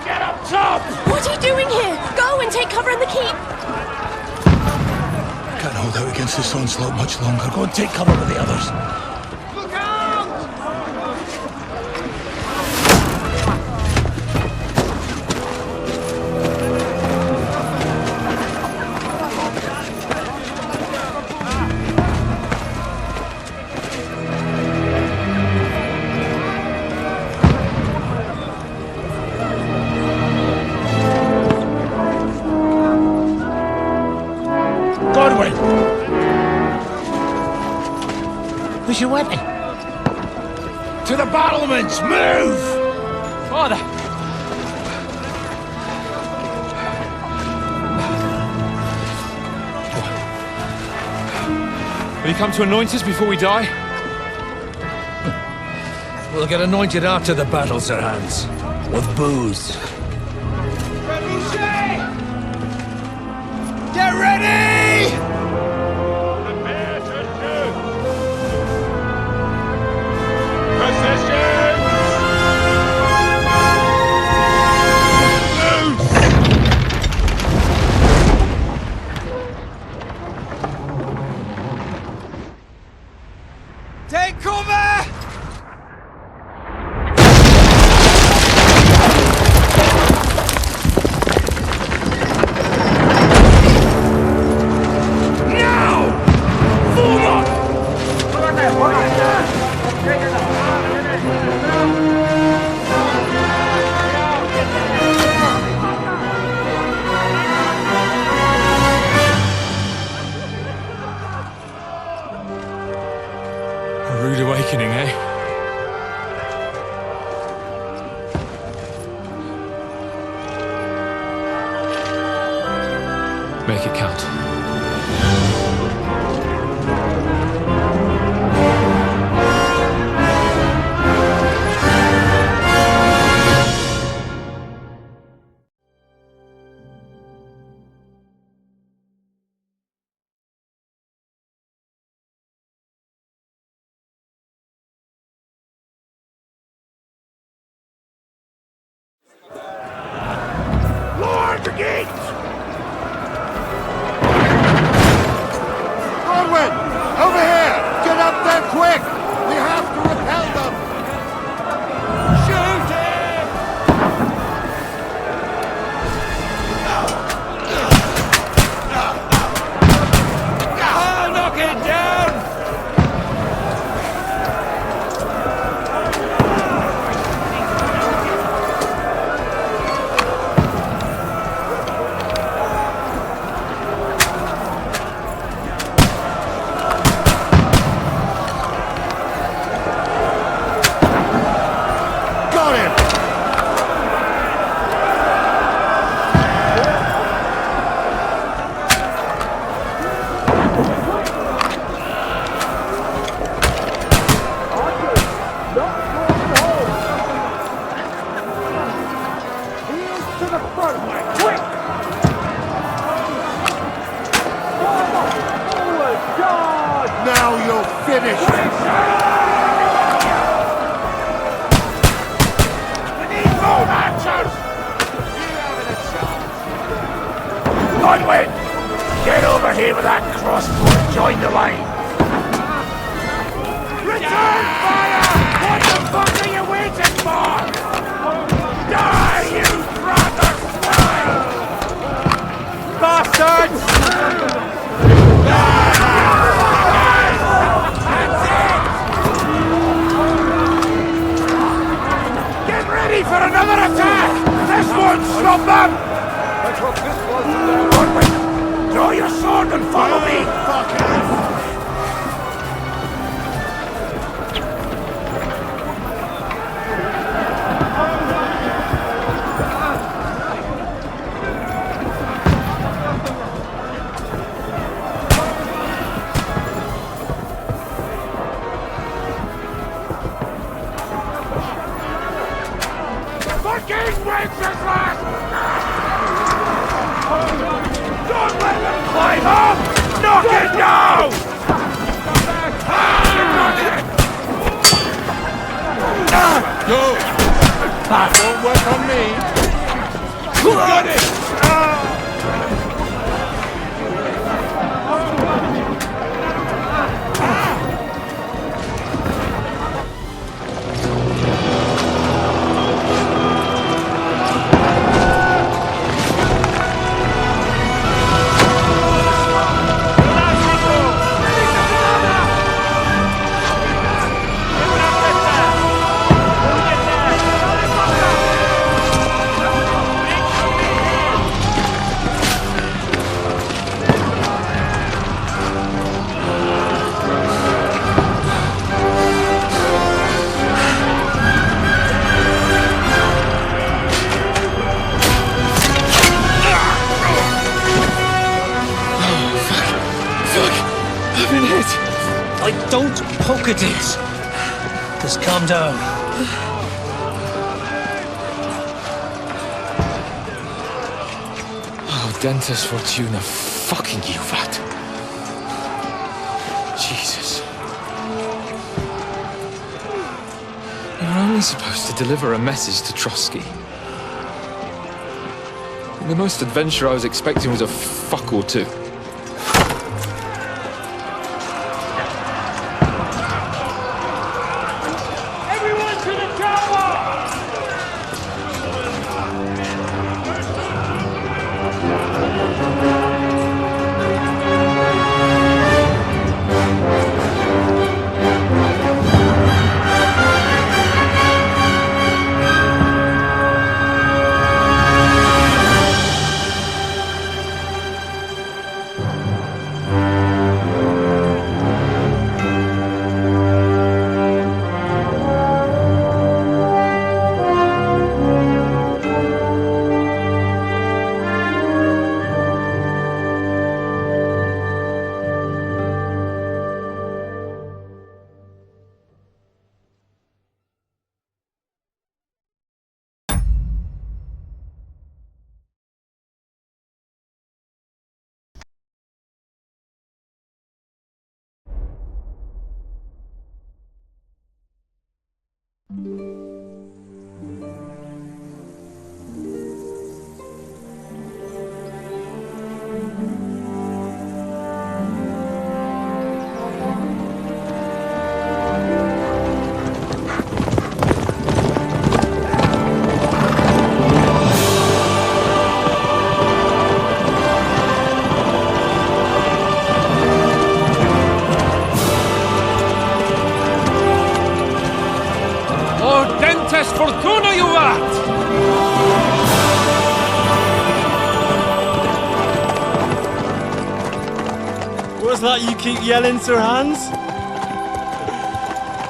Get up top! What are you doing here? Go and take cover in the keep! Can't hold out against this onslaught much longer. Go and take cover with the others. Look out! Who's your weapon? To the battlements! Move! Father! Will you come to anoint us before we die? We'll get anointed after the battles are hands. With booze. Get ready! Take cover! A rude awakening, eh? Make it count. Lord, the gate! Godwin! Over here! Get up there quick! We have to repel them! Shoot him! I'll knock it down! Now you're finished! We need more archers! You haven't a chance! Godwin! Get over here with that crossbow and join the line! Return fire! What the fuck are you waiting for? Die, you brother swine! Bastards! Get ready for another attack! This won't stop them! I hope this wasn't Godwin, draw your sword and follow me! Fuck off! Fucking Wences last! Don't let them climb up! Knock it down! Go! That won't work on me! Don't poke at it. Just calm down. Oh, Dentes Fortuna, fucking you, vat. Jesus. You're only supposed to deliver a message to Trotsky. The most adventure I was expecting was a fuck or two. Everyone to the chopper! Fortuna, you vat! What's that you keep yelling, Sir Hans?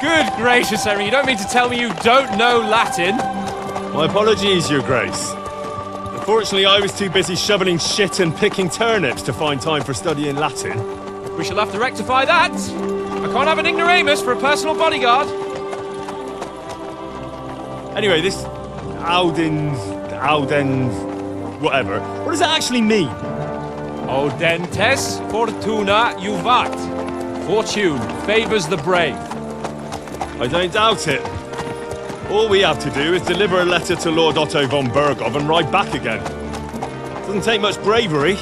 Good gracious, Henry, you don't mean to tell me you don't know Latin? My apologies, Your Grace. Unfortunately, I was too busy shoveling shit and picking turnips to find time for studying Latin. We shall have to rectify that. I can't have an ignoramus for a personal bodyguard. Anyway, this Audens, whatever. What does it actually mean? Audentes Fortuna Juvat. Fortune favors the brave. I don't doubt it. All we have to do is deliver a letter to Lord Otto von Bergov and ride back again. Doesn't take much bravery.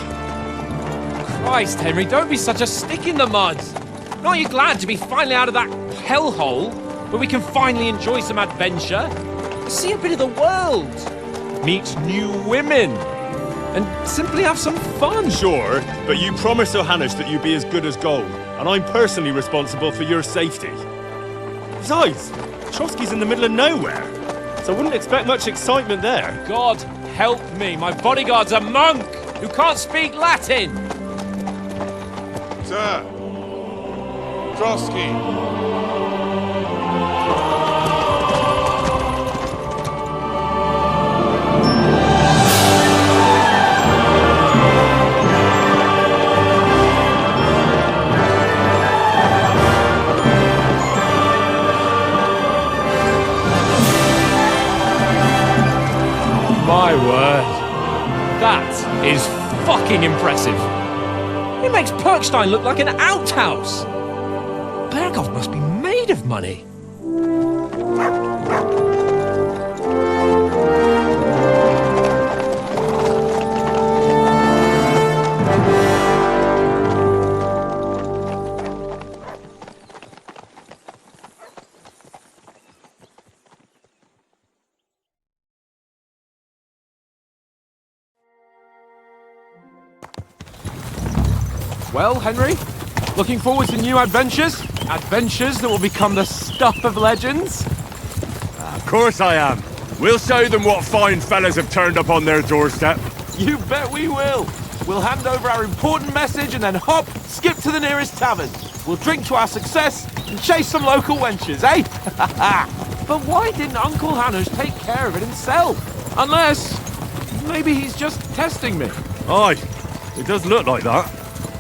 Christ, Henry, don't be such a stick in the mud. Aren't you glad to be finally out of that hellhole where we can finally enjoy some adventure? See a bit of the world, meet new women, and simply have some fun. Sure, but you promised Johannes that you'd be as good as gold, and I'm personally responsible for your safety. Besides, Trotsky's in the middle of nowhere, so I wouldn't expect much excitement there. God help me, my bodyguard's a monk who can't speak Latin. Sir! Trotsky! My word. That is fucking impressive. It makes Perkstein look like an outhouse. Bergov must be made of money. Well, Henry, looking forward to new adventures? Adventures that will become the stuff of legends? Of course I am. We'll show them what fine fellas have turned up on their doorstep. You bet we will. We'll hand over our important message and then hop, skip to the nearest tavern. We'll drink to our success and chase some local wenches, eh? But why didn't Uncle Hannes take care of it himself? Unless, maybe he's just testing me. Aye, it does look like that.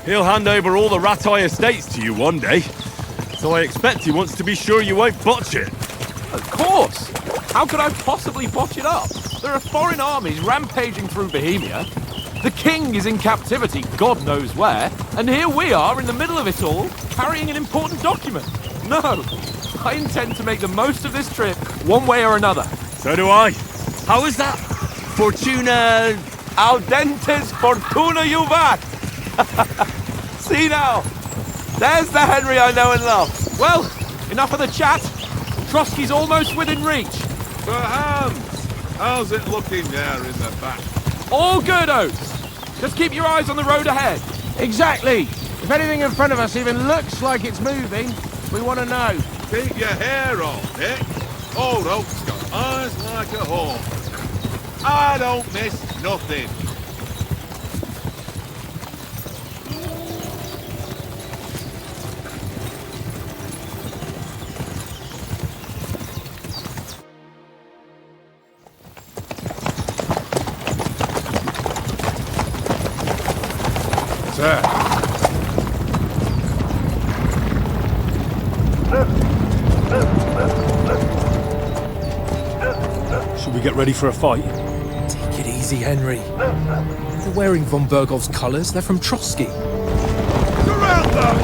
He'll hand over all the Ratai estates to you one day. So I expect he wants to be sure you won't botch it. Of course! How could I possibly botch it up? There are foreign armies rampaging through Bohemia. The king is in captivity, God knows where, and here we are in the middle of it all, carrying an important document. No, I intend to make the most of this trip, one way or another. So do I. How is that? Fortuna... Audentes fortuna juvat! See now, there's the Henry I know and love. Well, enough of the chat. Trotsky's almost within reach. Sir Hans, how's it looking there in the back? All good, Oates. Just keep your eyes on the road ahead. Exactly. If anything in front of us even looks like it's moving, we want to know. Keep your hair on, Dick. Old Oak's got eyes like a hawk. I don't miss nothing. Sir. Should we get ready for a fight? Take it easy, Henry. They're wearing von Bergov's colours. They're from Trotsky. Surround them!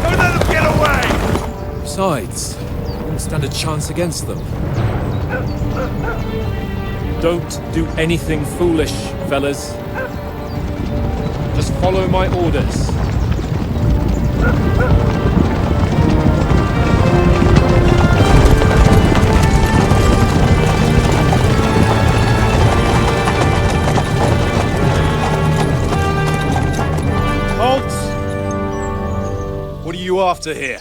Don't let them get away! Besides, we won't stand a chance against them. Don't do anything foolish, fellas. Just follow my orders. What are you after here?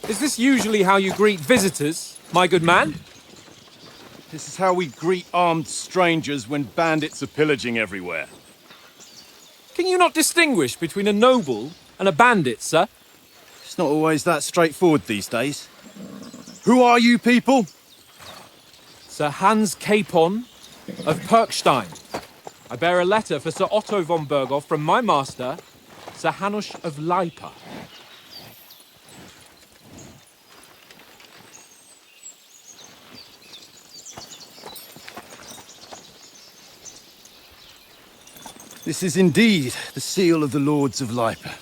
Is this usually how you greet visitors, my good man? This is how we greet armed strangers when bandits are pillaging everywhere. Can you not distinguish between a noble and a bandit, sir? It's not always that straightforward these days. Who are you people? Sir Hans Capon of Perkstein. I bear a letter for Sir Otto von Berghoff from my master, Sir Hanush of Lipa. This is indeed the seal of the Lords of Lipa.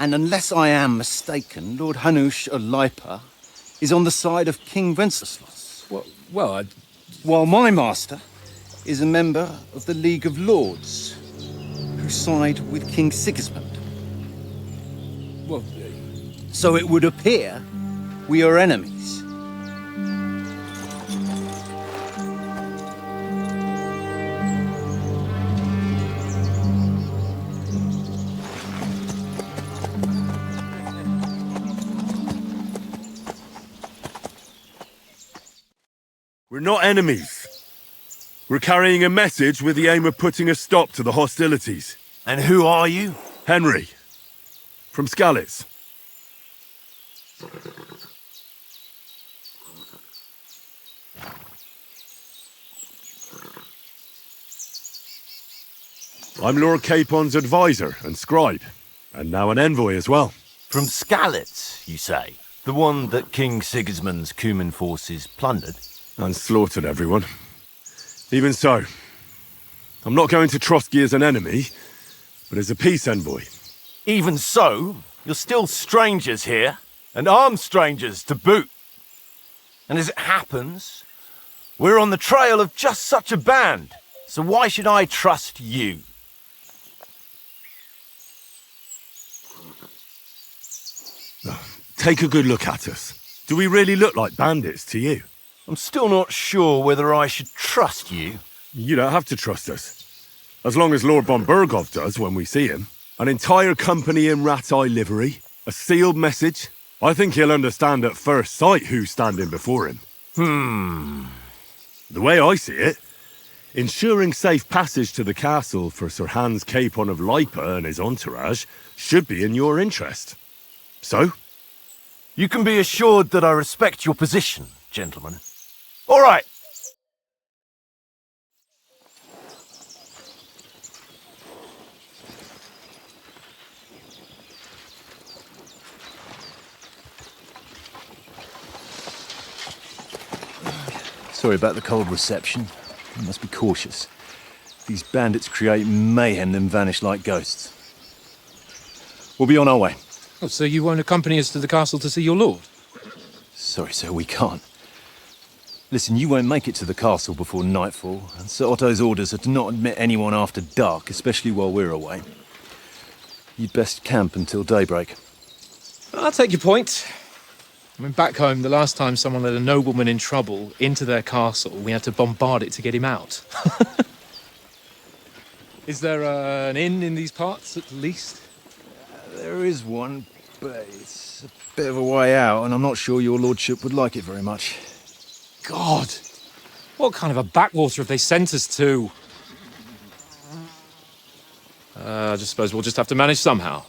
And unless I am mistaken, Lord Hanush of Lipa is on the side of King Wenceslas. While my master is a member of the League of Lords, who side with King Sigismund. So it would appear we are enemies. We're not enemies. We're carrying a message with the aim of putting a stop to the hostilities. And who are you? Henry. From Skalitz. I'm Lord Capon's advisor and scribe, and now an envoy as well. From Skalitz, you say? The one that King Sigismund's Cuman forces plundered? And slaughtered everyone. Even so, I'm not going to Trotsky as an enemy, but as a peace envoy. Even so, you're still strangers here, and armed strangers to boot. And as it happens, we're on the trail of just such a band, so why should I trust you? Take a good look at us. Do we really look like bandits to you? I'm still not sure whether I should trust you. You don't have to trust us. As long as Lord von Berghoff does when we see him. An entire company in rat-eye livery, a sealed message. I think he'll understand at first sight who's standing before him. The way I see it, ensuring safe passage to the castle for Sir Hans Capon of Lipa and his entourage should be in your interest. So? You can be assured that I respect your position, gentlemen. All right. Sorry about the cold reception. You must be cautious. These bandits create mayhem, then vanish like ghosts. We'll be on our way. Oh, so you won't accompany us to the castle to see your lord? Sorry, sir, we can't. Listen, you won't make it to the castle before nightfall, and Sir Otto's orders are to not admit anyone after dark, especially while we're away. You'd best camp until daybreak. I'll take your point. I mean, back home, the last time someone let a nobleman in trouble into their castle, we had to bombard it to get him out. Is there an inn in these parts, at least? There is one, but it's a bit of a way out, and I'm not sure your lordship would like it very much. God! What kind of a backwater have they sent us to? I just suppose we'll just have to manage somehow.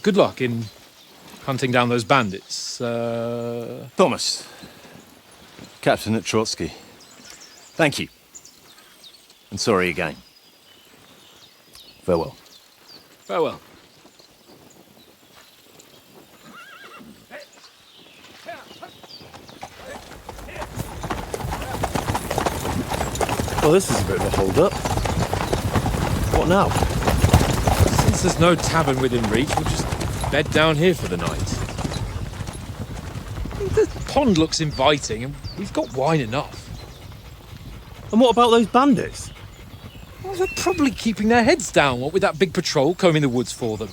Good luck in hunting down those bandits. Thomas, Captain at Trotsky. Thank you. And sorry again. Farewell. Farewell. Well, this is a bit of a hold-up. What now? Since there's no tavern within reach, we'll just bed down here for the night. The pond looks inviting, and we've got wine enough. And what about those bandits? Well, they're probably keeping their heads down, what with that big patrol combing the woods for them.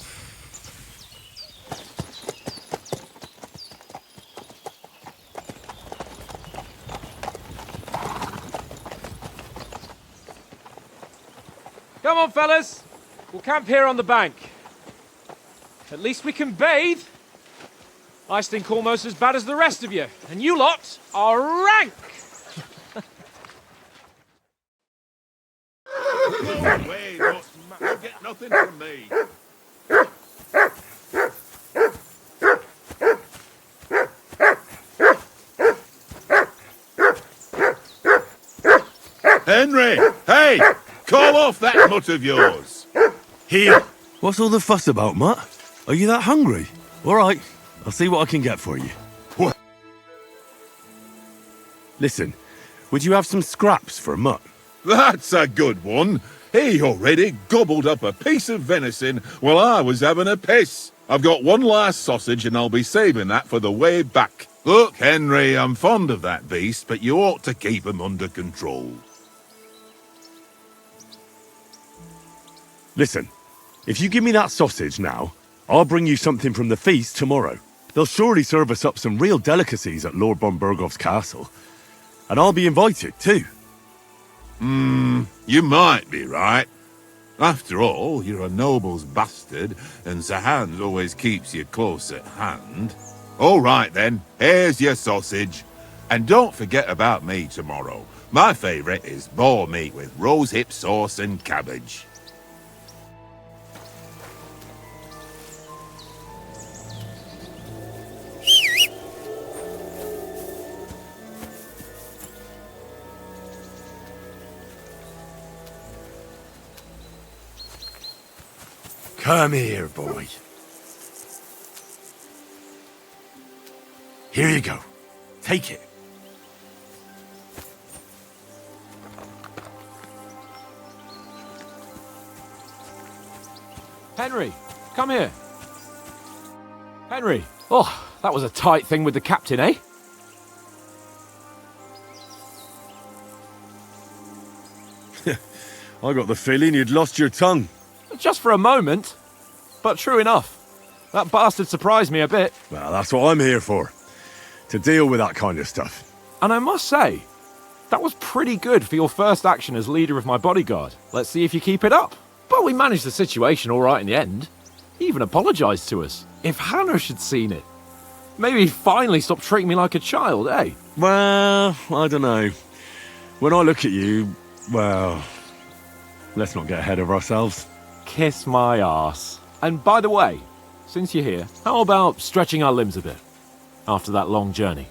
Come on, fellas. We'll camp here on the bank. At least we can bathe. I stink almost as bad as the rest of you, and you lot are rank! Go away, you'll get nothing from me. Henry! Hey! Call off that mutt of yours! Here! What's all the fuss about, Mutt? Are you that hungry? All right, I'll see what I can get for you. What? Listen, would you have some scraps for Mutt? That's a good one. He already gobbled up a piece of venison while I was having a piss. I've got one last sausage and I'll be saving that for the way back. Look, Henry, I'm fond of that beast, but you ought to keep him under control. Listen, if you give me that sausage now, I'll bring you something from the feast tomorrow. They'll surely serve us up some real delicacies at Lord von Bergov's castle. And I'll be invited, too. You might be right. After all, you're a noble's bastard, and Sir Hans always keeps you close at hand. All right, then, here's your sausage. And don't forget about me tomorrow. My favourite is boar meat with rosehip sauce and cabbage. Come here, boy. Here you go. Take it. Henry, come here. Henry. Oh, that was a tight thing with the captain, eh? I got the feeling you'd lost your tongue. Just for a moment. But true enough. That bastard surprised me a bit. Well, that's what I'm here for. To deal with that kind of stuff. And I must say, that was pretty good for your first action as leader of my bodyguard. Let's see if you keep it up. But we managed the situation all right in the end. He even apologised to us. If Hanush had seen it, maybe he'd finally stop treating me like a child, eh? Well, I don't know. When I look at you, well, let's not get ahead of ourselves. Kiss my arse. And by the way, since you're here, how about stretching our limbs a bit? After that long journey.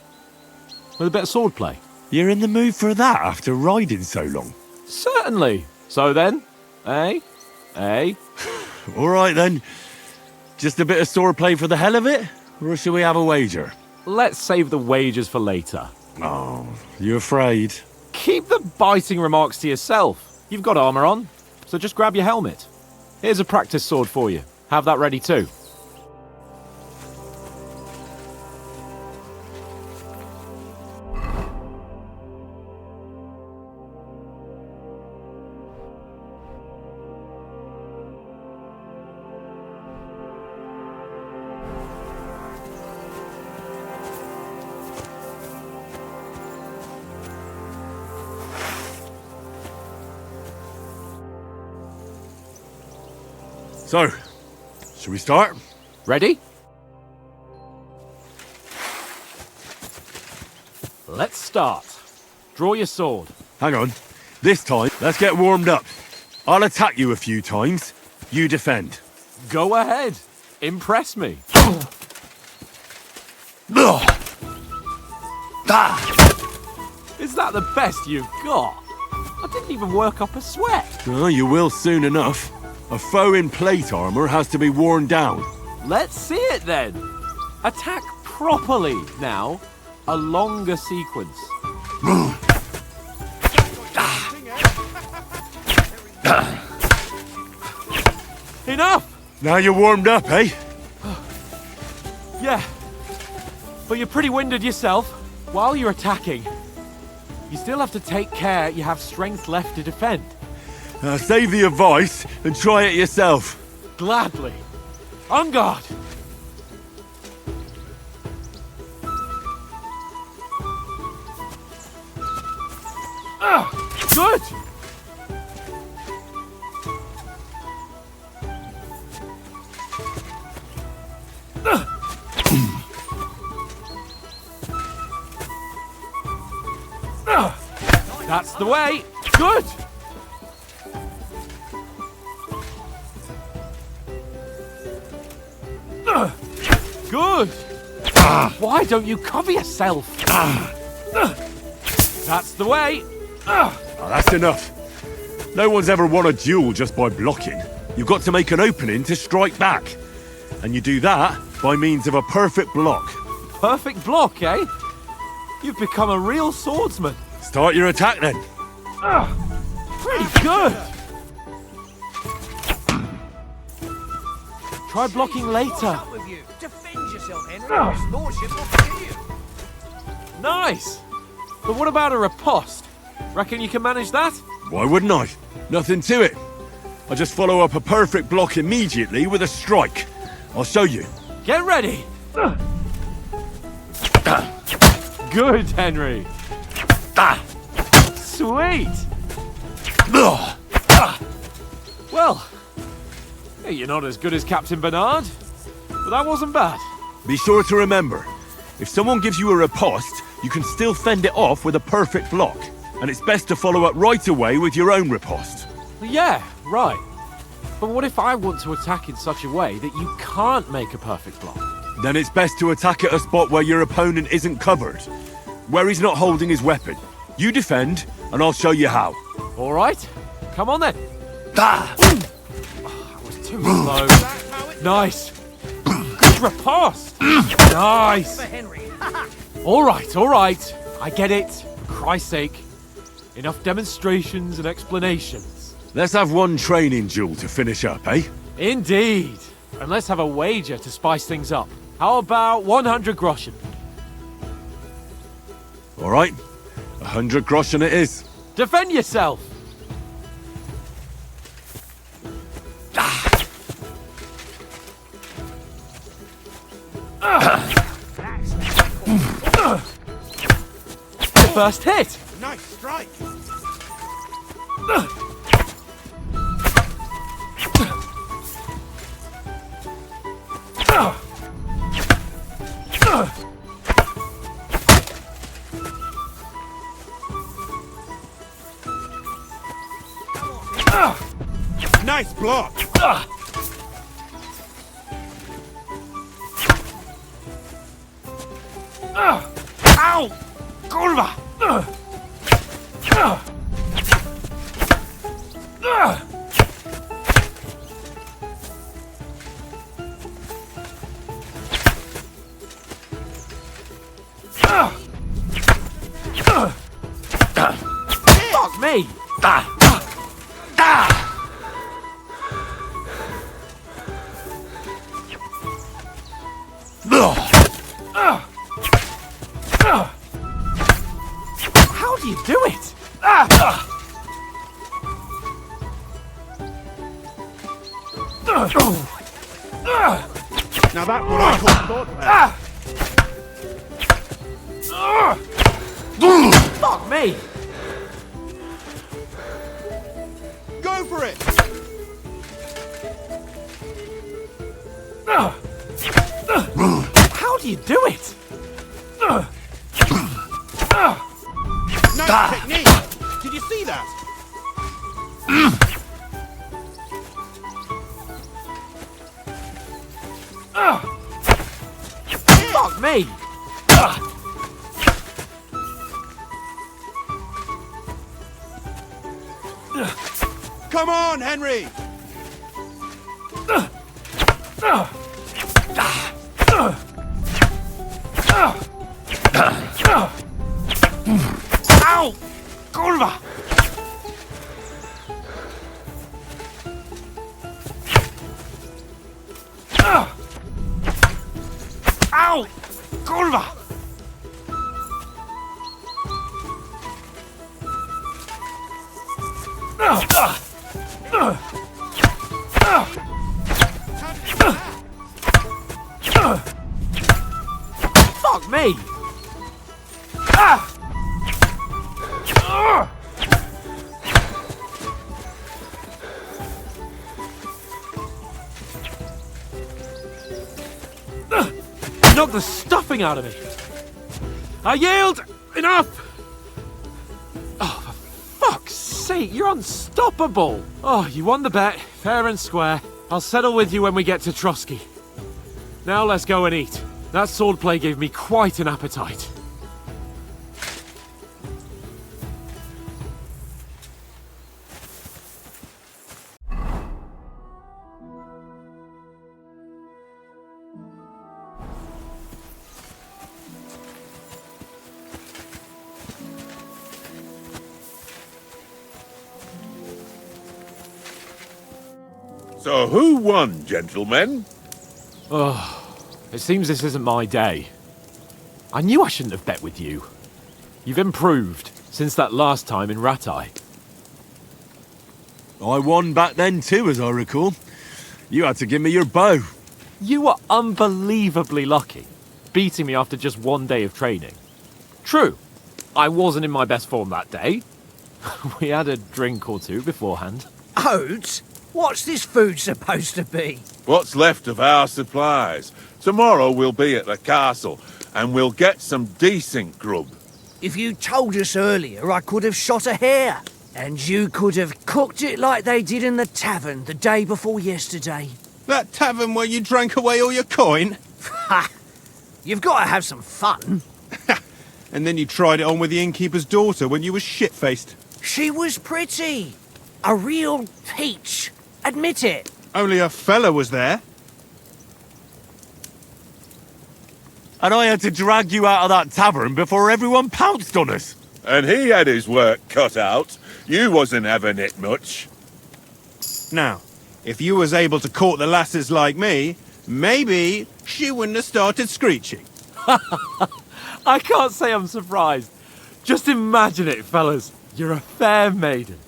With a bit of swordplay. You're in the mood for that after riding so long? Certainly. So then, eh? Eh? All right then. Just a bit of swordplay for the hell of it? Or shall we have a wager? Let's save the wagers for later. Oh, you afraid? Keep the biting remarks to yourself. You've got armor on, so just grab your helmet. Here's a practice sword for you. Have that ready too. So, should we start? Ready? Let's start. Draw your sword. Hang on. This time, let's get warmed up. I'll attack you a few times. You defend. Go ahead. Impress me. Is that the best you've got? I didn't even work up a sweat. Oh, you will soon enough. A foe in plate armor has to be worn down. Let's see it then. Attack properly now. A longer sequence. Enough! Now you're warmed up, eh? Yeah. But you're pretty winded yourself. While you're attacking, you still have to take care you have strength left to defend. Save the advice and try it yourself. Gladly. On guard! Good! That's the way! Good! Good! Why don't you cover yourself? That's the way! Oh, that's enough. No one's ever won a duel just by blocking. You've got to make an opening to strike back. And you do that by means of a perfect block. Perfect block, eh? You've become a real swordsman. Start your attack then. Pretty good! Try blocking later. With you. Defend yourself, Henry. His lordship will forgive you. Nice! But what about a riposte? Reckon you can manage that? Why wouldn't I? Nothing to it. I just follow up a perfect block immediately with a strike. I'll show you. Get ready! Good, Henry. Sweet! Well, hey, you're not as good as Captain Bernard, but that wasn't bad. Be sure to remember, if someone gives you a riposte, you can still fend it off with a perfect block. And it's best to follow up right away with your own riposte. Yeah, right. But what if I want to attack in such a way that you can't make a perfect block? Then it's best to attack at a spot where your opponent isn't covered. Where he's not holding his weapon. You defend, and I'll show you how. All right. Come on then. That was too slow. Nice. Good riposte. Nice. All right. I get it. For Christ's sake. Enough demonstrations and explanations. Let's have one training duel to finish up, eh? Indeed. And let's have a wager to spice things up. How about 100 groschen? All right. 100 groschen it is. Defend yourself. First hit. Nice strike. Nice block. Ow! Kurwa! me! How do you do it? Now that's what I call swordplay. Fuck me! Go for it! How do you do it? Nice technique! Did you see that? Fuck me! Come on, Henry! Ow! Kurwa! Ow! Kurwa! Fuck me! Knock the stuffing out of me! I yield! Enough! Oh, for fuck's sake, you're unstoppable! Oh, you won the bet, fair and square. I'll settle with you when we get to Trotsky. Now let's go and eat. That swordplay gave me quite an appetite. So who won, gentlemen? Oh, it seems this isn't my day. I knew I shouldn't have bet with you. You've improved since that last time in Ratai. I won back then too, as I recall. You had to give me your bow. You were unbelievably lucky, beating me after just one day of training. True, I wasn't in my best form that day. We had a drink or two beforehand. Oats? What's this food supposed to be? What's left of our supplies. Tomorrow we'll be at the castle, and we'll get some decent grub. If you told us earlier, I could have shot a hare. And you could have cooked it like they did in the tavern the day before yesterday. That tavern where you drank away all your coin? Ha! You've got to have some fun. And then you tried it on with the innkeeper's daughter when you were shit-faced. She was pretty. A real peach. Admit it. Only a fella was there. And I had to drag you out of that tavern before everyone pounced on us. And he had his work cut out. You wasn't having it much. Now, if you was able to court the lasses like me, maybe she wouldn't have started screeching. I can't say I'm surprised. Just imagine it, fellas. You're a fair maiden.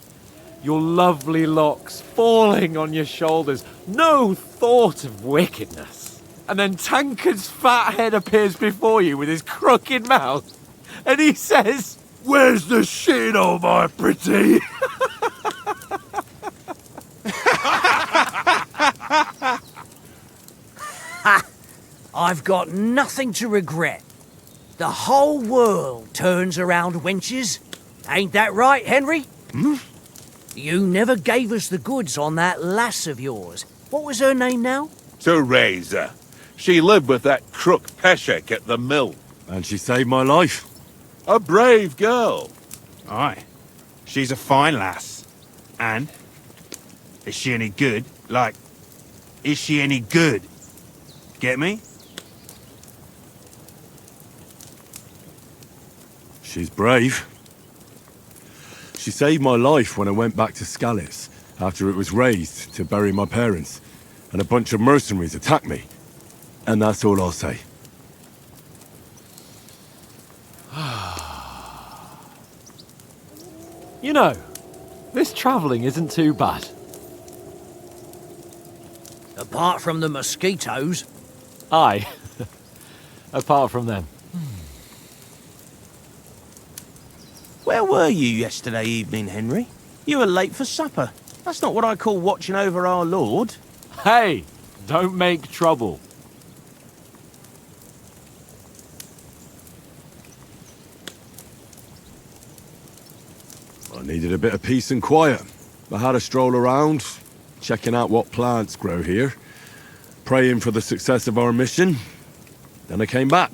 Your lovely locks falling on your shoulders. No thought of wickedness. And then Tankard's fat head appears before you with his crooked mouth. And he says, "Where's the shit, oh my pretty?" I've got nothing to regret. The whole world turns around wenches. Ain't that right, Henry? Hmm? You never gave us the goods on that lass of yours. What was her name now? Teresa. She lived with that crook Peshek at the mill. And she saved my life. A brave girl. Aye. She's a fine lass. And? Is she any good? Like, is she any good? Get me? She's brave. She saved my life when I went back to Scallis after it was razed to bury my parents, and a bunch of mercenaries attacked me. And that's all I'll say. You know, this travelling isn't too bad. Apart from the mosquitoes. Aye. Apart from them. Where were you yesterday evening, Henry? You were late for supper. That's not what I call watching over our Lord. Hey, don't make trouble. I needed a bit of peace and quiet. I had a stroll around, checking out what plants grow here, praying for the success of our mission. Then I came back.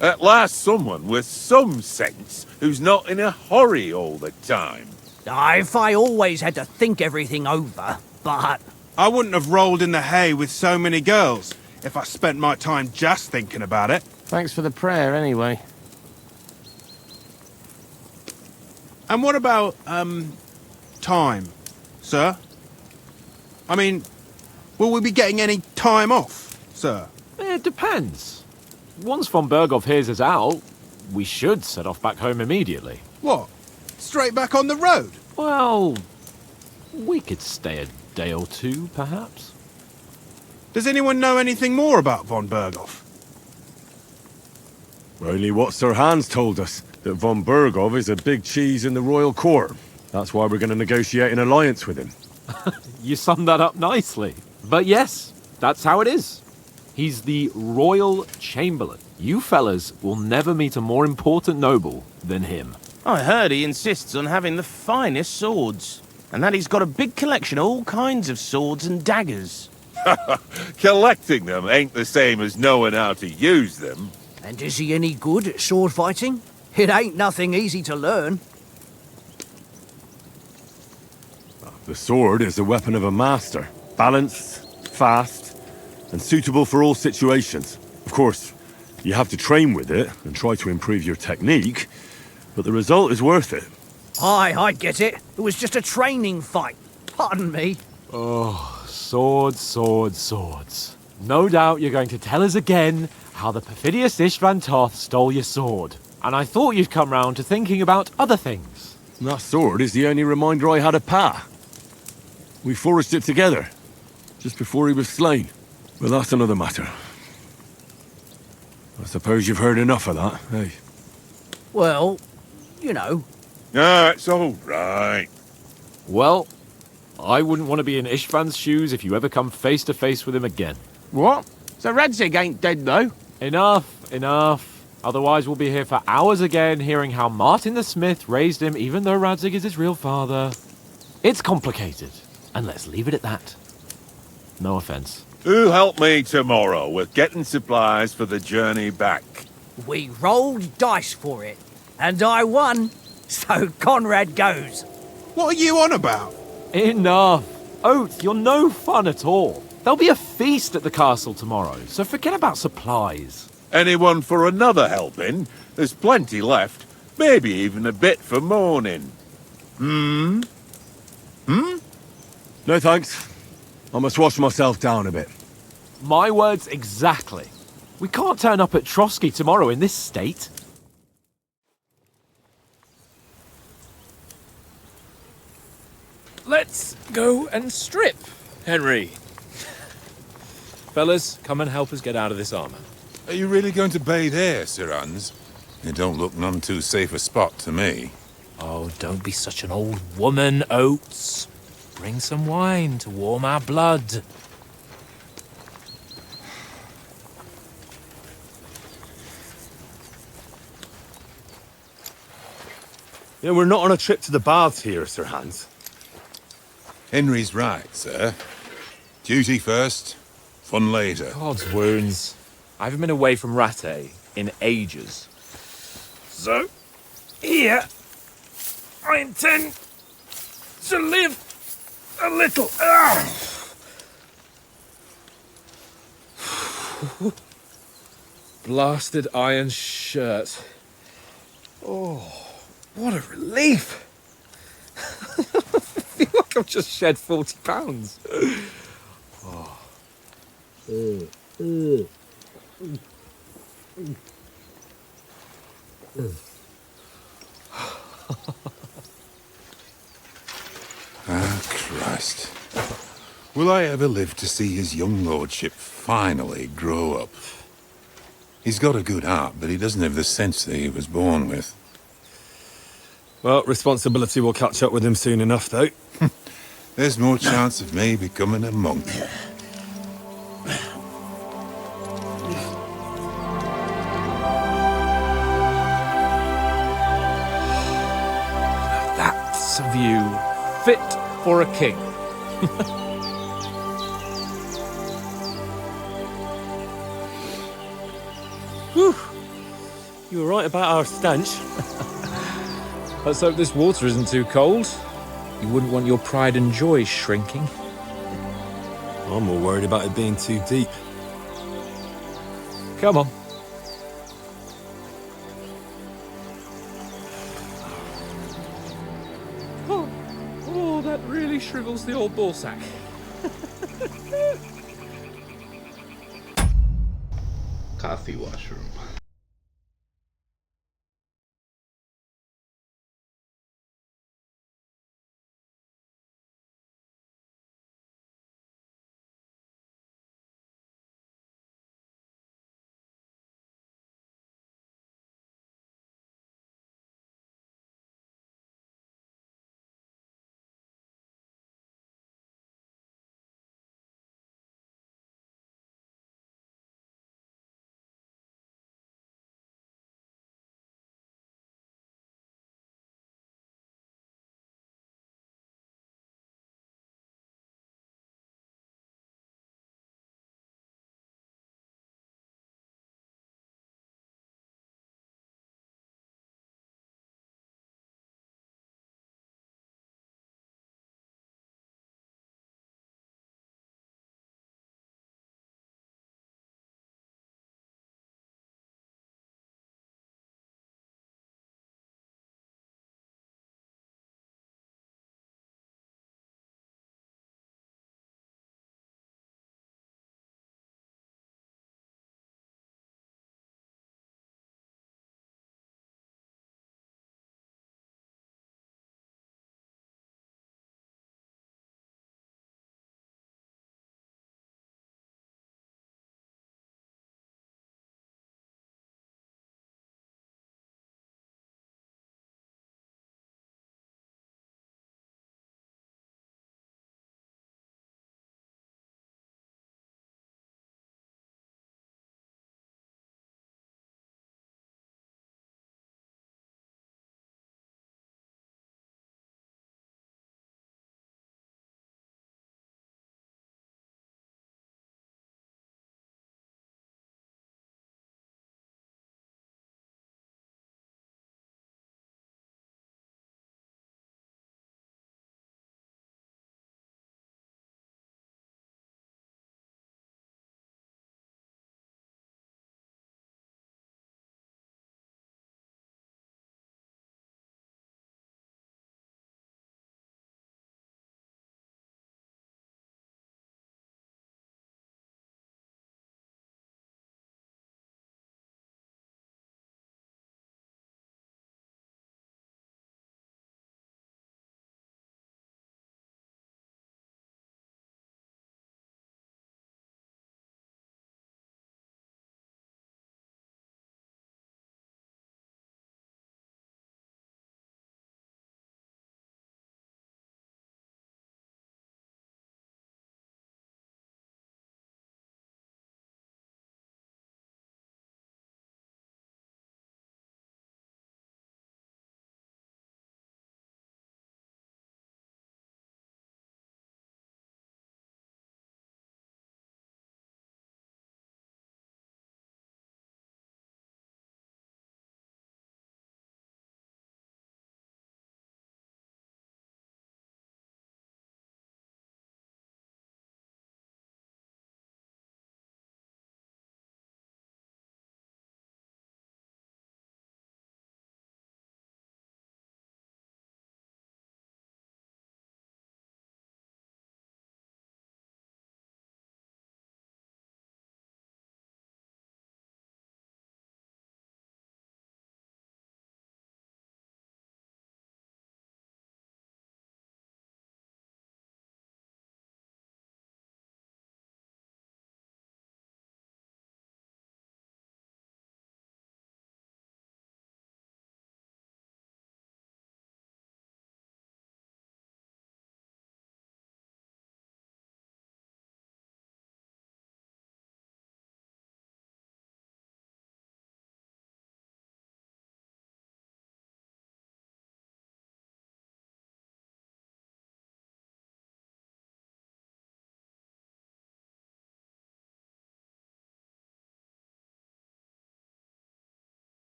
At last someone with some sense who's not in a hurry all the time. If I always had to think everything over, but... I wouldn't have rolled in the hay with so many girls if I spent my time just thinking about it. Thanks for the prayer, anyway. And what about, time, sir? I mean, will we be getting any time off, sir? It depends. Once von Berghoff hears us out, we should set off back home immediately. What? Straight back on the road? Well, we could stay a day or two, perhaps. Does anyone know anything more about von Berghoff? Only what Sir Hans told us, that von Berghoff is a big cheese in the royal court. That's why we're going to negotiate an alliance with him. You summed that up nicely. But yes, that's how it is. He's the Royal Chamberlain. You fellas will never meet a more important noble than him. I heard he insists on having the finest swords, and that he's got a big collection of all kinds of swords and daggers. Collecting them ain't the same as knowing how to use them. And is he any good at sword fighting? It ain't nothing easy to learn. The sword is a weapon of a master. Balanced, fast, and suitable for all situations. Of course, you have to train with it and try to improve your technique, but the result is worth it. Aye, I get it. It was just a training fight. Pardon me. Oh, swords, swords, swords. No doubt you're going to tell us again how the perfidious Istvan Toth stole your sword. And I thought you'd come round to thinking about other things. That sword is the only reminder I had of Pa. We forged it together, just before he was slain. But that's another matter. I suppose you've heard enough of that, eh? Well, you know. Ah, it's all right. Well, I wouldn't want to be in Istvan's shoes if you ever come face to face with him again. What? So Radzig ain't dead, though? Enough, enough. Otherwise we'll be here for hours again hearing how Martin the Smith raised him even though Radzig is his real father. It's complicated, and let's leave it at that. No offense. Who'll help me tomorrow with getting supplies for the journey back? We rolled dice for it, and I won. So Conrad goes. What are you on about? Enough. Oath, you're no fun at all. There'll be a feast at the castle tomorrow, so forget about supplies. Anyone for another helping? There's plenty left. Maybe even a bit for morning. No thanks. I must wash myself down a bit. My words exactly. We can't turn up at Trotsky tomorrow in this state. Let's go and strip, Henry. Fellas, come and help us get out of this armor. Are you really going to bathe here, Sir Hans? It don't look none too safe a spot to me. Oh, don't be such an old woman, Oates. Bring some wine to warm our blood. Yeah, we're not on a trip to the baths here, Sir Hans. Henry's right, sir. Duty first, fun later. God's wounds. I haven't been away from Rattay in ages. So, here, I intend to live a little. Blasted iron shirt. Oh, what a relief. Look, I've just shed £40. Ah, Christ. Will I ever live to see his young lordship finally grow up? He's got a good heart, but he doesn't have the sense that he was born with. Well, responsibility will catch up with him soon enough, though. There's more chance of me becoming a monk. That's a view fit for a king. Whew. You were right about our stench. Let's hope this water isn't too cold. You wouldn't want your pride and joy shrinking. I'm more worried about it being too deep. Come on. Oh, that really shrivels the old ballsack. Coffee washroom.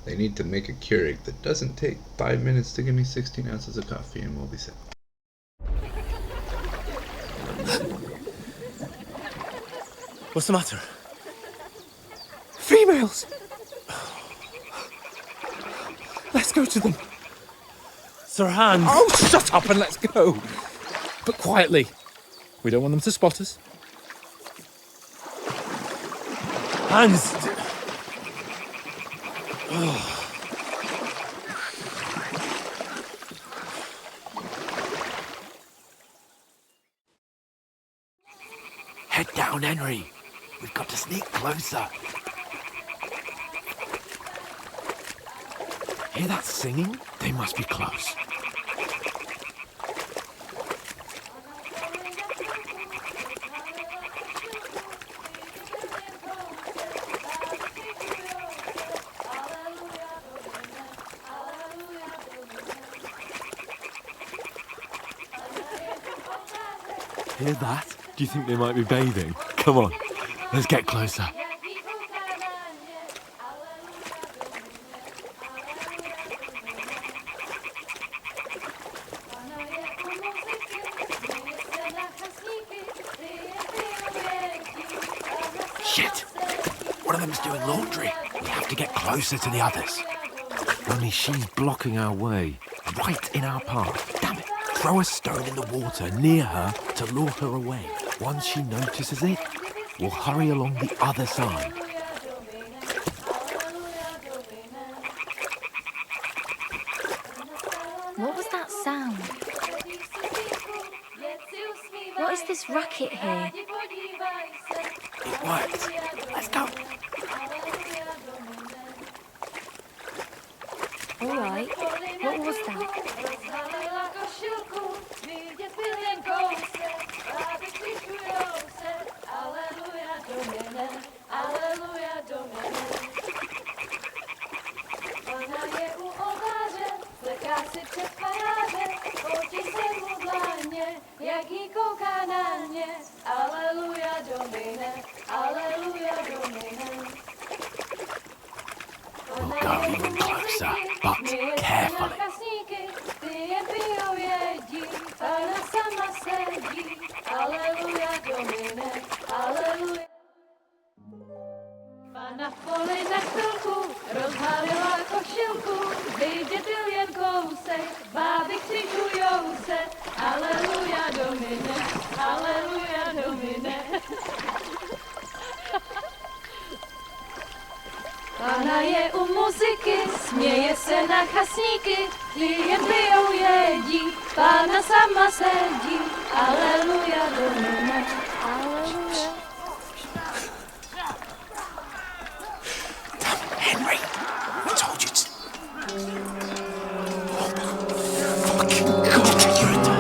They need to make a Keurig that doesn't take 5 minutes to give me 16 ounces of coffee and we'll be set. What's the matter? Females! Let's go to them. Sir Hans! Oh, shut up and let's go. But quietly. We don't want them to spot us. Hans! Head down, Henry. We've got to sneak closer. Hear that singing? They must be close. Hear that? Do you think they might be bathing? Come on, let's get closer. Shit! One of them's doing laundry. We have to get closer to the others. Only she's blocking our way, right in our path. Damn it! Throw a stone in the water near her to lure her away. Once she notices it, we'll hurry along the other side. What was that sound? What is this racket here? It worked. Let's go. All right. What was that? We'll go even closer, but carefully. Na poli na chvilku rozhálila košilku, vidět byl jen kousek, báby křičujou se, aleluja Domine, aleluja Domine. Pána je u muziky, směje se na chasníky, klienty ją jedí, Pána sama sedí, aleluja Domine, aleluja. Henry, I told you to... Oh, fucking God, you're a dog.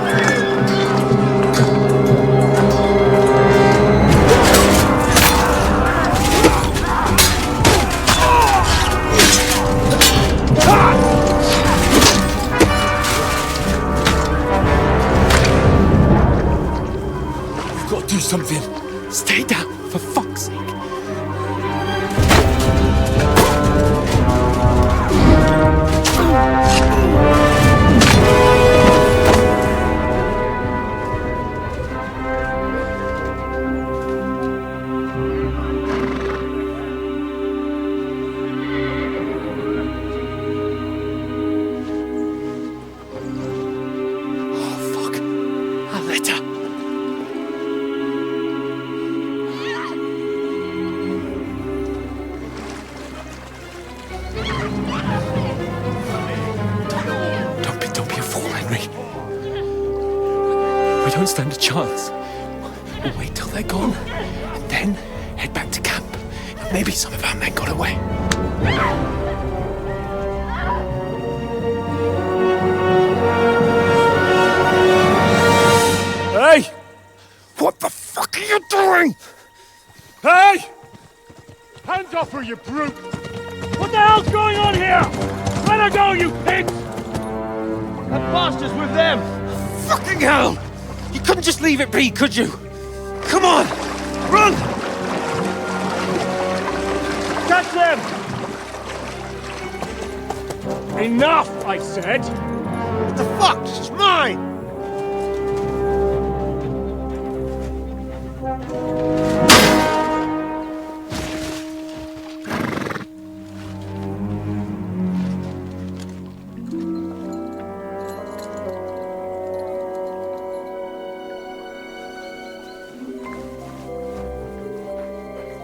You've got to do something. Stay down, for fuck's sake. Don't stand a chance. We'll wait till they're gone, and then head back to camp. Maybe some of our men got away. Hey! What the fuck are you doing? Hey! Hands off her, you brute! What the hell's going on here? Let her go, you pigs! That bastard's with them! Fucking hell! You couldn't just leave it be, could you? Come on! Run! Catch them! Enough, I said! What the fuck? It's mine!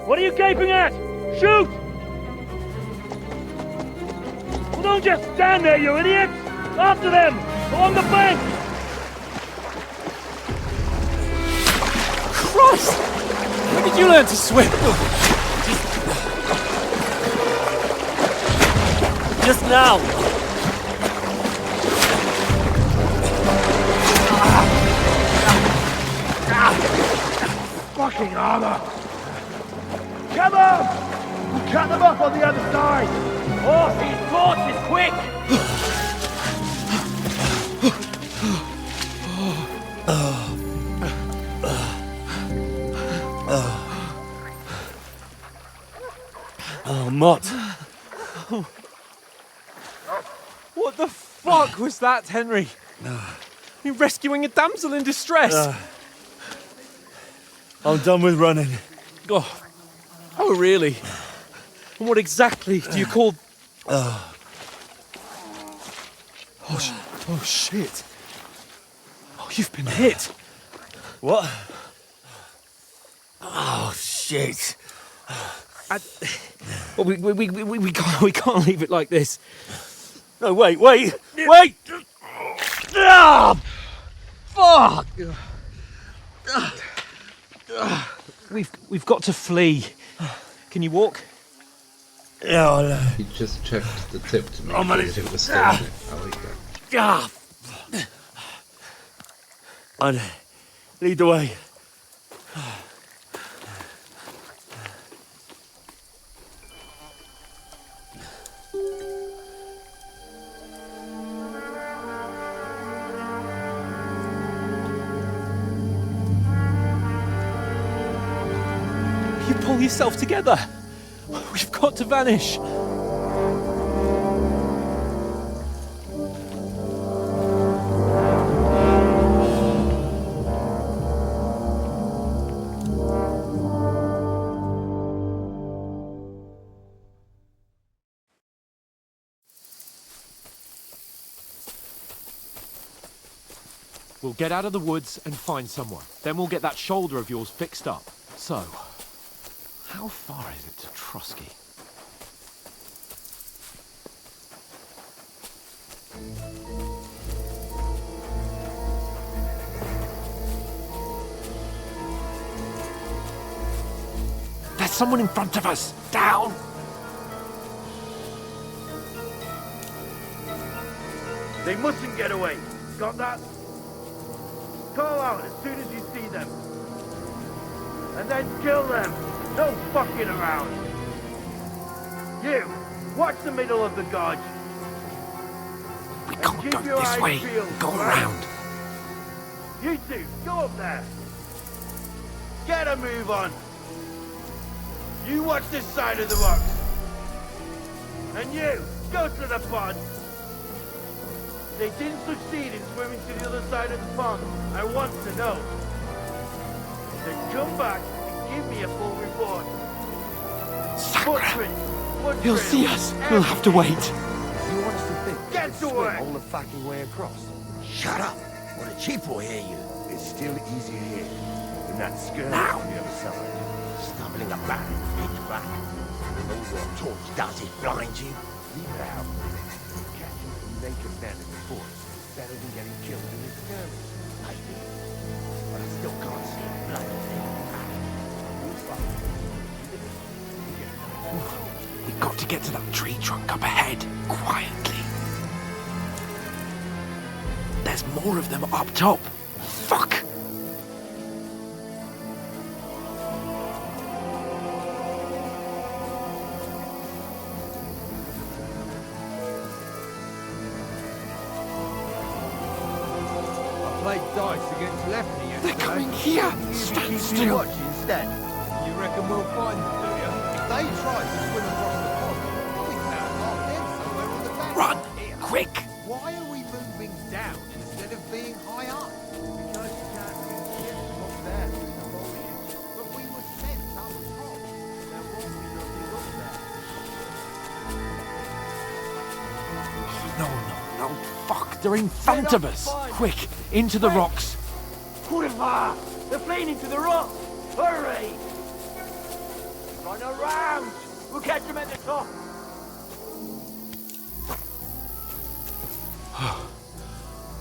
What are you gaping at? Shoot! Well, don't just stand there, you idiots! After them! Along the bank! Christ! When did you learn to swim? Just now! Fucking armor! Come on! We'll cut them off on the other side! Oh, these torches, quick! Oh, Mott. What the fuck was that, Henry? You rescuing a damsel in distress? I'm done with running. Oh, really? And what exactly do you call... Oh, shit. Oh, you've been hit. What? Oh, shit. Well, we can't leave it like this. No, wait! Ah! Fuck! We've got to flee. Can you walk? Yeah, I know. He just checked the tip to make I'm sure gonna- that it was still in it. I like that. Ah! I'd lead the way. You pull yourself together. We've got to vanish. We'll get out of the woods and find someone. Then we'll get that shoulder of yours fixed up. So, how far is it to Trotsky? There's someone in front of us! Down! They mustn't get away. Got that? Call out as soon as you see them. And then kill them. No fucking around. You, watch the middle of the gorge. We can't keep go your this eyes way. peeled, Go right? around. You two, go up there. Get a move on. You watch this side of the rocks. And you, go to the pond. They didn't succeed in swimming to the other side of the pond. I want to know. Then come back and give me a full report. Footprints, He'll see us. We'll have to wait. You want us to think Get you to swim work. all the fucking way across? Shut up. What a cheap will hear you. It's still easier here than that skirmish Now. on the other side. Stumbling about in pitch black. All your torch does is blind you. Leave it out. Catching a naked man in the forest is better than getting killed in his skirmish. Maybe. But I still can't see a bloody thing. We've got to get to that tree trunk up ahead, quietly. There's more of them up top. Fuck! I played dice against Lefty yesterday. They're coming here! Stand still! Watch instead. You reckon we'll find them, do you? They tried to swim across the pond. We found half them somewhere on the bank. Run! Here. quick! Why are we moving down instead of being high up? Because you can't see shit up there through the foliage. But we were sent up top. There won't be nothing up there. No, fuck, they're in front of us! Quick, into the rocks! Kurva! They're fleeing into the rocks! Hurry! Run around! We'll catch them at the top!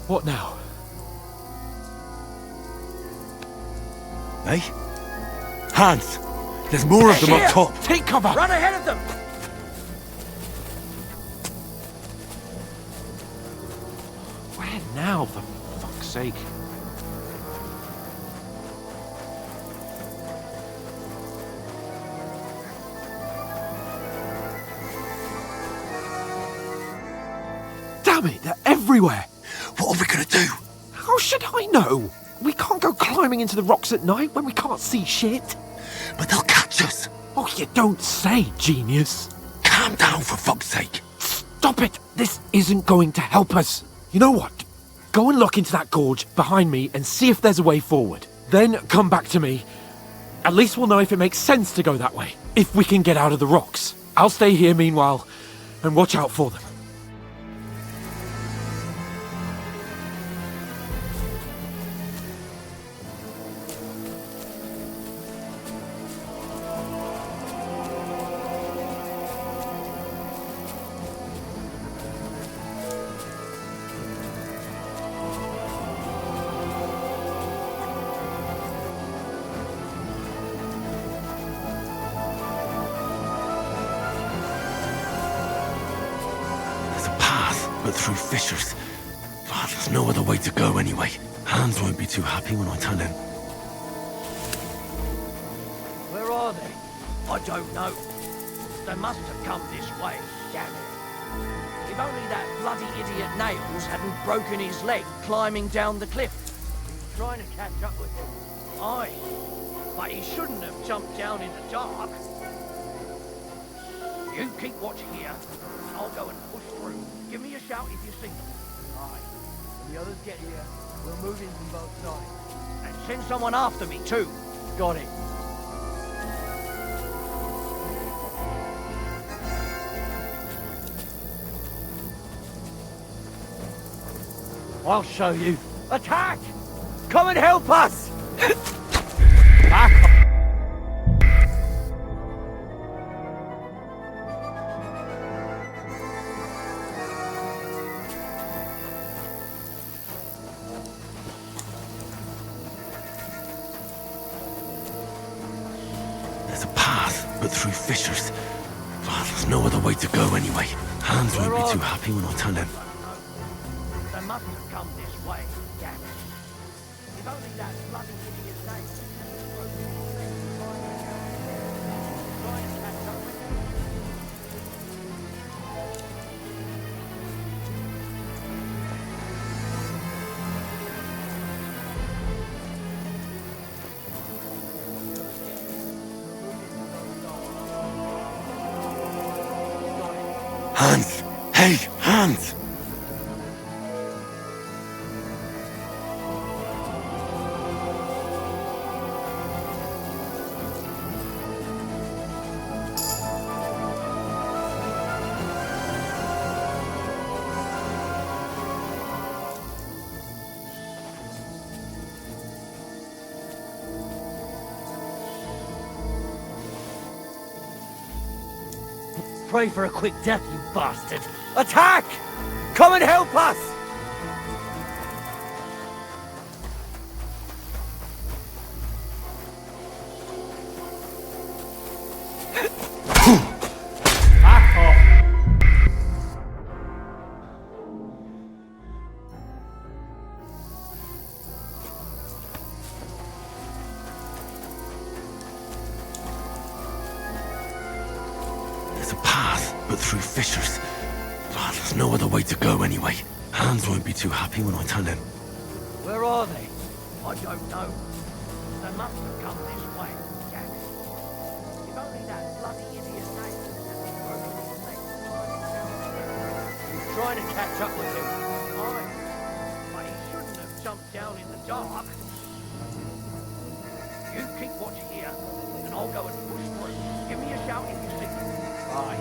What now? Hey? Hans! There's more of them Here! up top! Take cover! Run ahead of them! Where now, for fuck's sake? Damn it, they're everywhere! What are we gonna do? How should I know? We can't go climbing into the rocks at night when we can't see shit. But they'll catch us! Oh, you don't say, genius. Calm down, for fuck's sake! Stop it! This isn't going to help us. You know what? Go and look into that gorge behind me and see if there's a way forward. Then come back to me. At least we'll know if it makes sense to go that way. If we can get out of the rocks. I'll stay here meanwhile and watch out for them. But through fissures. Oh, there's no other way to go anyway. Hans won't be too happy when I tell him. Where are they? I don't know. They must have come this way, damn it. If only that bloody idiot Nails hadn't broken his leg climbing down the cliff. He was trying to catch up with him. Aye, but he shouldn't have jumped down in the dark. You keep watch here, and I'll go and push through. Give me a shout if you see them. Aye. When the others get here, we'll move in from both sides. And send someone after me, too. Got it. I'll show you. Attack! Come and help us! Back off. But through fissures. Oh, there's no other way to go anyway. Hans won't be too happy when I tell him. They must have come this way, damn it. If only that bloody idiot Nails hadn't broken his leg trying to catch up with him. Hans! Hey, Hans! Pray for a quick death, you bastard! Attack! Come and help us! Back off! There's a path, but through fissures. Oh, there's no other way to go anyway. Hans won't be too happy when I tell him. Where are they? I don't know. They must have come this way, Jack. If only that bloody idiot Nails hadn't broken his leg. He was trying to catch up with him. But he shouldn't have jumped down in the dark. You keep watch here, and I'll go and push through. Give me a shout if you see me. Bye.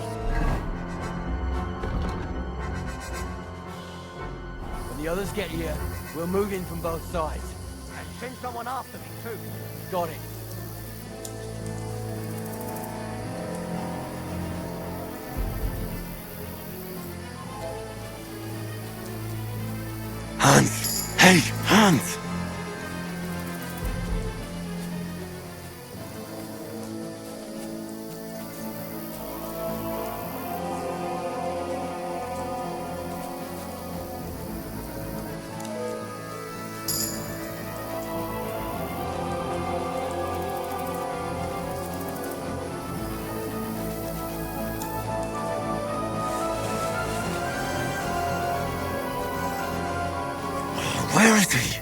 When the others get here, we'll move in from both sides. And send someone after me, too. Got it. Hans! Hey, Hans! Where is he?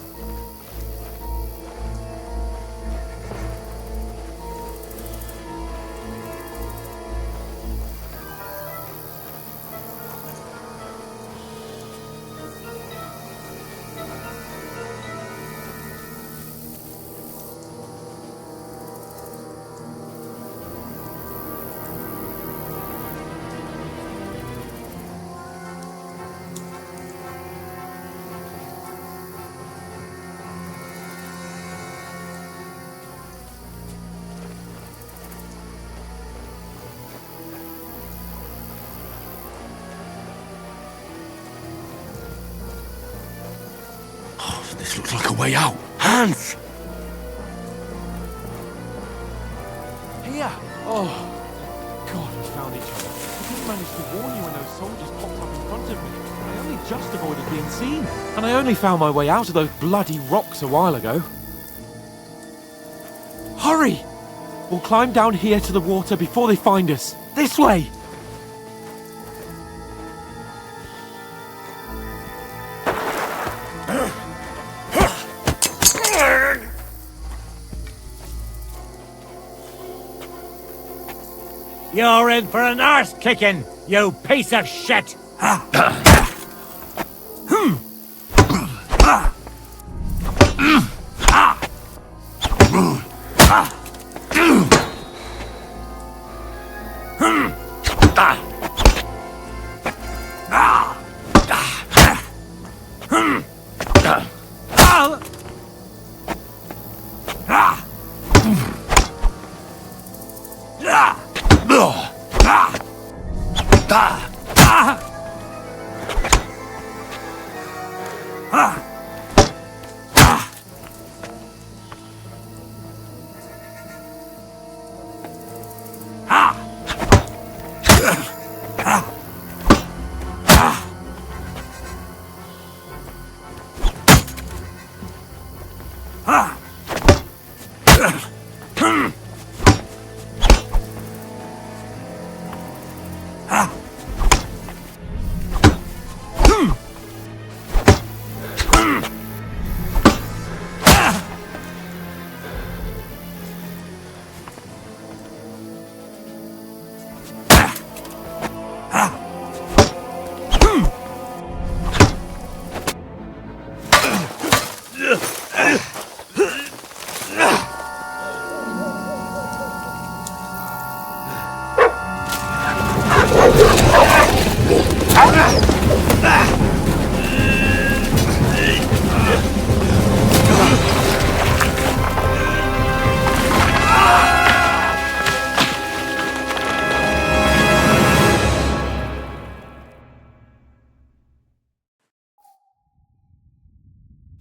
This looks like a way out. Hans! Here! Oh, God, we found each other. I didn't manage to warn you when those soldiers popped up in front of me. I only just avoided being seen. And I only found my way out of those bloody rocks a while ago. Hurry! We'll climb down here to the water before they find us. This way! You're in for an arse kicking, you piece of shit!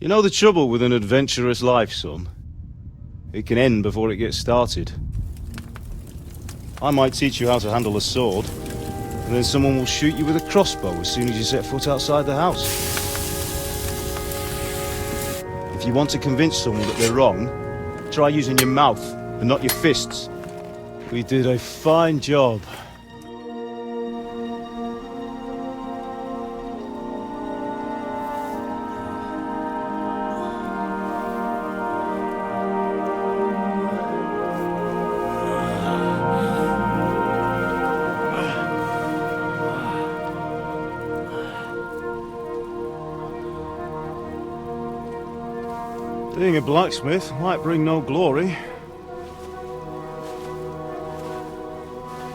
You know the trouble with an adventurous life, son? It can end before it gets started. I might teach you how to handle a sword, and then someone will shoot you with a crossbow as soon as you set foot outside the house. If you want to convince someone that they're wrong, try using your mouth and not your fists. We did a fine job. Being a blacksmith might bring no glory,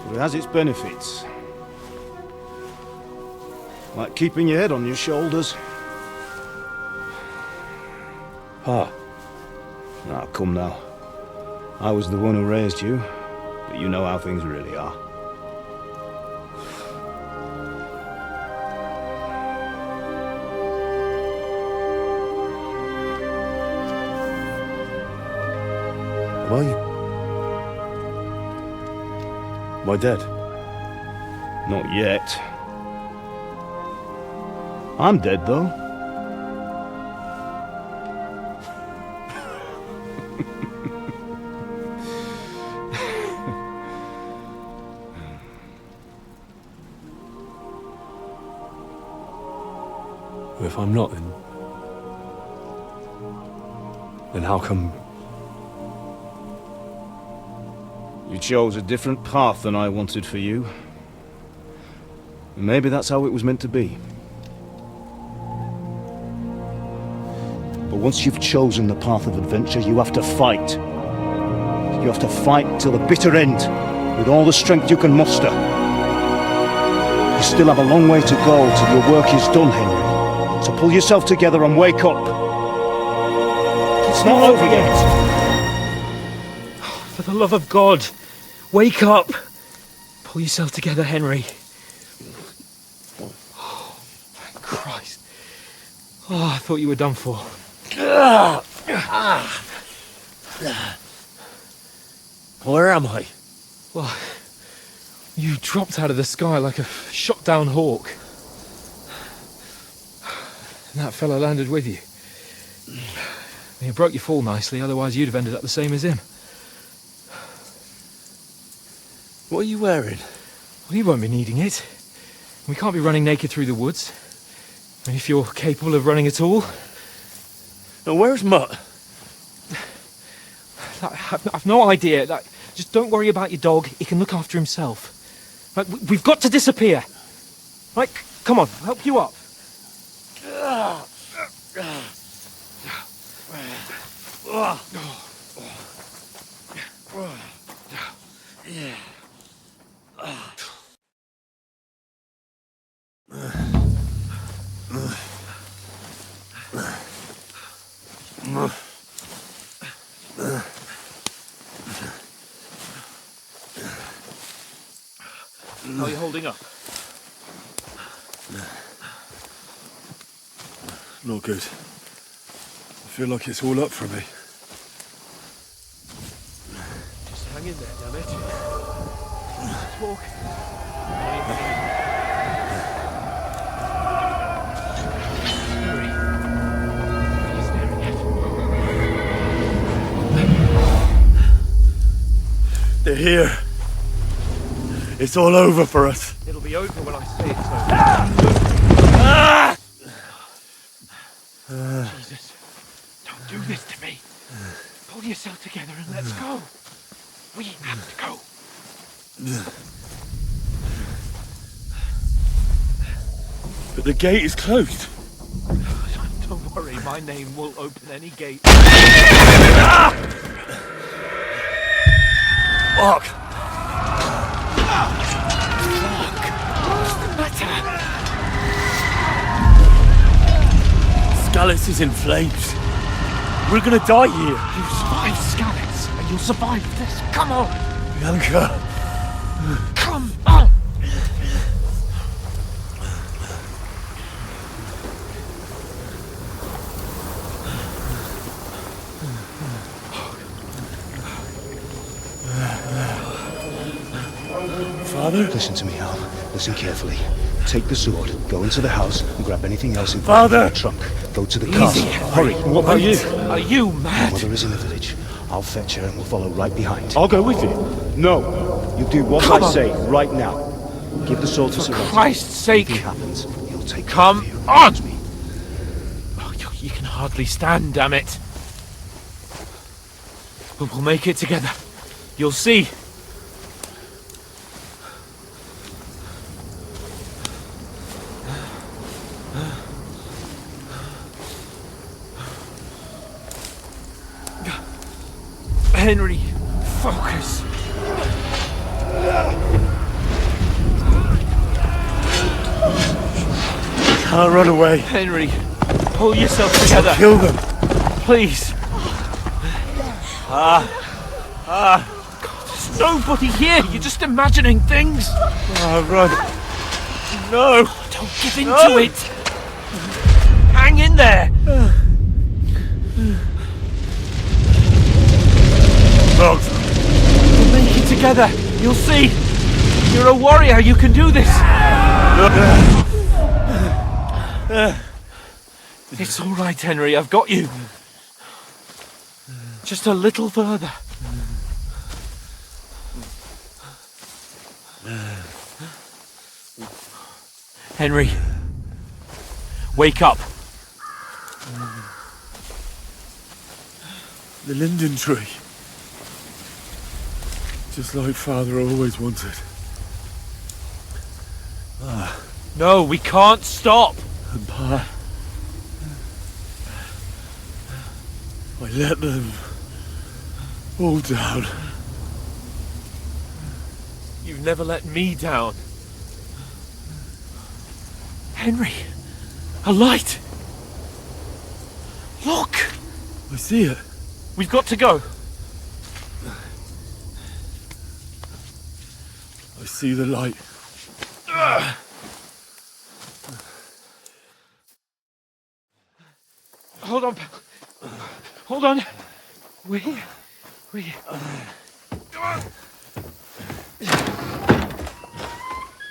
but it has its benefits. Like keeping your head on your shoulders. Pa. Now, come now. I was the one who raised you, but you know how things really are. Am I dead? Not yet. I'm dead, though. If I'm not, then how come... You chose a different path than I wanted for you. And maybe that's how it was meant to be. But once you've chosen the path of adventure, you have to fight. You have to fight till the bitter end, with all the strength you can muster. You still have a long way to go till your work is done, Henry. So pull yourself together and wake up. It's not over yet. For the love of God, wake up! Pull yourself together, Henry. Oh, thank Christ. Oh, I thought you were done for. Where am I? Well, you dropped out of the sky like a shot-down hawk. And that fella landed with you. You broke your fall nicely, otherwise you'd have ended up the same as him. What are you wearing? Well, you won't be needing it. We can't be running naked through the woods. And if you're capable of running at all... Now, where's Mutt? I've no idea. Just don't worry about your dog. He can look after himself. Right, we've got to disappear. Right, come on, I'll help you up. How are you holding up? Not good. I feel like it's all up for me. Just hang in there, damn it. Let's walk. Henry, what are you staring at? They're here. It's all over for us. It'll be over when I say it's over. Jesus, don't do this to me. Pull yourself together and let's go. We have to go. But the gate is closed. Don't worry, my name will open any gate. Fuck! Skalitz is in flames. We're gonna die here. You survived Skalitz, and you'll survive this. Come on! Bianca! Come on! Father? Listen to me, Hal. Listen carefully. Take the sword, go into the house, and grab anything else in Father! the trunk. Go to the car. Easy. Hurry. What about you? Are you mad? My mother is in the village. I'll fetch her and we'll follow right behind. I'll go with you. No. You do what Come I on. say right now. Give the sword to For Sir Christ's sake! If anything happens, he'll take Come care of you. on! Trust me. Oh, you can hardly stand, damn it. But we'll make it together. You'll see. Henry, focus. Can't run away. Henry, pull yourself together. Kill them. Please. God, there's nobody here. You're just imagining things. Run. No. Don't give in to it. Hang in there. Dogs. We'll make it together. You'll see. You're a warrior. You can do this. It's all right, Henry. I've got you. Just a little further. Henry, wake up. The linden tree. Just like Father always wanted. No, we can't stop. And Pa, I let them all down. You've never let me down. Henry, a light. Look. I see it. We've got to go. I see the light. Hold on. Hold on. We.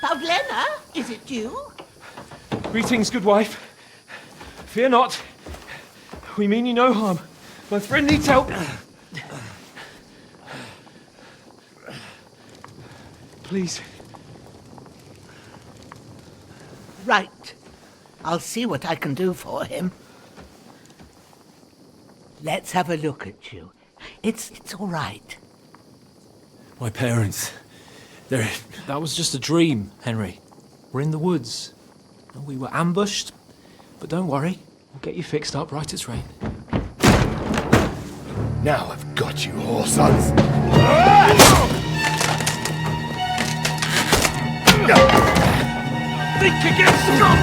Pavlena, is it you? Greetings, good wife. Fear not. We mean you no harm. My friend needs help. Please. Right. I'll see what I can do for him. Let's have a look at you. It's all right. My parents, they're... That was just a dream, Henry. We're in the woods. And we were ambushed. But don't worry, we'll get you fixed up right as rain. Now I've got you, whore sons. Think again, strong!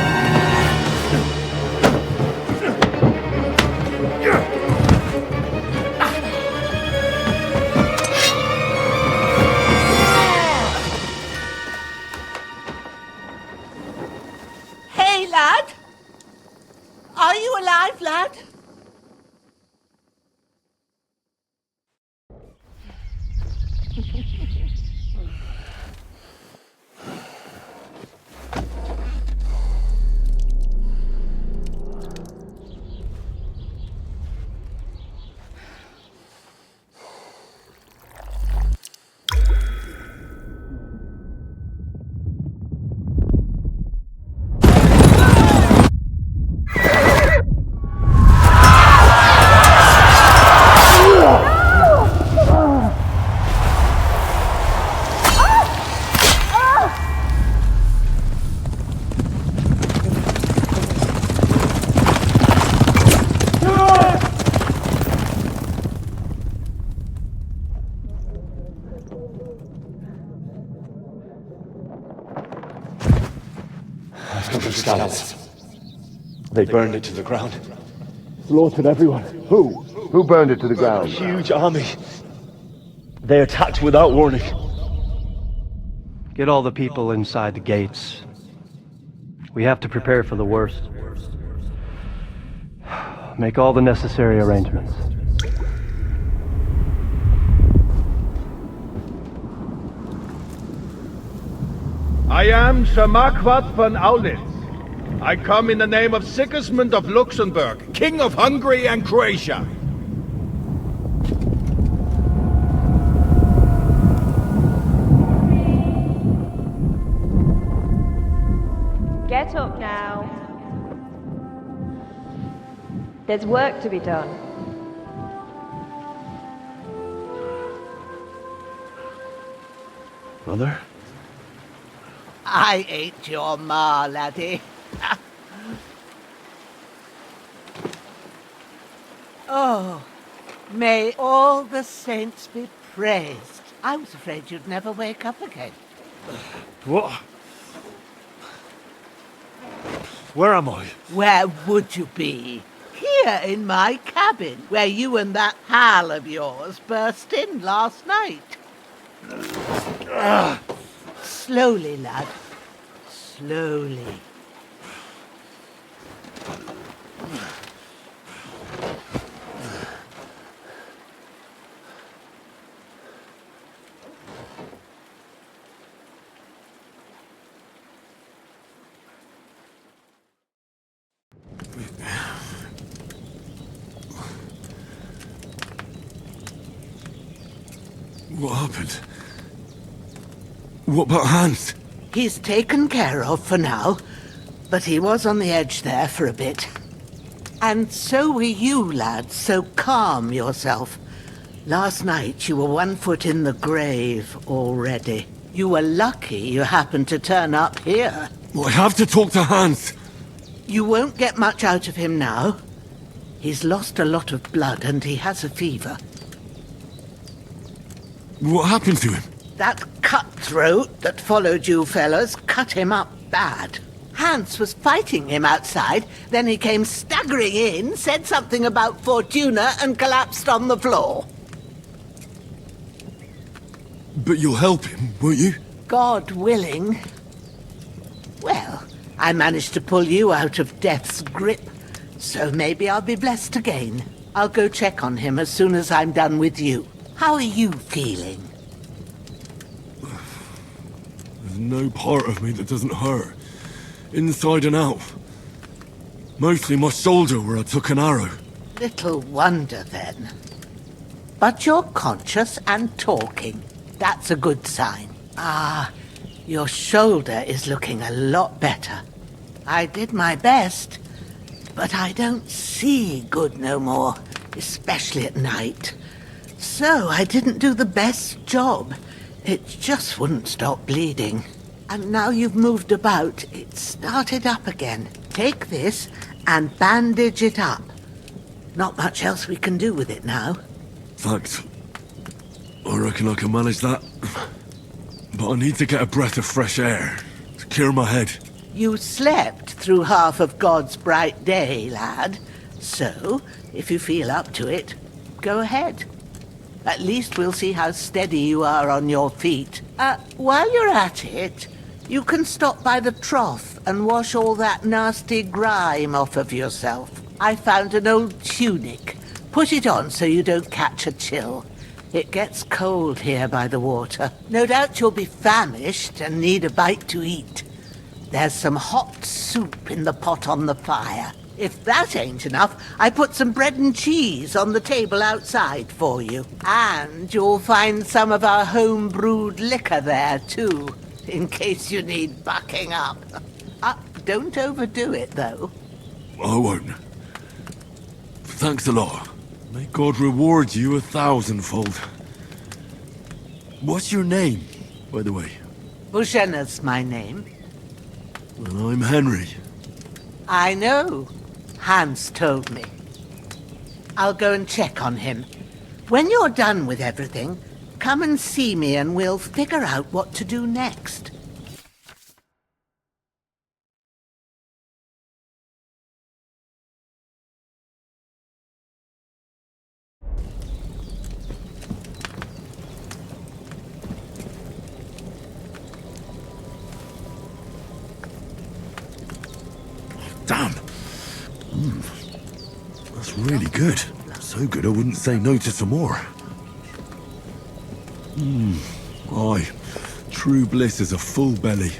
Hey, lad! Are you alive, lad? They burned it to the ground. Slaughtered everyone. Who? Who burned it to the A ground? huge army. They attacked without warning. Get all the people inside the gates. We have to prepare for the worst. Make all the necessary arrangements. I am Sir Marquardt von Aulitz. I come in the name of Sigismund of Luxembourg, King of Hungary and Croatia. Get up now. There's work to be done. Mother? I ain't your ma, laddie. Oh, May all the saints be praised. I was afraid you'd never wake up again. What? Where am I? Where would you be? Here in my cabin, where you and that pal of yours burst in last night. Slowly, lad. Slowly. What happened? What about Hans? He's taken care of for now, but he was on the edge there for a bit. And so were you, lad, so calm yourself. Last night you were 1 foot in the grave already. You were lucky you happened to turn up here. I have to talk to Hans. You won't get much out of him now. He's lost a lot of blood and he has a fever. What happened to him? That cutthroat that followed you fellas cut him up bad. Hans was fighting him outside, then he came staggering in, said something about Fortuna and collapsed on the floor. But you'll help him, won't you? God willing. Well, I managed to pull you out of death's grip, so maybe I'll be blessed again. I'll go check on him as soon as I'm done with you. How are you feeling? There's no part of me that doesn't hurt. Inside and out. Mostly my shoulder where I took an arrow. Little wonder then. But you're conscious and talking. That's a good sign. Ah, your shoulder is looking a lot better. I did my best, but I don't see good no more, especially at night. So I didn't do the best job. It just wouldn't stop bleeding. And now you've moved about, it started up again. Take this and bandage it up. Not much else we can do with it now. Thanks. I reckon I can manage that. But I need to get a breath of fresh air to clear my head. You slept through half of God's bright day, lad. So, if you feel up to it, go ahead. At least we'll see how steady you are on your feet. While you're at it, you can stop by the trough and wash all that nasty grime off of yourself. I found an old tunic. Put it on so you don't catch a chill. It gets cold here by the water. No doubt you'll be famished and need a bite to eat. There's some hot soup in the pot on the fire. If that ain't enough, I put some bread and cheese on the table outside for you. And you'll find some of our home-brewed liquor there, too, in case you need bucking up. Don't overdo it, though. I won't. Thanks a lot. May God reward you 1,000-fold. What's your name, by the way? Bushena's my name. Well, I'm Henry. I know. Hans told me. I'll go and check on him. When you're done with everything, come and see me and we'll figure out what to do next. Damn. That's really good. So good I wouldn't say no to some more. Aye. True bliss is a full belly.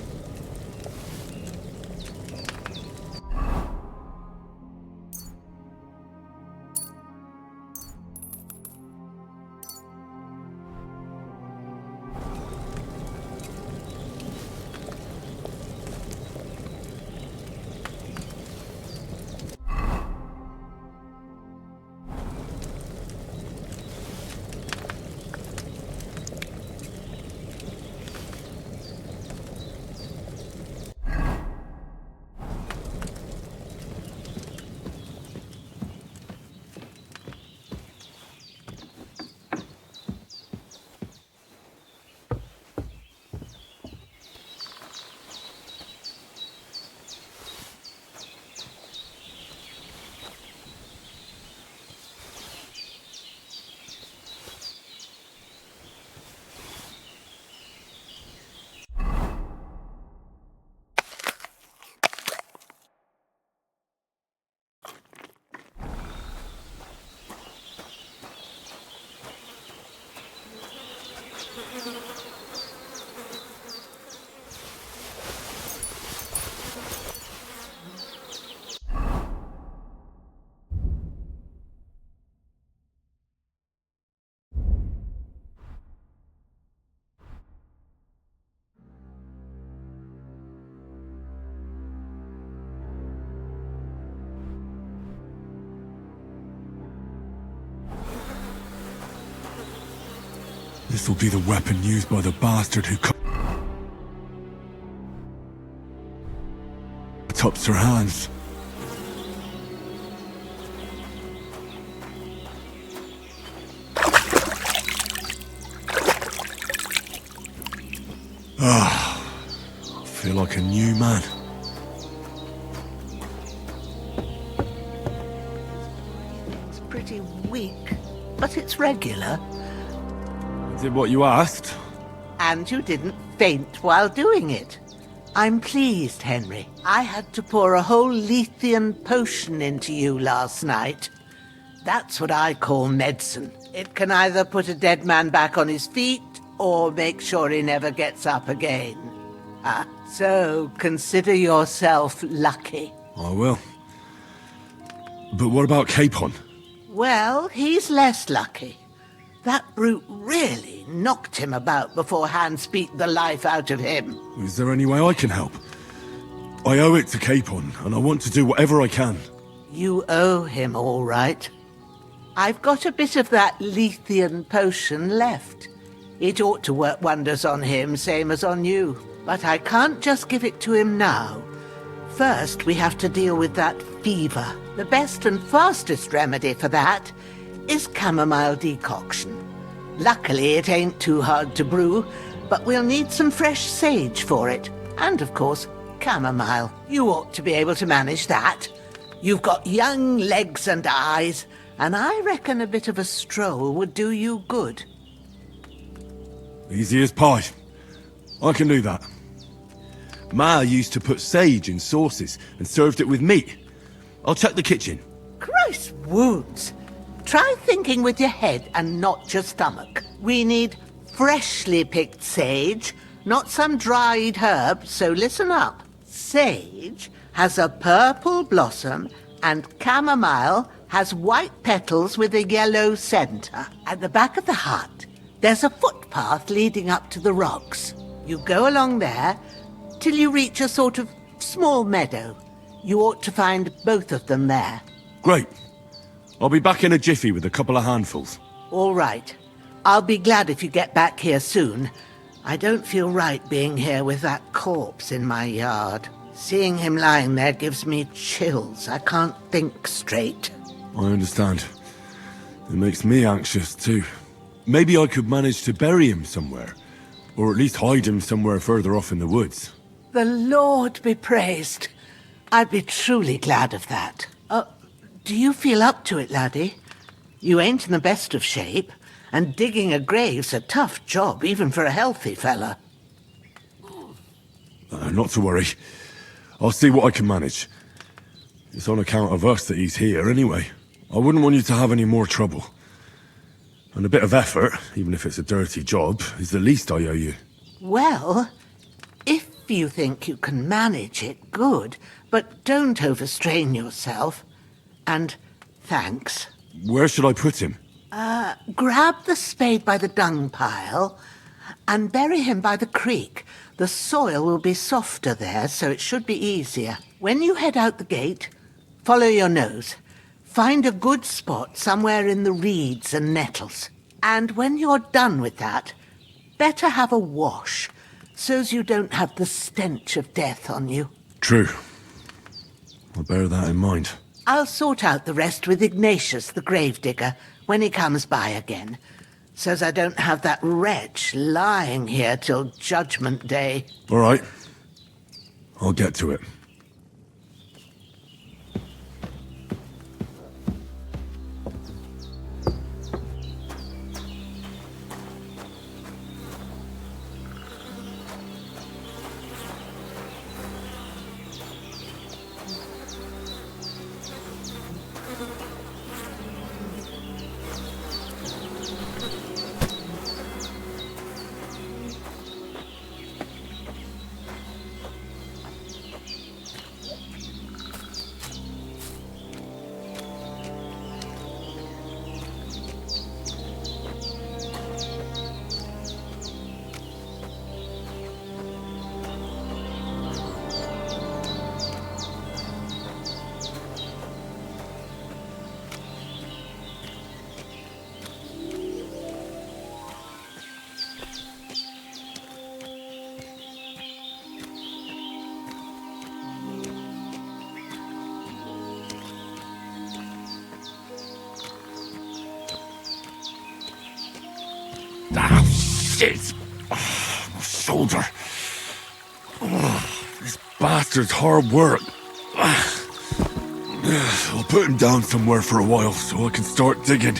This will be the weapon used by the bastard who cut up Sir Hans. I feel like a new man. It's pretty weak, but it's regular. I did what you asked. And you didn't faint while doing it. I'm pleased, Henry. I had to pour a whole Lethean potion into you last night. That's what I call medicine. It can either put a dead man back on his feet or make sure he never gets up again. So consider yourself lucky. I will. But what about Capon? Well, he's less lucky. That brute really knocked him about before Hans beat the life out of him. Is there any way I can help? I owe it to Capon, and I want to do whatever I can. You owe him, all right. I've got a bit of that Lethean potion left. It ought to work wonders on him, same as on you. But I can't just give it to him now. First, we have to deal with that fever. The best and fastest remedy for that is chamomile decoction. Luckily, it ain't too hard to brew, but we'll need some fresh sage for it. And, of course, chamomile. You ought to be able to manage that. You've got young legs and eyes, and I reckon a bit of a stroll would do you good. Easy as pie. I can do that. Ma used to put sage in sauces and served it with meat. I'll check the kitchen. Christ wounds! Try thinking with your head and not your stomach. We need freshly picked sage, not some dried herb, so listen up. Sage has a purple blossom and chamomile has white petals with a yellow center. At the back of the hut, there's a footpath leading up to the rocks. You go along there till you reach a sort of small meadow. You ought to find both of them there. Great. I'll be back in a jiffy with a couple of handfuls. All right. I'll be glad if you get back here soon. I don't feel right being here with that corpse in my yard. Seeing him lying there gives me chills. I can't think straight. I understand. It makes me anxious too. Maybe I could manage to bury him somewhere. Or at least hide him somewhere further off in the woods. The Lord be praised. I'd be truly glad of that. Do you feel up to it, laddie? You ain't in the best of shape, and digging a grave's a tough job, even for a healthy fella. Not to worry. I'll see what I can manage. It's on account of us that he's here anyway. I wouldn't want you to have any more trouble. And a bit of effort, even if it's a dirty job, is the least I owe you. Well, if you think you can manage it, good, but don't overstrain yourself. And thanks. Where should I put him? Grab the spade by the dung pile and bury him by the creek. The soil will be softer there, so it should be easier. When you head out the gate, follow your nose. Find a good spot somewhere in the reeds and nettles. And when you're done with that, better have a wash, so's you don't have the stench of death on you. True. I'll bear that in mind. I'll sort out the rest with Ignatius, the gravedigger, when he comes by again, so's I don't have that wretch lying here till Judgment Day. All right. I'll get to it. Shit! My shoulder. This bastard's hard work. I'll put him down somewhere for a while so I can start digging.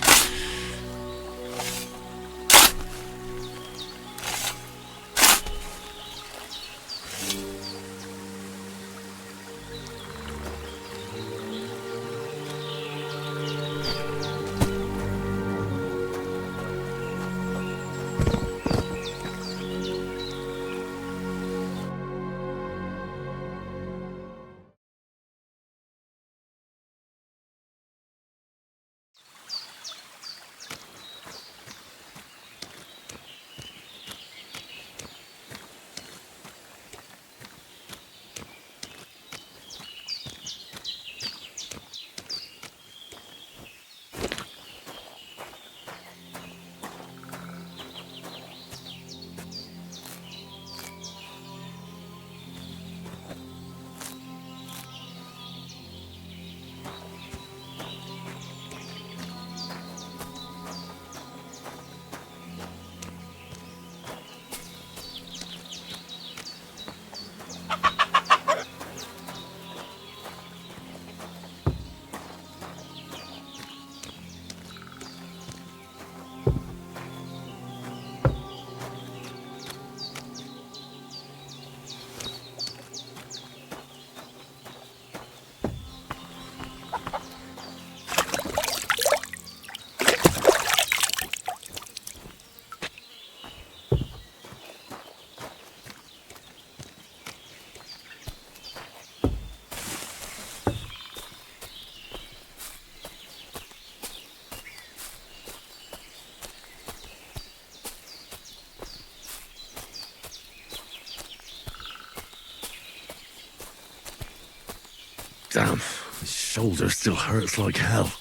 Damn, my shoulder still hurts like hell.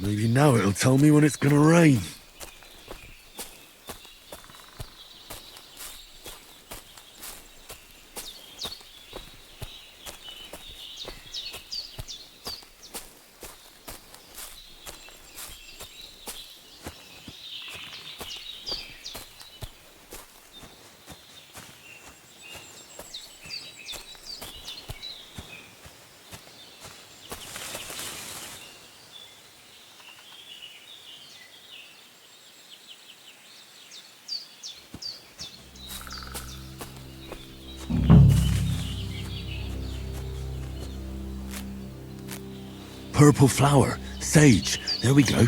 Maybe now it'll tell me when it's gonna rain. Purple flower, sage, there we go.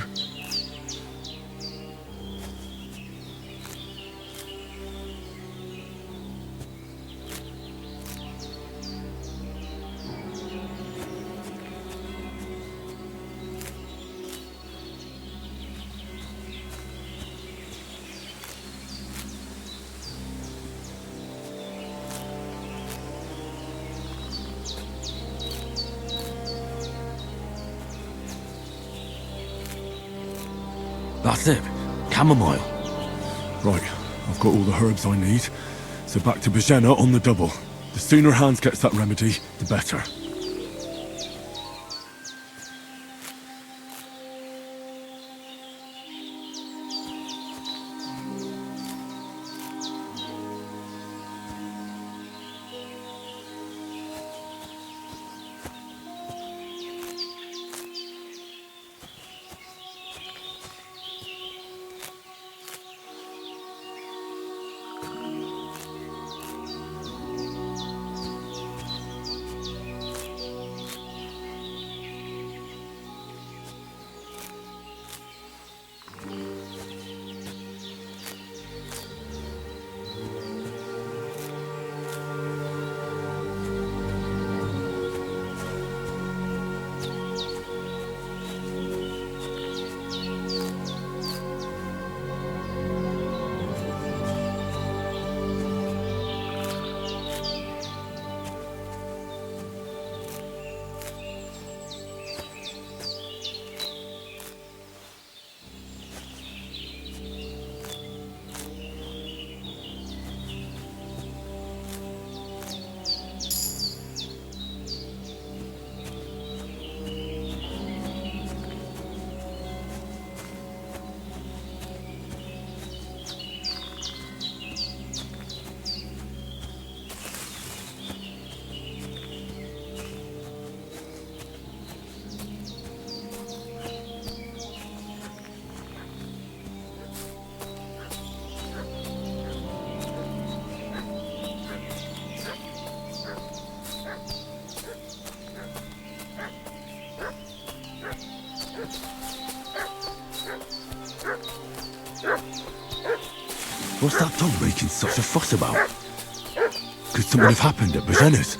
That's it. Chamomile. Right, I've got all the herbs I need. So back to Bajena on the double. The sooner Hans gets that remedy, the better. What's that dog making such a fuss about? Could something have happened at Bazena's?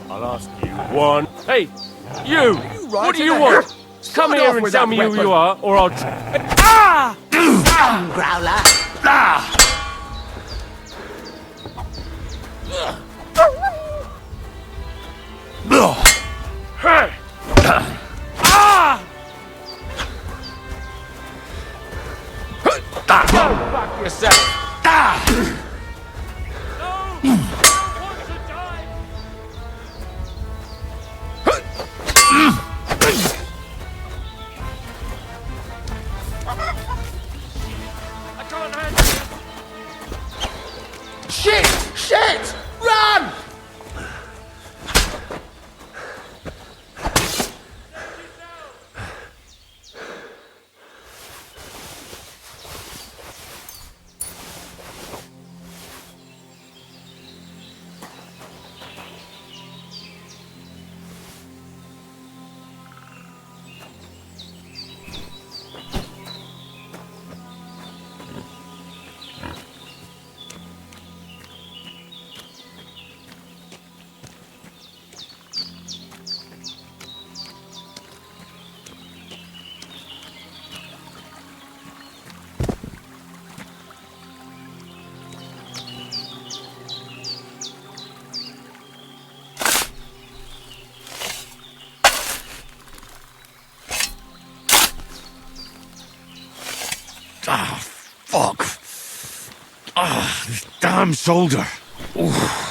I'll ask you one. Hey, you! What do you want? Come here and tell me who you are, or I'll... Ah! Growler! Ah! Hey! Ah! Go fuck yourself! Ah! Shit! Shit! Run! Ah, fuck. Ah, this damn shoulder. Oof.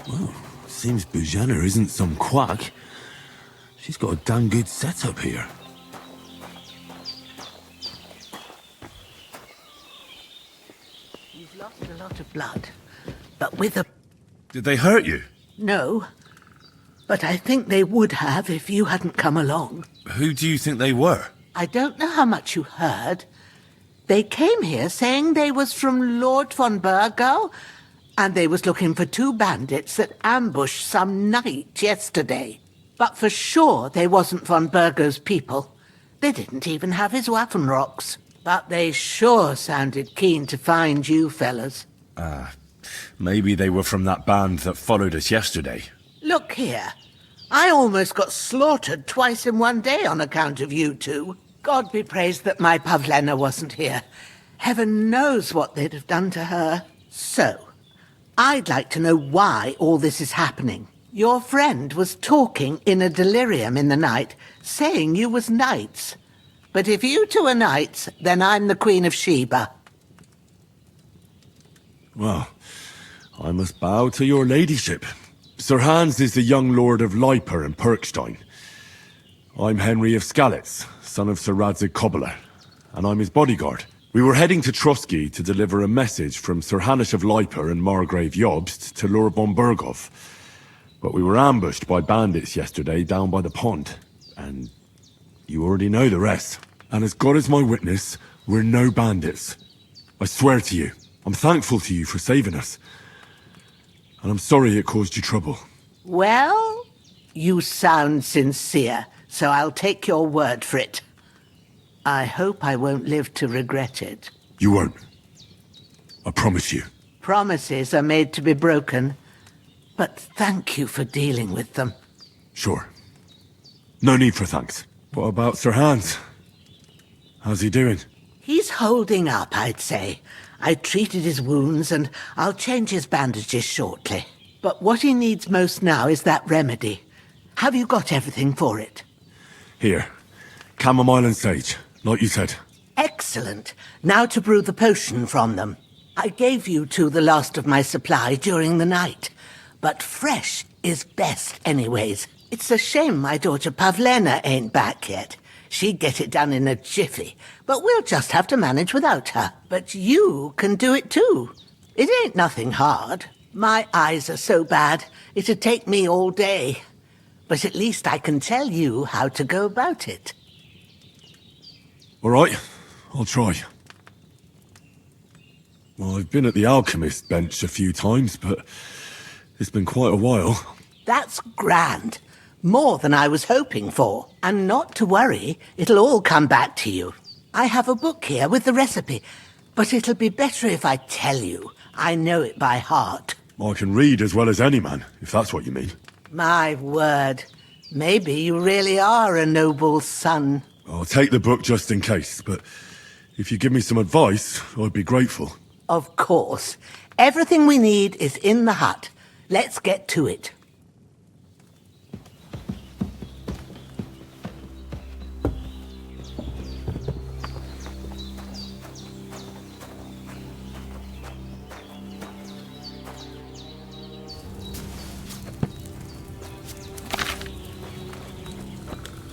Well, seems Bujana isn't some quack. She's got a damn good setup here. You've lost a lot of blood, but with a... Did they hurt you? No, but I think they would have if you hadn't come along. Who do you think they were? I don't know how much you heard. They came here saying they was from Lord von Burgo, and they was looking for two bandits that ambushed some knight yesterday. But for sure they wasn't von Burgo's people. They didn't even have his Waffenrocks. But they sure sounded keen to find you fellas. Maybe they were from that band that followed us yesterday. Look here. I almost got slaughtered twice in one day on account of you two. God be praised that my Pavlena wasn't here. Heaven knows what they'd have done to her. So, I'd like to know why all this is happening. Your friend was talking in a delirium in the night, saying you was knights. But if you two are knights, then I'm the Queen of Sheba. Well, I must bow to your ladyship. Sir Hans is the young lord of Leiper and Perkstein. I'm Henry of Skalitz, son of Sir Radzig Kobbler, and I'm his bodyguard. We were heading to Trotsky to deliver a message from Sir Hanush of Leiper and Margrave Jobst to Lord von Berghoff. But we were ambushed by bandits yesterday down by the pond. And you already know the rest. And as God is my witness, we're no bandits. I swear to you, I'm thankful to you for saving us. And I'm sorry it caused you trouble. Well, you sound sincere, so I'll take your word for it. I hope I won't live to regret it. You won't. I promise you. Promises are made to be broken, but thank you for dealing with them. Sure. No need for thanks. What about Sir Hans? How's he doing? He's holding up, I'd say. I treated his wounds and I'll change his bandages shortly. But what he needs most now is that remedy. Have you got everything for it? Here. Chamomile and sage, like you said. Excellent. Now to brew the potion from them. I gave you two the last of my supply during the night. But fresh is best anyways. It's a shame my daughter Pavlena ain't back yet. She'd get it done in a jiffy, but we'll just have to manage without her. But you can do it too. It ain't nothing hard. My eyes are so bad, it'd take me all day. But at least I can tell you how to go about it. All right, I'll try. Well, I've been at the alchemist bench a few times, but it's been quite a while. That's grand. More than I was hoping for. And not to worry, it'll all come back to you. I have a book here with the recipe, but it'll be better if I tell you. I know it by heart. I can read as well as any man, if that's what you mean. My word. Maybe you really are a noble's son. I'll take the book just in case, but if you give me some advice, I'd be grateful. Of course. Everything we need is in the hut. Let's get to it.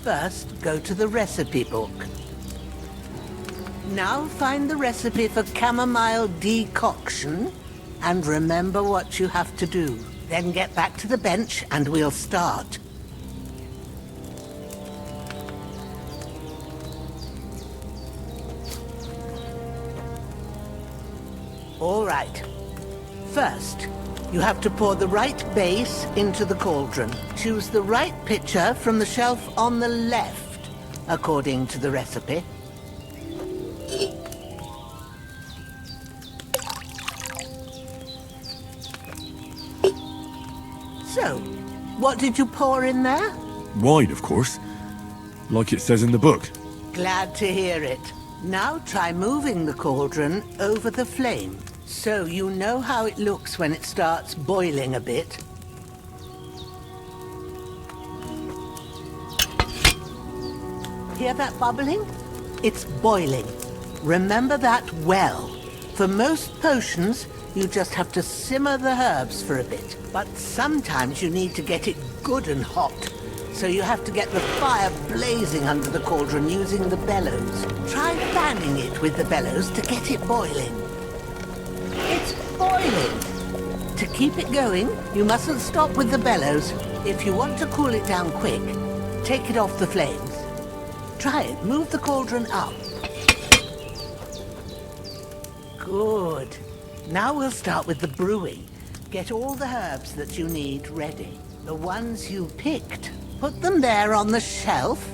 First, go to the recipe book. Now find the recipe for chamomile decoction, and remember what you have to do. Then get back to the bench and we'll start. All right. First, you have to pour the right base into the cauldron. Choose the right pitcher from the shelf on the left, according to the recipe. So, what did you pour in there? Wine, of course. Like it says in the book. Glad to hear it. Now try moving the cauldron over the flame, so you know how it looks when it starts boiling a bit. Hear that bubbling? It's boiling. Remember that well. For most potions, you just have to simmer the herbs for a bit. But sometimes you need to get it good and hot. So you have to get the fire blazing under the cauldron using the bellows. Try fanning it with the bellows to get it boiling. It's boiling! To keep it going, you mustn't stop with the bellows. If you want to cool it down quick, take it off the flames. Try it. Move the cauldron up. Good. Now we'll start with the brewing. Get all the herbs that you need ready. The ones you picked. Put them there on the shelf,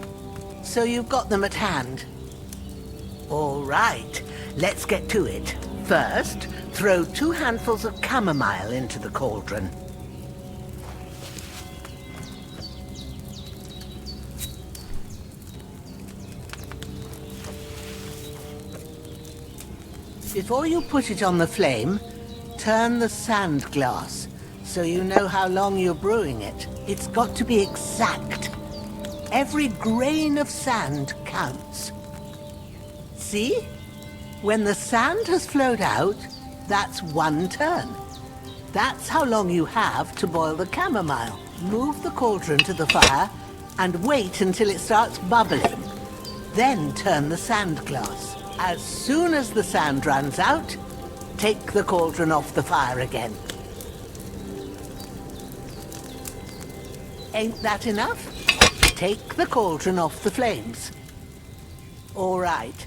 so you've got them at hand. All right, let's get to it. First, throw 2 handfuls of chamomile into the cauldron. Before you put it on the flame, turn the sand glass, so you know how long you're brewing it. It's got to be exact. Every grain of sand counts. See? When the sand has flowed out, that's 1 turn. That's how long you have to boil the chamomile. Move the cauldron to the fire and wait until it starts bubbling. Then turn the sand glass. As soon as the sand runs out, take the cauldron off the fire again. Ain't that enough? Take the cauldron off the flames. All right.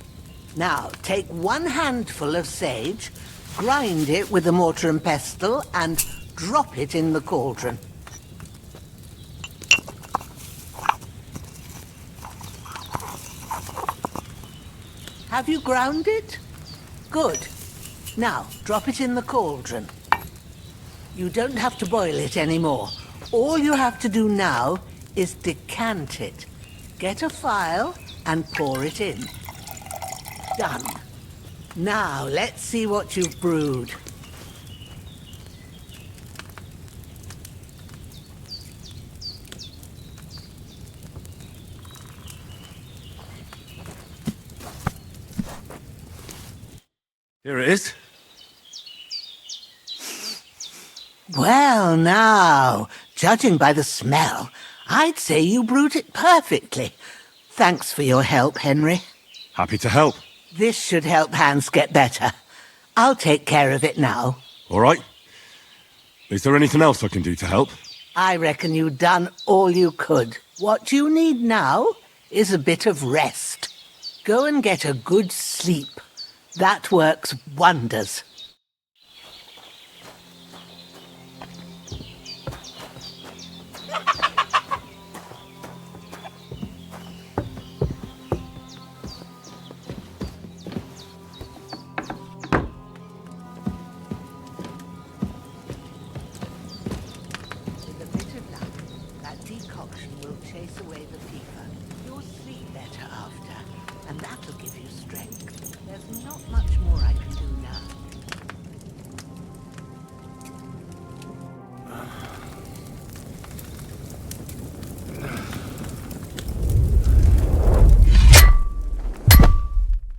Now, take 1 handful of sage, grind it with a mortar and pestle, and drop it in the cauldron. Have you ground it? Good. Now, drop it in the cauldron. You don't have to boil it anymore. All you have to do now is decant it. Get a phial and pour it in. Done. Now, let's see what you've brewed. Here it is. Well, now, judging by the smell, I'd say you brewed it perfectly. Thanks for your help, Henry. Happy to help. This should help Hans get better. I'll take care of it now. All right. Is there anything else I can do to help? I reckon you've done all you could. What you need now is a bit of rest. Go and get a good sleep. That works wonders.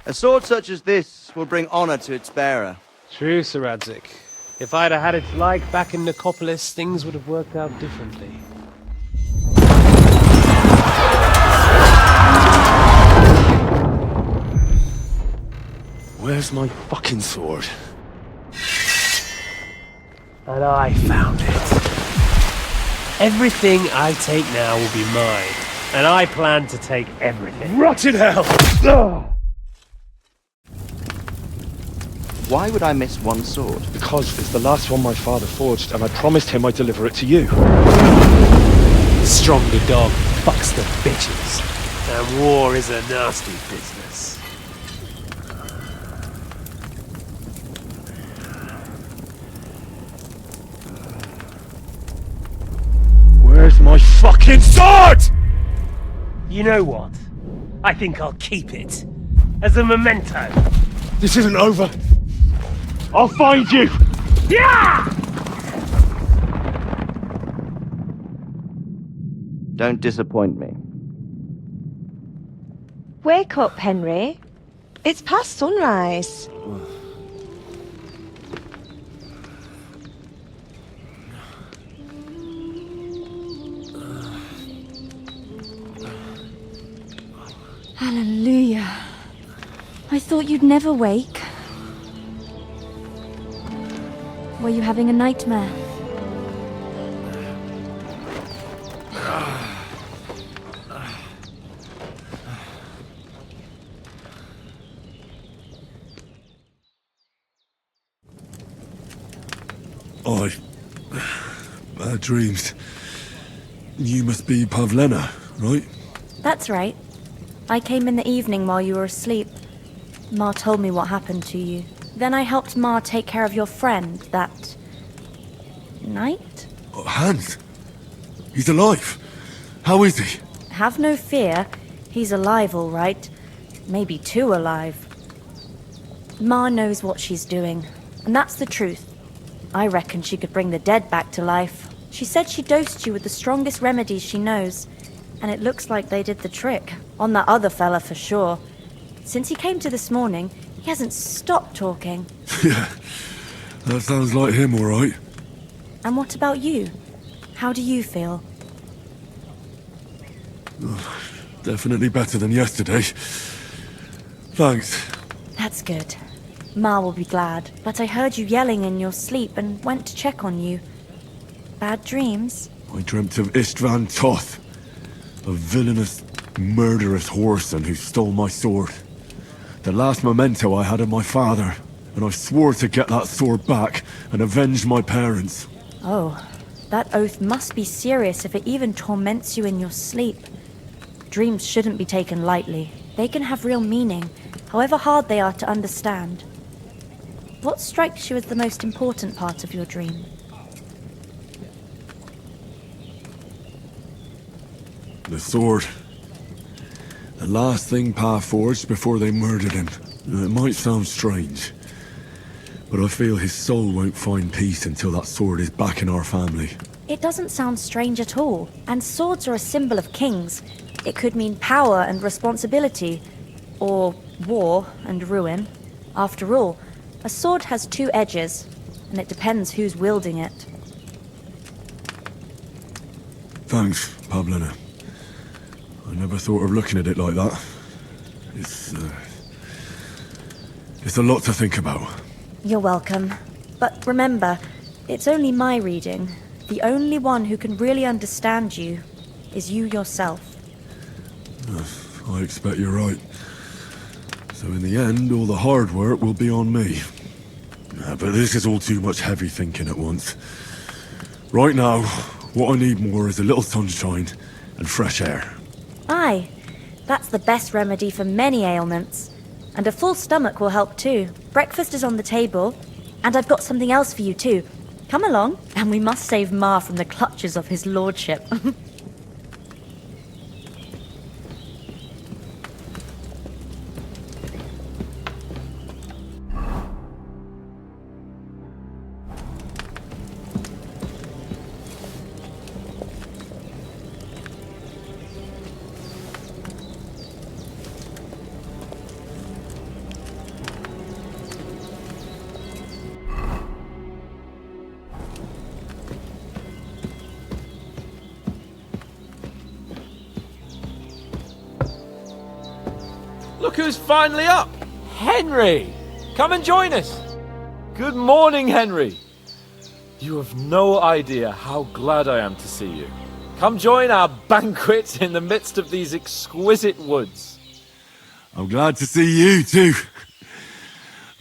A sword such as this will bring honor to its bearer. True, Sir Radzik. If I'd have had its like back in Nicopolis, things would have worked out differently. Where's my fucking sword? And I found it. Everything I take now will be mine, and I plan to take everything. Rot in hell! Why would I miss one sword? Because it's the last one my father forged, and I promised him I'd deliver it to you. Stronger dog fucks the bitches, and war is a nasty business. Where's my fucking sword? You know what? I think I'll keep it as a memento. This isn't over. I'll find you! Yeah! Don't disappoint me. Wake up, Henry. It's past sunrise. Hallelujah. I thought you'd never wake. Were you having a nightmare? Bad dreams. You must be Pavlena, right? That's right. I came in the evening while you were asleep. Ma told me what happened to you. Then I helped Ma take care of your friend that night? Hans? He's alive. How is he? Have no fear. He's alive, all right. Maybe too alive. Ma knows what she's doing, and that's the truth. I reckon she could bring the dead back to life. She said she dosed you with the strongest remedies she knows, and it looks like they did the trick. On that other fella for sure. Since he came to this morning, he hasn't stopped talking. Yeah, that sounds like him, all right. And what about you? How do you feel? Definitely better than yesterday. Thanks. That's good. Ma will be glad, but I heard you yelling in your sleep and went to check on you. Bad dreams? I dreamt of Istvan Toth, a villainous, murderous whoreson who stole my sword. The last memento I had of my father, and I swore to get that sword back and avenge my parents. Oh, that oath must be serious if it even torments you in your sleep. Dreams shouldn't be taken lightly. They can have real meaning, however hard they are to understand. What strikes you as the most important part of your dream? The sword. The last thing Pa forged before they murdered him. It might sound strange, but I feel his soul won't find peace until that sword is back in our family. It doesn't sound strange at all, and swords are a symbol of kings. It could mean power and responsibility, or war and ruin. After all, a sword has two edges, and it depends who's wielding it. Thanks, Pavlina. I never thought of looking at it like that. It's a lot to think about. You're welcome. But remember, it's only my reading. The only one who can really understand you is you yourself. I expect you're right. So in the end, all the hard work will be on me. But this is all too much heavy thinking at once. Right now, what I need more is a little sunshine and fresh air. Aye, that's the best remedy for many ailments. And a full stomach will help too. Breakfast is on the table, and I've got something else for you too. Come along, and we must save Ma from the clutches of his lordship. Look who's finally up! Henry! Come and join us! Good morning, Henry! You have no idea how glad I am to see you. Come join our banquet in the midst of these exquisite woods. I'm glad to see you too.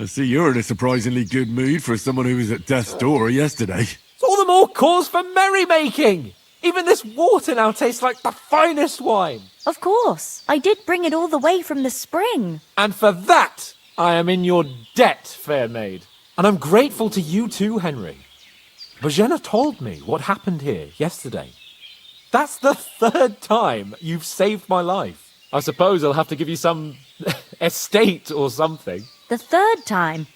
I see you're in a surprisingly good mood for someone who was at death's door yesterday. It's all the more cause for merrymaking! Even this water now tastes like the finest wine. Of course. I did bring it all the way from the spring. And for that, I am in your debt, fair maid. And I'm grateful to you too, Henry. Bojena told me what happened here yesterday. That's the third time you've saved my life. I suppose I'll have to give you some estate or something. The third time?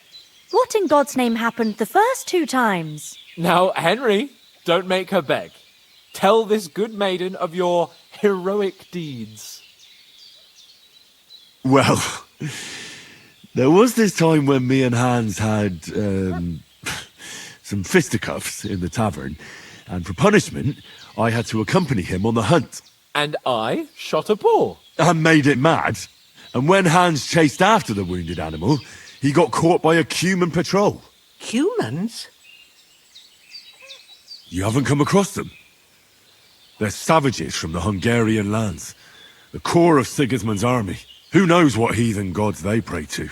What in God's name happened the first two times? Now, Henry, don't make her beg. Tell this good maiden of your heroic deeds. Well, there was this time when me and Hans had some fisticuffs in the tavern, and for punishment, I had to accompany him on the hunt. And I shot a boar. And made it mad. And when Hans chased after the wounded animal, he got caught by a Cuman patrol. Humans? You haven't come across them? They're savages from the Hungarian lands. The core of Sigismund's army. Who knows what heathen gods they pray to?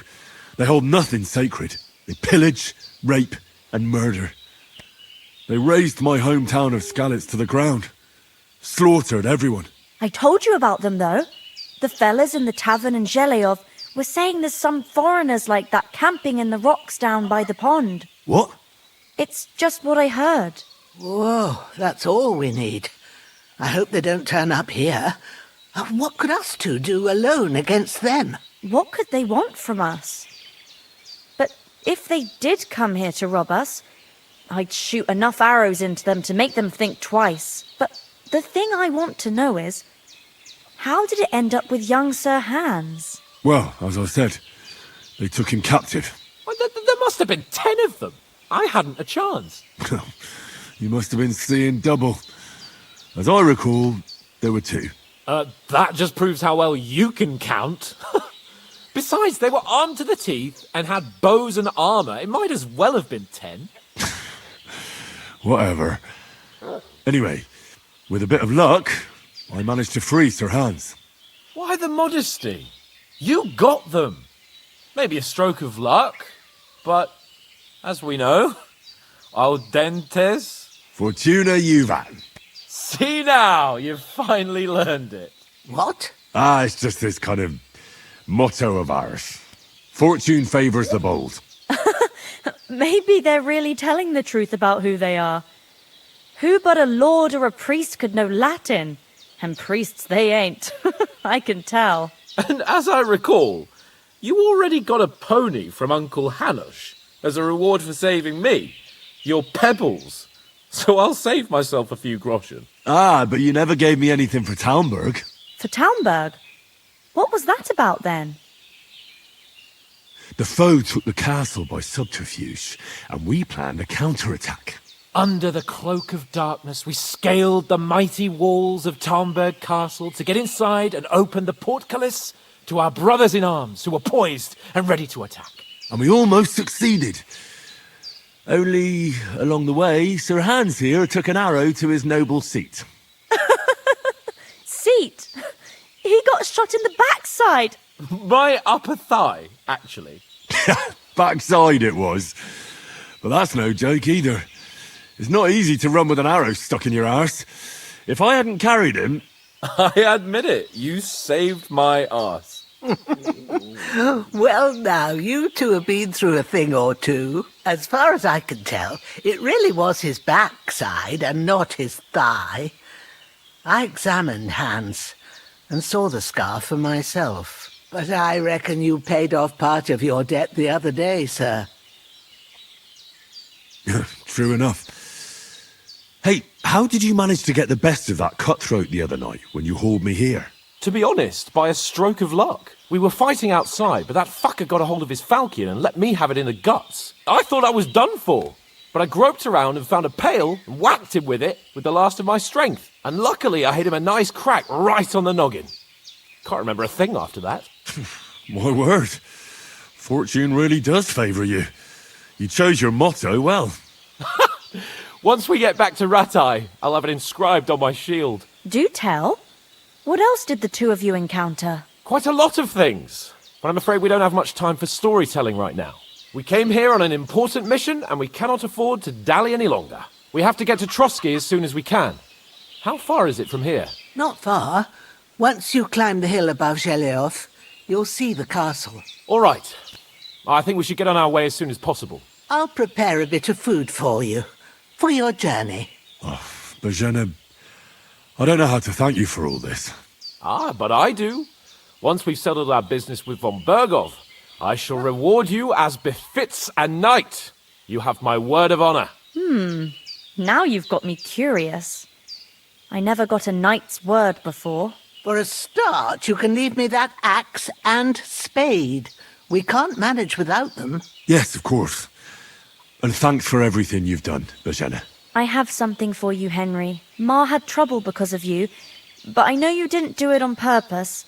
They hold nothing sacred. They pillage, rape, and murder. They razed my hometown of Skalitz to the ground. Slaughtered everyone. I told you about them, though. The fellas in the tavern in Zheleov were saying there's some foreigners like that camping in the rocks down by the pond. What? It's just what I heard. Whoa, that's all we need. I hope they don't turn up here. What could us two do alone against them? What could they want from us? But if they did come here to rob us, I'd shoot enough arrows into them to make them think twice. But the thing I want to know is, how did it end up with young Sir Hans? Well, as I said, they took him captive. Well, there must have been 10 of them. I hadn't a chance. You must have been seeing double. As I recall, there were 2. That just proves how well you can count. Besides, they were armed to the teeth and had bows and armour. It might as well have been 10. Whatever. Anyway, with a bit of luck, I managed to free Sir Hans. Why the modesty? You got them. Maybe a stroke of luck, but as we know, audentes. Fortuna juvat. See now, you've finally learned it. What? It's just this kind of motto of ours. Fortune favours the bold. Maybe they're really telling the truth about who they are. Who but a lord or a priest could know Latin? And priests they ain't. I can tell. And as I recall, you already got a pony from Uncle Hanush as a reward for saving me. Your pebbles. So I'll save myself a few groschen. But you never gave me anything for Talmberg. For Talmberg? What was that about then? The foe took the castle by subterfuge, and we planned a counterattack. Under the cloak of darkness, we scaled the mighty walls of Talmberg Castle to get inside and open the portcullis to our brothers in arms who were poised and ready to attack. And we almost succeeded. Only, along the way, Sir Hans here took an arrow to his noble seat. Seat? He got shot in the backside. My upper thigh, actually. Backside it was. But that's no joke either. It's not easy to run with an arrow stuck in your arse. If I hadn't carried him... I admit it, you saved my arse. Well, now, you two have been through a thing or two. As far as I can tell, it really was his backside and not his thigh. I examined Hans and saw the scar for myself. But I reckon you paid off part of your debt the other day, sir. True enough. Hey, how did you manage to get the best of that cutthroat the other night when you hauled me here? To be honest, by a stroke of luck. We were fighting outside, but that fucker got a hold of his falchion and let me have it in the guts. I thought I was done for, but I groped around and found a pail and whacked him with it with the last of my strength. And luckily I hit him a nice crack right on the noggin. Can't remember a thing after that. My word. Fortune really does favour you. You chose your motto well. Once we get back to Ratai, I'll have it inscribed on my shield. Do tell. What else did the two of you encounter? Quite a lot of things, but I'm afraid we don't have much time for storytelling right now. We came here on an important mission, and we cannot afford to dally any longer. We have to get to Trotsky as soon as we can. How far is it from here? Not far. Once you climb the hill above Zheleoth, you'll see the castle. All right. I think we should get on our way as soon as possible. I'll prepare a bit of food for you, for your journey. Bozhena, I don't know how to thank you for all this. But I do. Once we've settled our business with von Bergov, I shall reward you as befits a knight. You have my word of honor. Now you've got me curious. I never got a knight's word before. For a start, you can leave me that axe and spade. We can't manage without them. Yes, of course. And thanks for everything you've done, Bozhena. I have something for you, Henry. Ma had trouble because of you, but I know you didn't do it on purpose,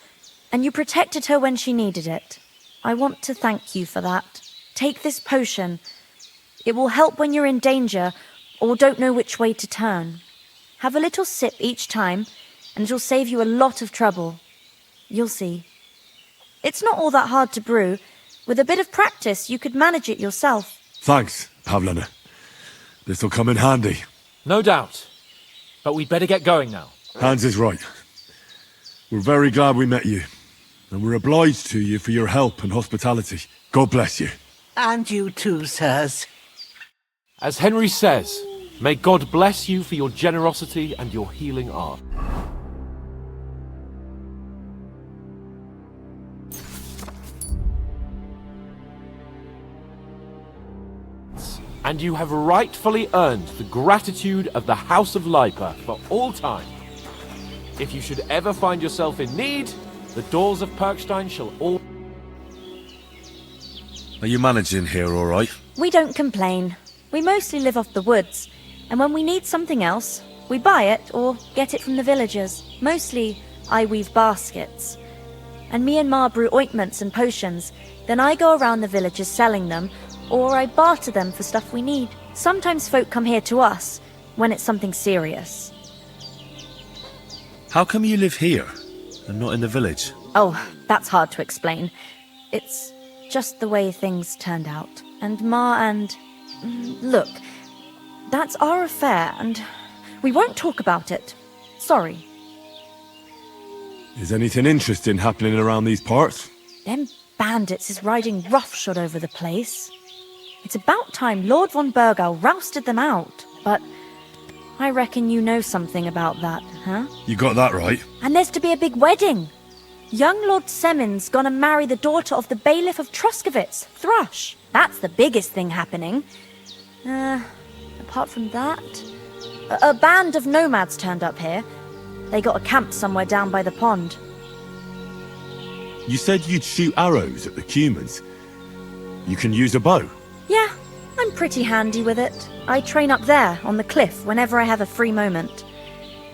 and you protected her when she needed it. I want to thank you for that. Take this potion. It will help when you're in danger or don't know which way to turn. Have a little sip each time, and it'll save you a lot of trouble. You'll see. It's not all that hard to brew. With a bit of practice, you could manage it yourself. Thanks, Pavlena. This'll come in handy. No doubt. But we'd better get going now. Hans is right. We're very glad we met you. And we're obliged to you for your help and hospitality. God bless you. And you too, sirs. As Henry says, may God bless you for your generosity and your healing art. And you have rightfully earned the gratitude of the House of Lipa for all time. If you should ever find yourself in need, the doors of Perkstein shall all... Are you managing here all right? We don't complain. We mostly live off the woods, and when we need something else, we buy it or get it from the villagers. Mostly, I weave baskets. and me and Ma brew ointments and potions. Then I go around the villages selling them, or I barter them for stuff we need. Sometimes folk come here to us, when it's something serious. How come you live here, and not in the village? Oh, that's hard to explain. It's just the way things turned out. And Ma and... Look, that's our affair, and we won't talk about it. Sorry. Is anything interesting happening around these parts? Them bandits is riding roughshod over the place. It's about time Lord von Burgau rousted them out. But I reckon you know something about that, huh? You got that right. And there's to be a big wedding. Young Lord Semon's gonna marry the daughter of the bailiff of Troskovitz, Thrush. That's the biggest thing happening. Apart from that... A band of nomads turned up here. They got a camp somewhere down by the pond. You said you'd shoot arrows at the Cumans. You can use a bow. Yeah, I'm pretty handy with it. I train up there, on the cliff, whenever I have a free moment.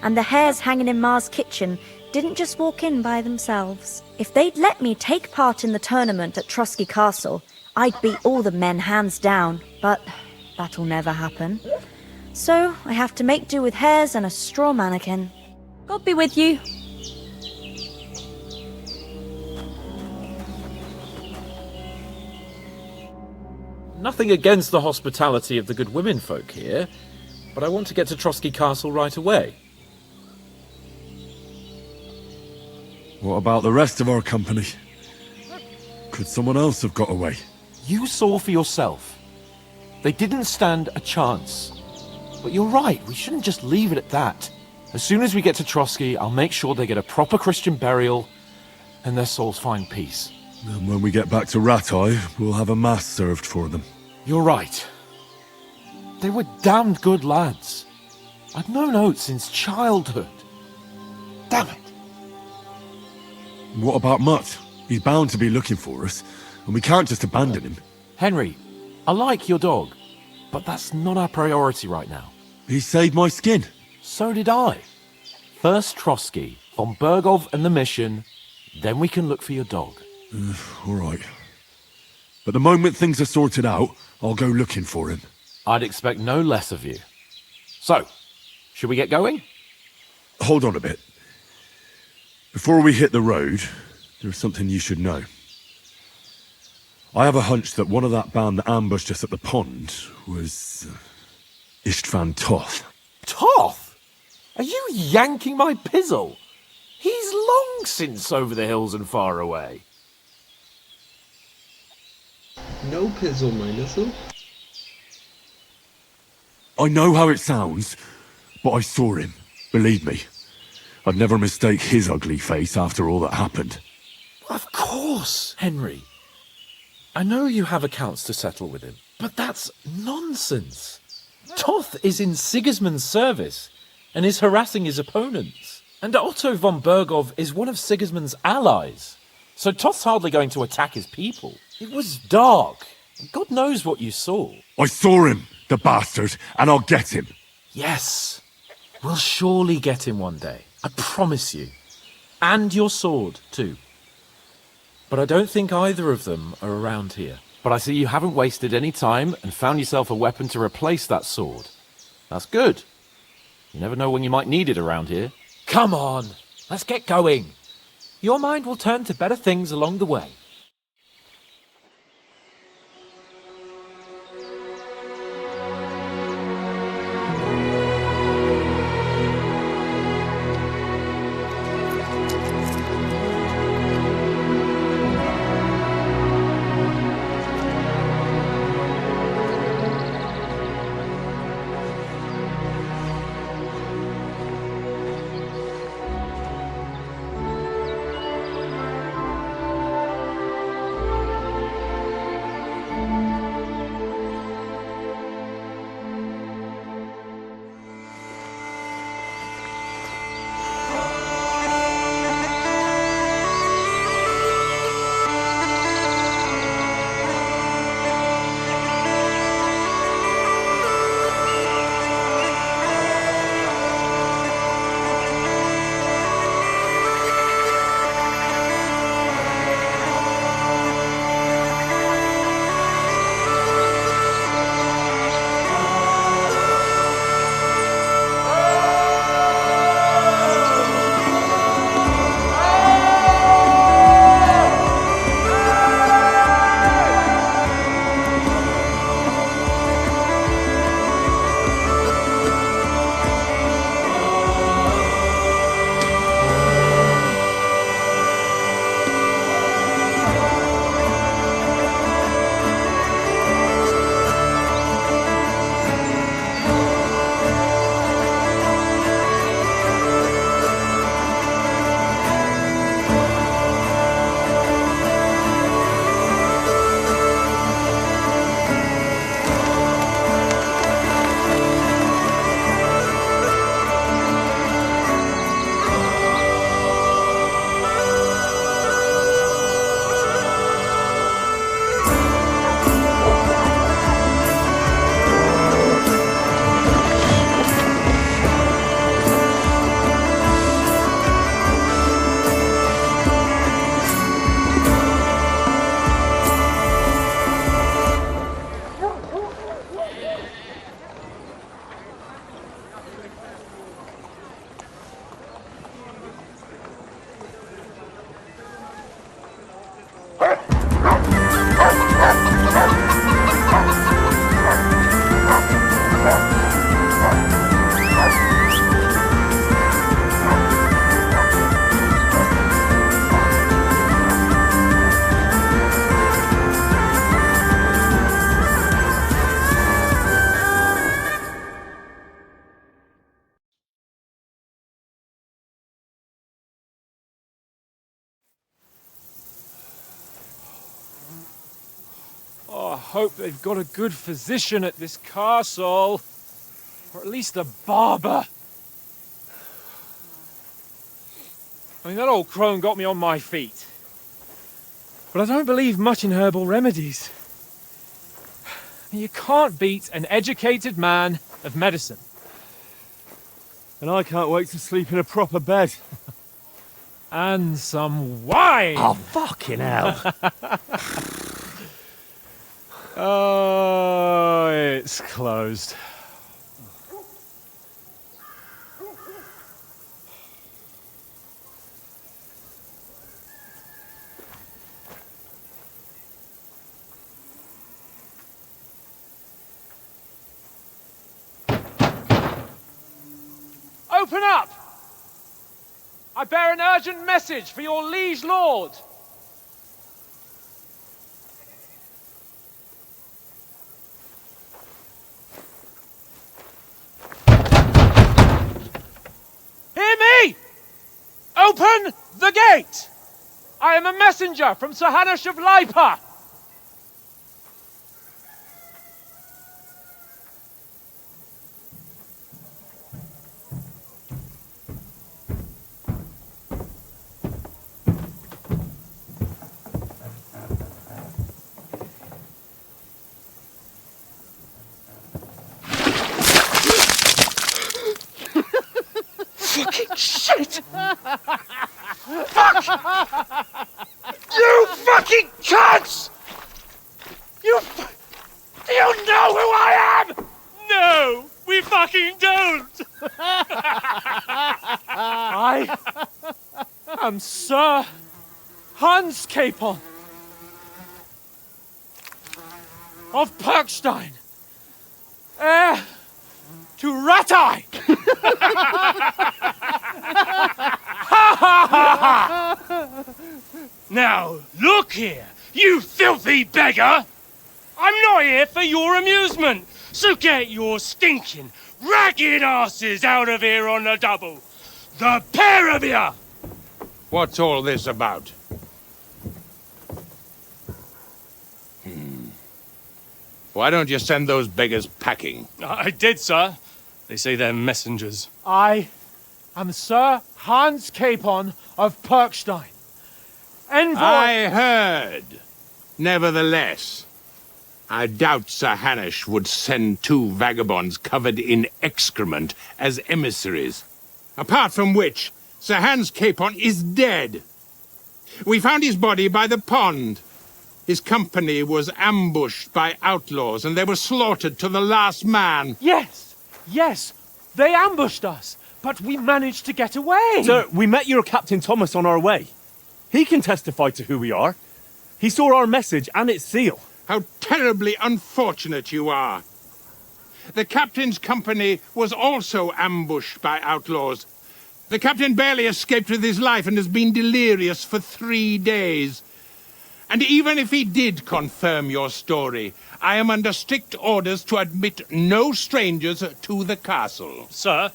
And the hares hanging in Ma's kitchen didn't just walk in by themselves. If they'd let me take part in the tournament at Trotsky Castle, I'd beat all the men hands down, but that'll never happen. So I have to make do with hares and a straw mannequin. God be with you. Nothing against the hospitality of the good women folk here, but I want to get to Trotsky Castle right away. What about the rest of our company? Could someone else have got away? You saw for yourself. They didn't stand a chance. But you're right, we shouldn't just leave it at that. As soon as we get to Trotsky, I'll make sure they get a proper Christian burial and their souls find peace. And when we get back to Ratai, we'll have a mass served for them. You're right. They were damned good lads. I've known Oates since childhood. Damn it. What about Mutt? He's bound to be looking for us, and we can't just abandon him. Henry, I like your dog, but that's not our priority right now. He saved my skin. So did I. First Trotsky, von Burgov and the mission, then we can look for your dog. All right. But the moment things are sorted out, I'll go looking for him. I'd expect no less of you. So, should we get going? Hold on a bit. Before we hit the road, there's something you should know. I have a hunch that one of that band that ambushed us at the pond was... Istvan Toth. Toth? Are you yanking my pizzle? He's long since over the hills and far away. No pizzle, my little. I know how it sounds, but I saw him. Believe me. I'd never mistake his ugly face after all that happened. Of course, Henry. I know you have accounts to settle with him, but that's nonsense. Toth is in Sigismund's service and is harassing his opponents. And Otto von Burgov is one of Sigismund's allies. So Toth's hardly going to attack his people. It was dark. God knows what you saw. I saw him, the bastard, and I'll get him. Yes. We'll surely get him one day. I promise you. And your sword, too. But I don't think either of them are around here. But I see you haven't wasted any time and found yourself a weapon to replace that sword. That's good. You never know when you might need it around here. Come on, let's get going. Your mind will turn to better things along the way. hope they've got a good physician at this castle. Or at least a barber. I mean, that old crone got me on my feet. But I don't believe much in herbal remedies. You can't beat an educated man of medicine. And I can't wait to sleep in a proper bed. And some wine! Oh, fucking hell. Oh, it's closed. Open up! I bear an urgent message for your liege lord. Hear me! Open the gate! I am a messenger from Sir Hanush of Lipa. Fucking shit! Fuck! You fucking cunts! Do you know who I am? No, we fucking don't! I am Sir Hans Capon of Perkstein, heir to Ratai! Now, look here, you filthy beggar! I'm not here for your amusement, so get your stinking, ragged asses out of here on the double! The pair of you! What's all this about? Why don't you send those beggars packing? I did, sir. They say they're messengers. I am Sir Hans Capon of Perkstein. Envoy... I heard. Nevertheless, I doubt Sir Hanush would send two vagabonds covered in excrement as emissaries. Apart from which, Sir Hans Capon is dead. We found his body by the pond. His company was ambushed by outlaws, and they were slaughtered to the last man. Yes, yes, they ambushed us, but we managed to get away. Sir, we met your Captain Thomas on our way. He can testify to who we are. He saw our message and its seal. How terribly unfortunate you are. The captain's company was also ambushed by outlaws. The captain barely escaped with his life and has been delirious for 3 days. And even if he did confirm your story, I am under strict orders to admit no strangers to the castle. Sir,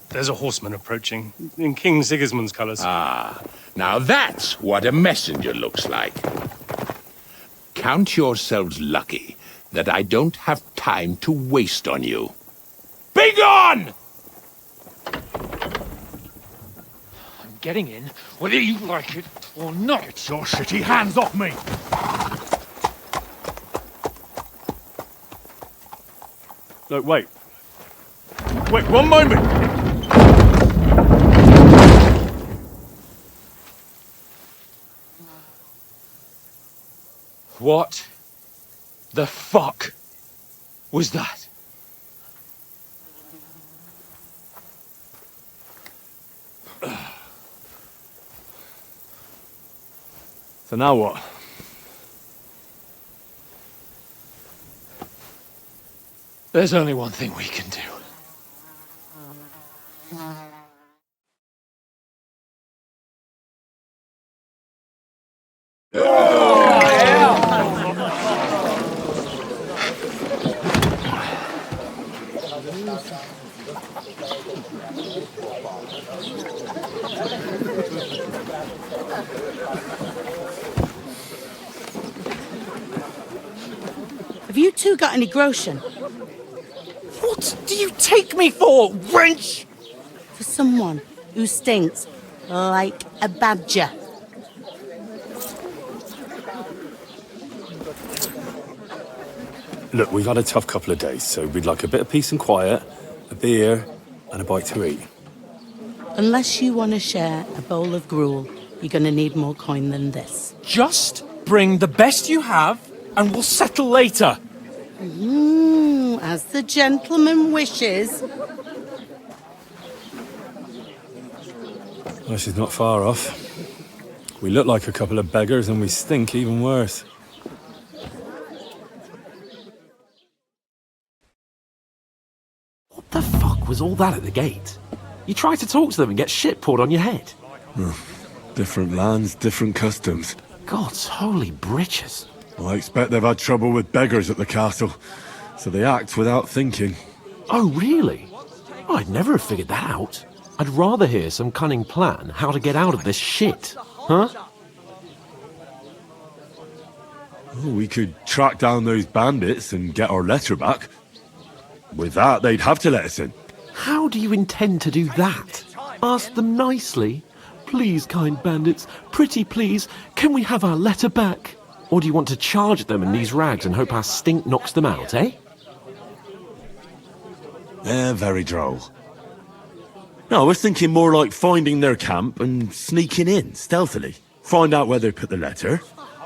there's a horseman approaching, in King Sigismund's colours. Ah, now that's what a messenger looks like. Count yourselves lucky that I don't have time to waste on you. Be gone! I'm getting in, whether you like it or not. Get your shitty hands off me! No, wait. Wait, one moment! What the fuck was that? So now what? There's only one thing we can do. Have you two got any groschen? What do you take me for, wench? For someone who stinks like a badger. Look, we've had a tough couple of days, so we'd like a bit of peace and quiet, a beer, and a bite to eat. Unless you want to share a bowl of gruel, you're going to need more coin than this. Just bring the best you have, and we'll settle later. As the gentleman wishes. Well, she's not far off. We look like a couple of beggars, and we stink even worse. What the fuck was all that at the gate? You try to talk to them and get shit poured on your head. Different lands, different customs. God's holy britches. Well, I expect they've had trouble with beggars at the castle, so they act without thinking. Oh, really? I'd never have figured that out. I'd rather hear some cunning plan how to get out of this shit. Huh? Oh, we could track down those bandits and get our letter back. With that, they'd have to let us in. How do you intend to do that? Ask them nicely. Please, kind bandits, pretty please, can we have our letter back? Or do you want to charge at them in these rags and hope our stink knocks them out, eh? They're very droll. No, I was thinking more like finding their camp and sneaking in, stealthily. Find out where they put the letter,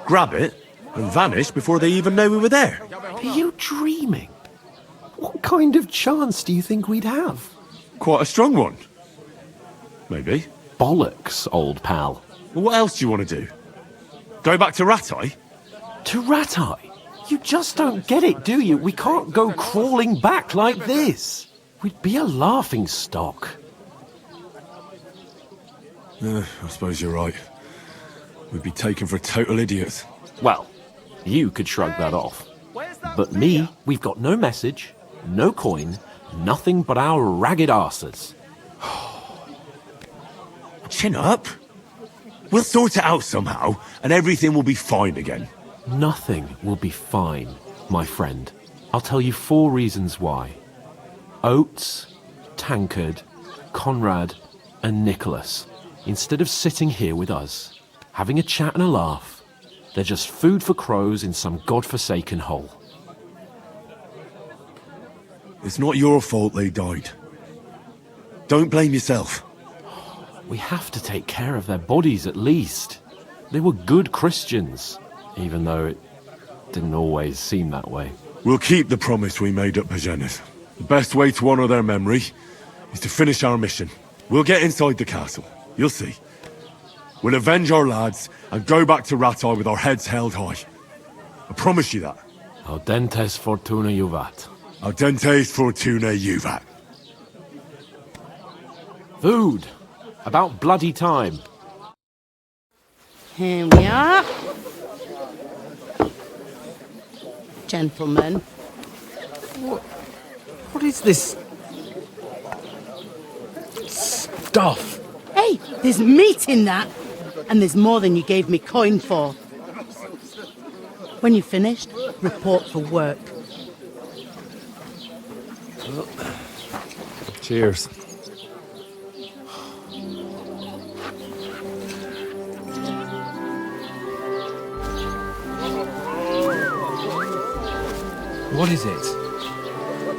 grab it, and vanish before they even know we were there. Are you dreaming? What kind of chance do you think we'd have? Quite a strong one. Maybe. Bollocks, old pal. Well, what else do you want to do? Go back to Ratai? To Ratai? You just don't get it, do you? We can't go crawling back like this. We'd be a laughing stock. I suppose you're right. We'd be taken for total idiots. Well, you could shrug that off. But me, we've got no message, no coin, nothing but our ragged arses. Chin up. We'll sort it out somehow, and everything will be fine again. Nothing will be fine, my friend. I'll tell you 4 reasons why. Oates, Tankard, Conrad, and Nicholas, instead of sitting here with us, having a chat and a laugh, they're just food for crows in some godforsaken hole. It's not your fault they died. Don't blame yourself. We have to take care of their bodies at least. They were good Christians, even though it didn't always seem that way. We'll keep the promise we made at Pagenis. The best way to honor their memory is to finish our mission. We'll get inside the castle. You'll see. We'll avenge our lads and go back to Ratai with our heads held high. I promise you that. Audentes fortuna juvat. Audentes fortuna juvat. Food. About bloody time. Here we are. Gentlemen. What is this stuff? Hey, there's meat in that. And there's more than you gave me coin for. When you're finished, report for work. Cheers. What is it?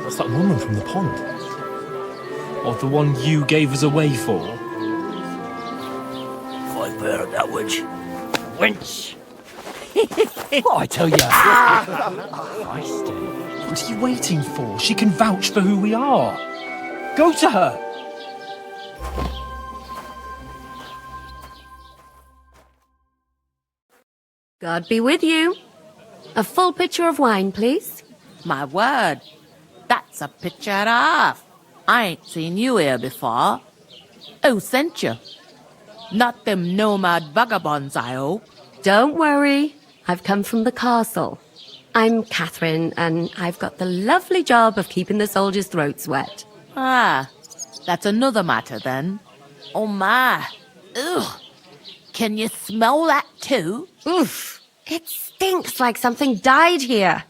That's that woman from the pond. Or the one you gave us away for? If I've heard that witch. Wench! What I tell you? What are you waiting for? She can vouch for who we are. Go to her. God be with you. A full pitcher of wine, please. My word, that's a picture and a half. I ain't seen you here before. Who sent you? Not them nomad vagabonds, I hope. Don't worry. I've come from the castle. I'm Catherine, and I've got the lovely job of keeping the soldiers' throats wet. Ah, that's another matter then. Oh my. Ugh. Can you smell that too? Oof. It stinks like something died here.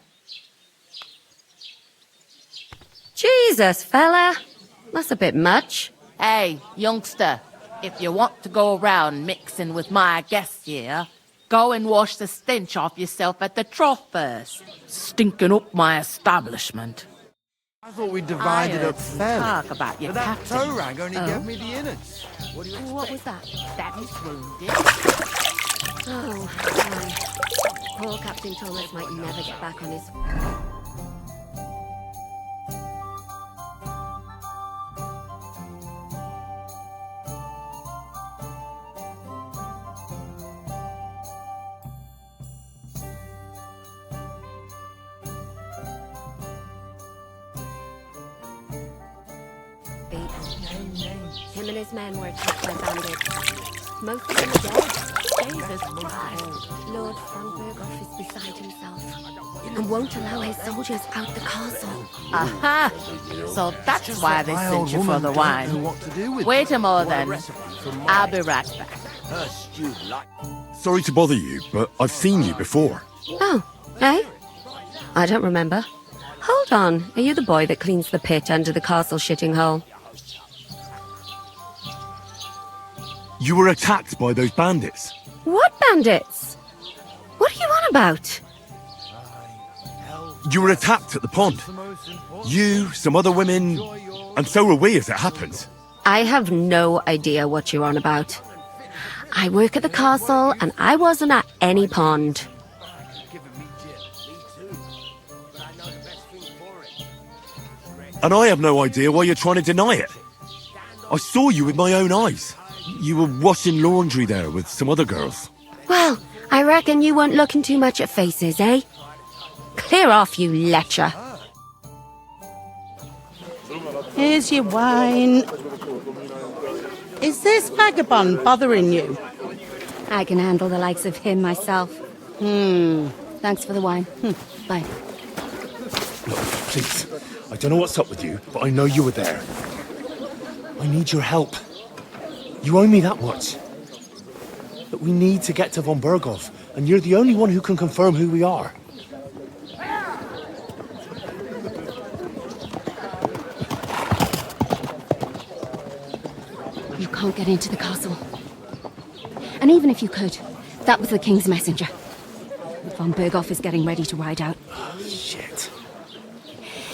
Jesus, fella. That's a bit much. Hey, youngster, if you want to go around mixing with my guests here, go and wash the stench off yourself at the trough first. Stinking up my establishment. I thought we divided up fairly. Talk about your But that captain. toe rag only Oh. gave me the innards. What do you expect? What was that? That is wounded. Oh, poor Captain Thomas might never get back on his... Him and his men were attacked by bandits. Most of them are dead. Jesus Christ. Lord Frankenberg is beside himself and won't allow his soldiers out the castle. Aha! So that's why they My sent old you for woman the don't wine. know what to do with Wait it. a moment Want a then. recipe from my I'll be right back. Her stewed like... Sorry to bother you, but I've seen you before. Oh, eh? I don't remember. Hold on. Are you the boy that cleans the pit under the castle shitting hole? You were attacked by those bandits. What bandits? What are you on about? You were attacked at the pond. You, some other women, and so were we as it happens. I have no idea what you're on about. I work at the castle and I wasn't at any pond. And I have no idea why you're trying to deny it. I saw you with my own eyes. You were washing laundry there with some other girls. Well, I reckon you weren't looking too much at faces, eh? Clear off, you lecher. Here's your wine. Is this vagabond bothering you? I can handle the likes of him myself. Thanks for the wine. Bye. Look, please. I don't know what's up with you, but I know you were there. I need your help. You owe me that much. But we need to get to von Berghoff, and you're the only one who can confirm who we are. You can't get into the castle. And even if you could, that was the king's messenger. Von Berghoff is getting ready to ride out. Shit.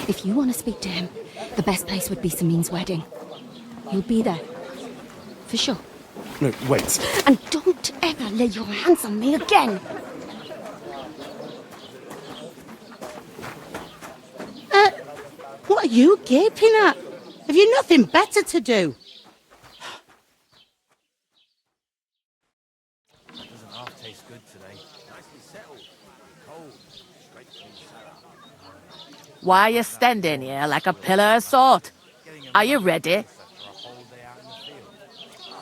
If you want to speak to him, the best place would be Samin's wedding. You'll be there. For sure. No, wait. And don't ever lay your hands on me again! What are you gaping at? Have you nothing better to do? Doesn't half taste good today. Nicely settled. Cold. Straight from the cellar. Why are you standing here like a pillar of salt? Are you ready?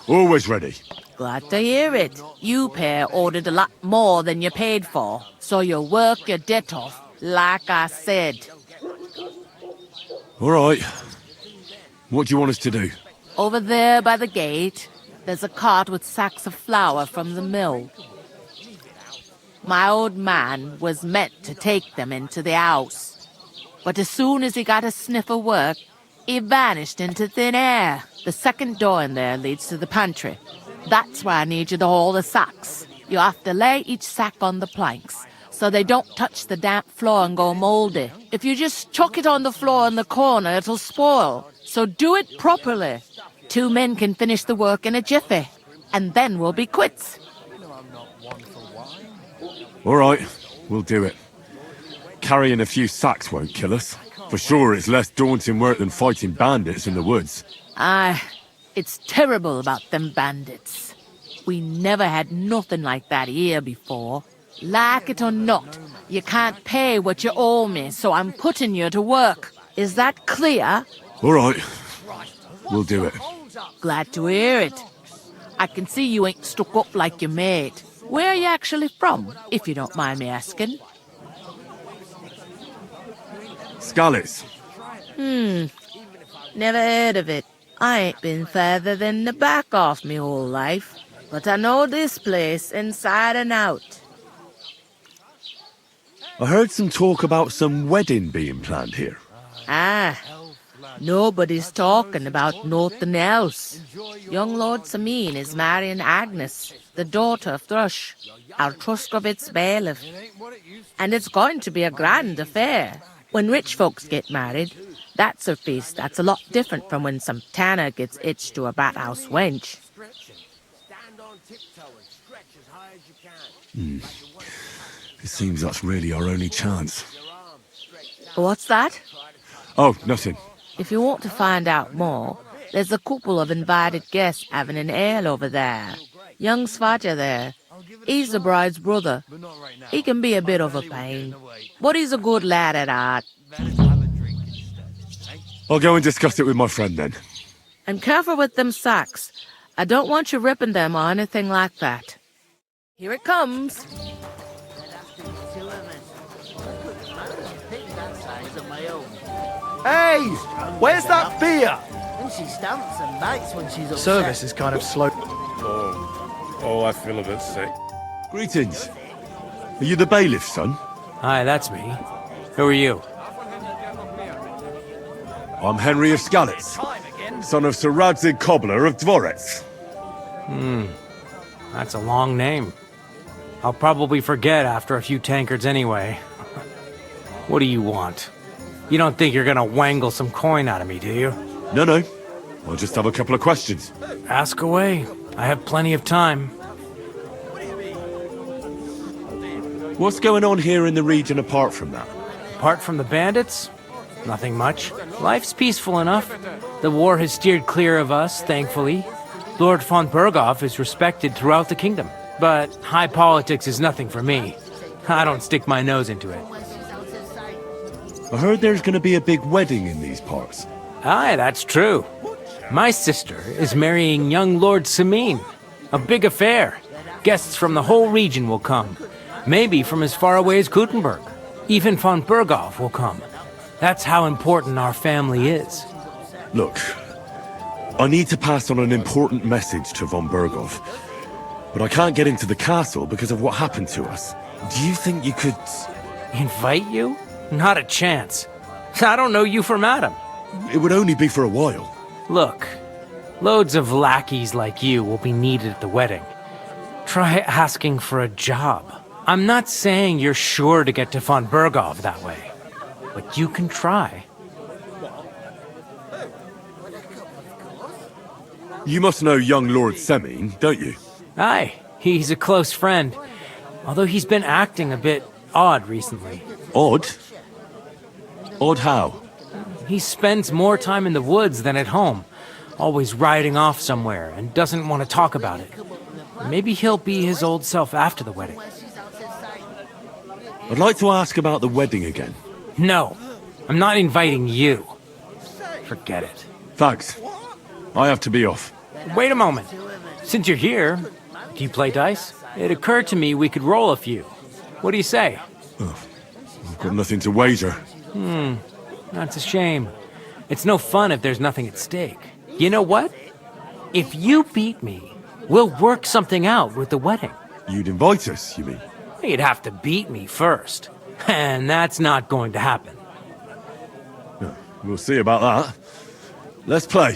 Always ready. Glad to hear it. You pair ordered a lot more than you paid for, so you'll work your debt off, like I said. All right. What do you want us to do? Over there by the gate, there's a cart with sacks of flour from the mill. My old man was meant to take them into the house. But as soon as he got a sniff of work, he vanished into thin air. The second door in there leads to the pantry. That's why I need you to haul the sacks. You have to lay each sack on the planks, so they don't touch the damp floor and go moldy. If you just chuck it on the floor in the corner, it'll spoil. So do it properly. 2 men can finish the work in a jiffy, and then we'll be quits. All right, we'll do it. Carrying a few sacks won't kill us. For sure, it's less daunting work than fighting bandits in the woods. Aye, it's terrible about them bandits. We never had nothing like that here before. Like it or not, you can't pay what you owe me, so I'm putting you to work. Is that clear? All right, we'll do it. Glad to hear it. I can see you ain't stuck up like your mate. Where are you actually from, if you don't mind me asking? Scallies. Never heard of it. I ain't been further than the back off me whole life. But I know this place inside and out. I heard some talk about some wedding being planned here. Ah, Nobody's talking about nothing else. Young Lord Sameen is marrying Agnes, the daughter of Thrush, our Truscovitz bailiff. And it's going to be a grand affair. When rich folks get married, that's a feast that's a lot different from when some tanner gets hitched to a bathhouse wench. It seems that's really our only chance. What's that? Oh, nothing. If you want to find out more, there's a couple of invited guests having an ale over there. Young Svaja there. He's the bride's brother. He can be a bit of a pain, but he's a good lad at heart. I'll go and discuss it with my friend then. And careful with them sacks. I don't want you ripping them or anything like that. Here it comes. Hey, where's that beer? And she stamps and bites when she's upset. Service is kind of slow. Oh, I feel a bit sick. Greetings. Are you the bailiff's son? Hi, that's me. Who are you? I'm Henry of Skalitz, son of Sir Radzig Cobbler of Dvorets. That's a long name. I'll probably forget after a few tankards anyway. What do you want? You don't think you're gonna wangle some coin out of me, do you? No. I'll just have a couple of questions. Ask away. I have plenty of time. What's going on here in the region apart from that? Apart from the bandits? Nothing much. Life's peaceful enough. The war has steered clear of us, thankfully. Lord von Berghoff is respected throughout the kingdom. But high politics is nothing for me. I don't stick my nose into it. I heard there's going to be a big wedding in these parts. Aye, that's true. My sister is marrying young Lord Sameen. A big affair. Guests from the whole region will come. Maybe from as far away as Gutenberg. Even von Berghoff will come. That's how important our family is. Look, I need to pass on an important message to von Berghoff. But I can't get into the castle because of what happened to us. Do you think you could... Invite you? Not a chance. I don't know you from Adam. It would only be for a while. Look, loads of lackeys like you will be needed at the wedding. Try asking for a job. I'm not saying you're sure to get to von Berghoff that way, but you can try. You must know young Lord Semine, don't you? Aye, he's a close friend. Although he's been acting a bit odd recently. Odd? Odd how? He spends more time in the woods than at home, always riding off somewhere and doesn't want to talk about it. Maybe he'll be his old self after the wedding. I'd like to ask about the wedding again. No, I'm not inviting you. Forget it. Thanks. I have to be off. Wait a moment. Since you're here, do you play dice? It occurred to me we could roll a few. What do you say? Oh, I've got nothing to wager. That's a shame. It's no fun if there's nothing at stake. You know what? If you beat me, we'll work something out with the wedding. You'd invite us, you mean? You'd have to beat me first. And that's not going to happen. We'll see about that. Let's play.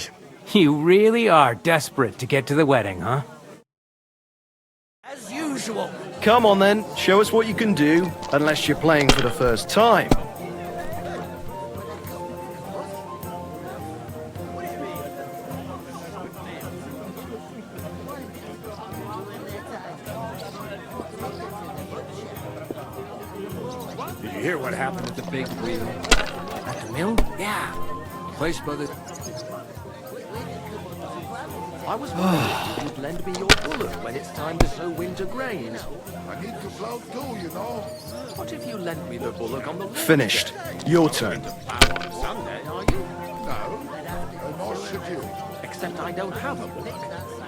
You really are desperate to get to the wedding, huh? As usual. Come on then, show us what you can do, unless you're playing for the first time. Did you hear what happened at the big wheel? At the mill? Yeah. Place by the... I was wondering if you'd lend me your bullock when it's time to sow winter grain. I need to plow too, you know. What if you lent me the bullock on the... Finished. Your turn. On Sunday, are you? No, nor should you. Except I don't have a bullock.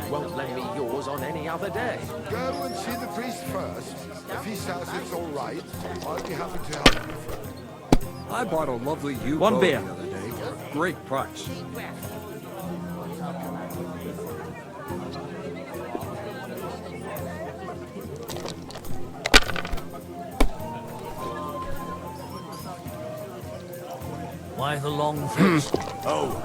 You won't lend me yours on any other day. Go and see the priest first. If he says it's all right, I'll be happy to help you. I bought a lovely U-boat One beer. the other day for a great price. Why the long face? Oh.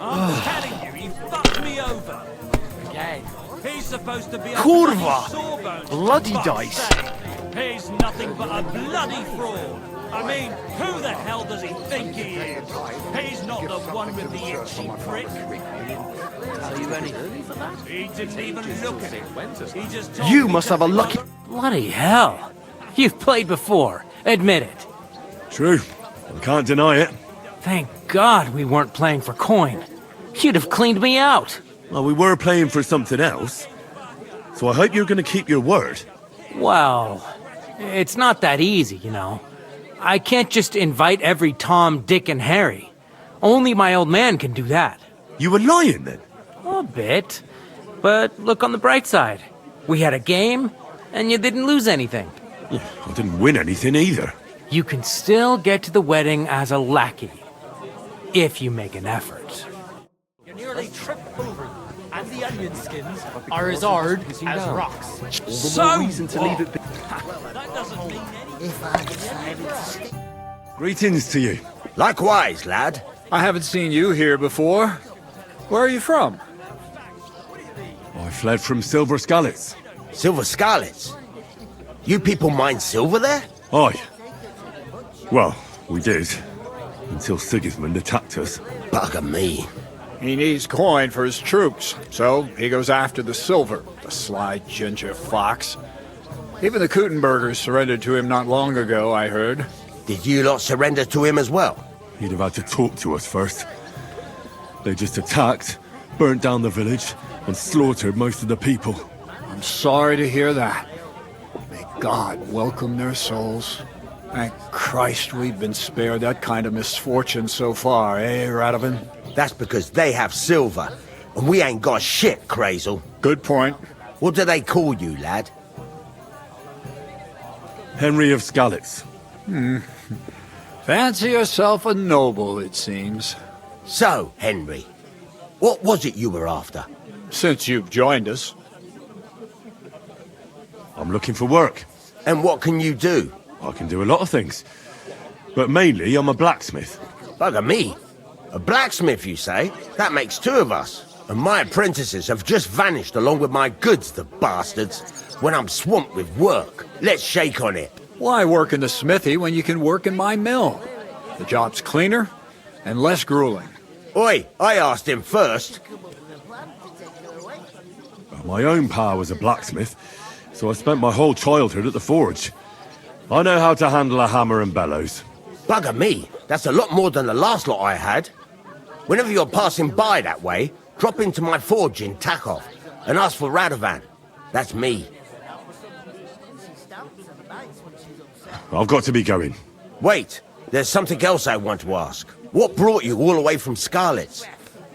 I'm telling you, he fucked me over. Again. He's supposed to be a Kurwa! bloody sawbones, Bloody for fuck's dice. sake. He's nothing but a bloody fraud. I mean, who the hell does he think he is? He's not the one with the itchy prick. Tell you anything for that? He didn't even look at it. He just told You me must to have a lucky... Bloody hell. You've played before. Admit it. True. I can't deny it. Thank God we weren't playing for coin. You'd have cleaned me out. Well, we were playing for something else. So I hope you're going to keep your word. Well, it's not that easy, you know. I can't just invite every Tom, Dick, and Harry. Only my old man can do that. You were lying then? A bit. But look on the bright side. We had a game, and you didn't lose anything. Yeah, I didn't win anything either. You can still get to the wedding as a lackey. If you make an effort. You nearly tripped over them. And the onion skins Are as hard as rocks. So reason to leave it be. that doesn't mean anything. If I decided to stay... Greetings to you. Likewise, lad. I haven't seen you here before. Where are you from? I fled from Silver Scalets. Silver Scarlets? You people mine silver there? Aye. Well, we did. Until Sigismund attacked us. Bugger me. He needs coin for his troops, so he goes after the silver, the sly ginger fox. Even the Kuttenbergers surrendered to him not long ago, I heard. Did you lot surrender to him as well? He'd have had to talk to us first. They just attacked, burnt down the village, and slaughtered most of the people. I'm sorry to hear that. May God welcome their souls. Thank Christ we've been spared that kind of misfortune so far, eh, Radovan? That's because they have silver, and we ain't got shit, Crazel. Good point. What do they call you, lad? Henry of Scalets. Fancy yourself a noble, it seems. So, Henry, what was it you were after? Since you've joined us. I'm looking for work. And what can you do? I can do a lot of things. But mainly, I'm a blacksmith. Bugger me. A blacksmith, you say? That makes two of us. And my apprentices have just vanished along with my goods, the bastards. When I'm swamped with work. Let's shake on it. Why work in the smithy when you can work in my mill? The job's cleaner and less grueling. Oi, I asked him first. My own pa was a blacksmith, so I spent my whole childhood at the forge. I know how to handle a hammer and bellows. Bugger me, that's a lot more than the last lot I had. Whenever you're passing by that way, drop into my forge in Takov and ask for Radovan. That's me. I've got to be going. Wait, there's something else I want to ask. What brought you all the way from Scarlet's?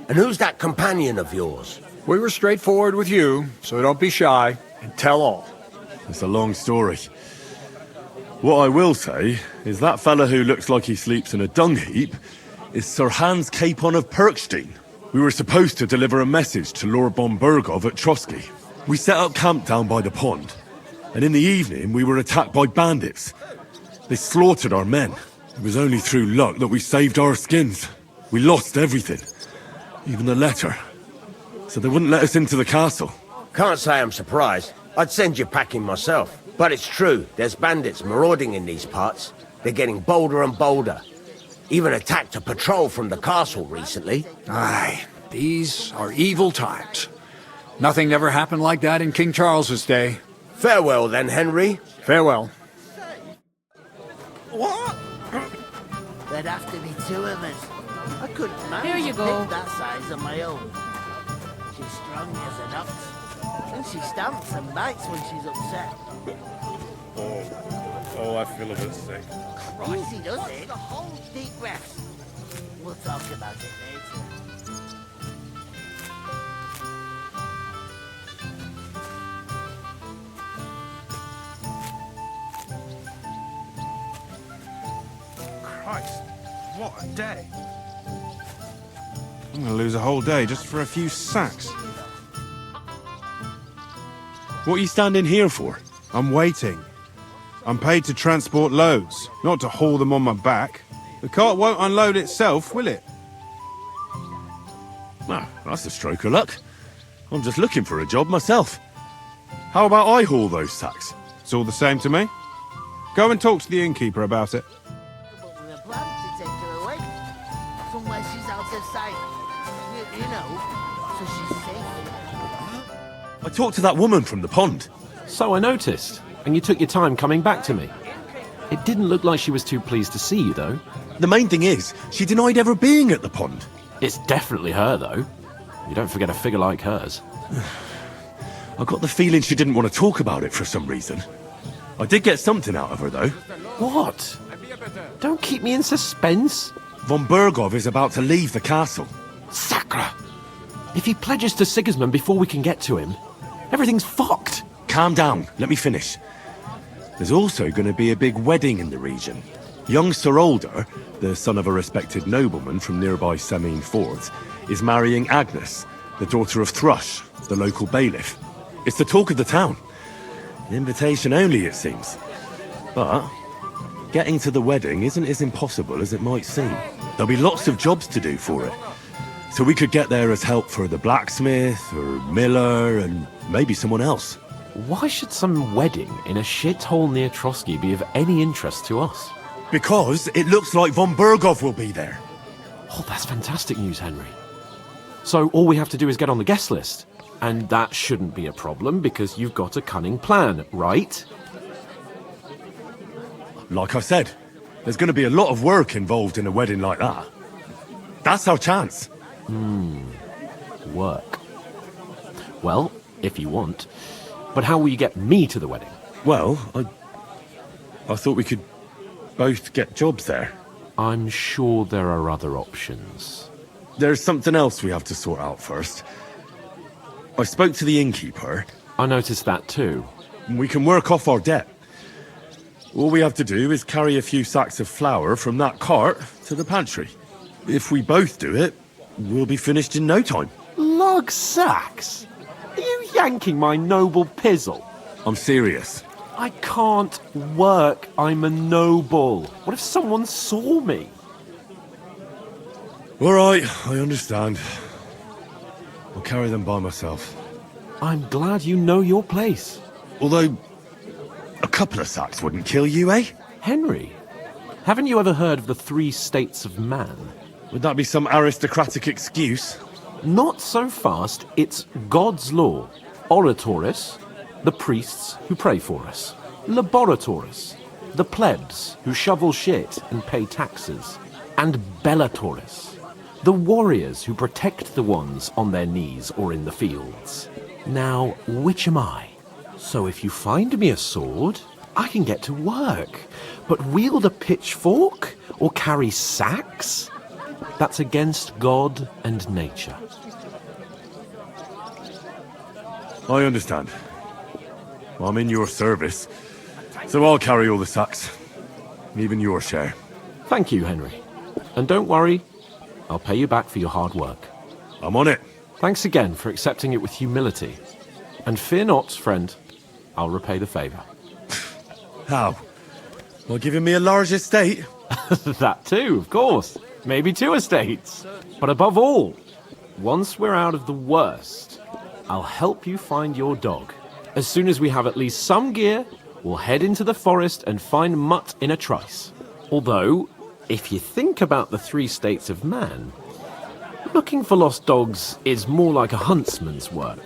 And who's that companion of yours? We were straightforward with you, so don't be shy and tell all. It's a long story. What I will say is that fella who looks like he sleeps in a dung heap is Sir Hans Capon of Perkstein. We were supposed to deliver a message to Lord Bombergov at Trotsky. We set up camp down by the pond, and in the evening we were attacked by bandits. They slaughtered our men. It was only through luck that we saved our skins. We lost everything, even the letter. So they wouldn't let us into the castle. Can't say I'm surprised. I'd send you packing myself. But it's true, there's bandits marauding in these parts. They're getting bolder and bolder. Even attacked a patrol from the castle recently. Aye, these are evil times. Nothing ever happened like that in King Charles's day. Farewell then, Henry. Farewell. What? There'd have to be two of us. I couldn't manage Here you to go. pick that size on my own. She's strong as an ox. And she stamps and bites when she's upset. Oh, I feel a bit sick. Easy does it. Hold deep breaths. We'll talk about it later. Christ, what a day. I'm gonna lose a whole day just for a few sacks. What are you standing here for? I'm waiting. I'm paid to transport loads, not to haul them on my back. The cart won't unload itself, will it? Well, that's a stroke of luck. I'm just looking for a job myself. How about I haul those sacks? It's all the same to me. Go and talk to the innkeeper about it. With a plan to take her away. Somewhere she's out of sight. You know, so she's safe. I talked to that woman from the pond. So I noticed, and you took your time coming back to me. It didn't look like she was too pleased to see you, though. The main thing is, she denied ever being at the pond. It's definitely her, though. You don't forget a figure like hers. I got the feeling she didn't want to talk about it for some reason. I did get something out of her, though. What? Don't keep me in suspense. Von Bergov is about to leave the castle. Sacra! If he pledges to Sigismund before we can get to him, everything's fucked. Calm down, let me finish. There's also going to be a big wedding in the region. Young Sir Older, the son of a respected nobleman from nearby Semine Fort, is marrying Agnes, the daughter of Thrush, the local bailiff. It's the talk of the town. Invitation only, it seems. But getting to the wedding isn't as impossible as it might seem. There'll be lots of jobs to do for it. So we could get there as help for the blacksmith, or miller, and maybe someone else. Why should some wedding in a shithole near Trotsky be of any interest to us? Because it looks like Von Bergov will be there. Oh, that's fantastic news, Henry. So all we have to do is get on the guest list. And that shouldn't be a problem because you've got a cunning plan, right? Like I said, there's going to be a lot of work involved in a wedding like that. That's our chance. Work. Well, if you want. But how will you get me to the wedding? Well, I thought we could both get jobs there. I'm sure there are other options. There's something else we have to sort out first. I spoke to the innkeeper. I noticed that too. We can work off our debt. All we have to do is carry a few sacks of flour from that cart to the pantry. If we both do it, we'll be finished in no time. Lug sacks? Are you yanking my noble pizzle? I'm serious. I can't work. I'm a noble. What if someone saw me? All right, I understand. I'll carry them by myself. I'm glad you know your place. Although, a couple of sacks wouldn't kill you, eh? Henry, haven't you ever heard of the 3 states of man? Would that be some aristocratic excuse? Not so fast. It's God's law. Oratoris, the priests who pray for us. Laboratoris, the plebs who shovel shit and pay taxes. And Bellatoris, the warriors who protect the ones on their knees or in the fields. Now, which am I? So if you find me a sword, I can get to work. But wield a pitchfork or carry sacks? That's against God and nature. I understand. I'm in your service, so I'll carry all the sacks. Even your share. Thank you, Henry. And don't worry, I'll pay you back for your hard work. I'm on it. Thanks again for accepting it with humility. And fear not, friend, I'll repay the favour. How? By giving me a large estate? That too, of course. Maybe 2 estates. But above all, once we're out of the worst, I'll help you find your dog. As soon as we have at least some gear, we'll head into the forest and find Mutt in a trice. Although, if you think about the 3 states of man, looking for lost dogs is more like a huntsman's work.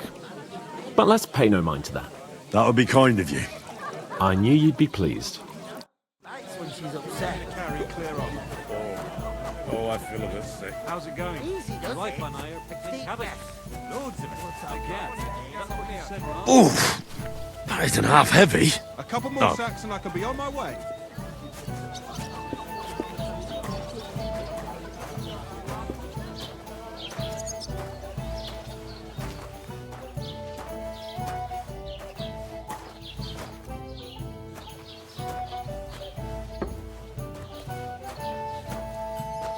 But let's pay no mind to that. That would be kind of you. I knew you'd be pleased. That's when she's upset. Carry clear off. Oh, I feel a bit sick. How's it going? Easy, does Wife it? and I are picking cabbage. Loads of it. Again. That's what you said, right? Oof! That isn't half heavy. A couple more sacks and I can be on my way.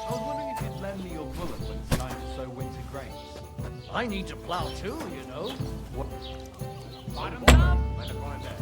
I was wondering if you'd lend me your bullet when it's time to sow winter grains. I need to plow too, you know. Bottom down. Where to find that?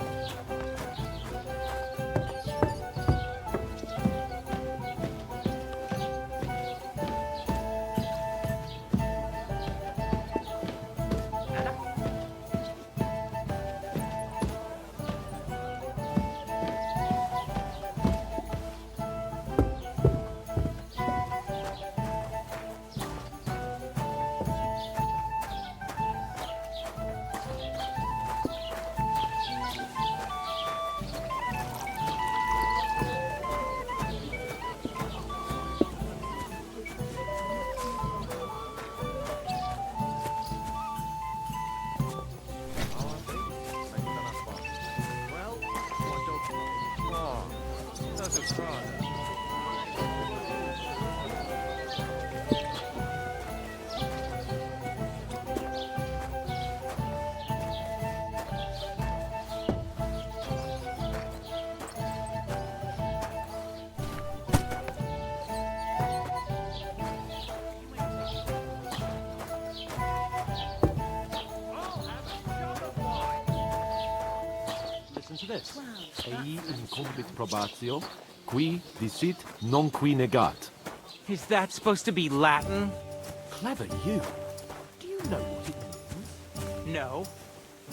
Listen to this. Ei incumbit probatio, qui dicit non qui negat. Is that supposed to be Latin? Clever you. Do you know what it means? No.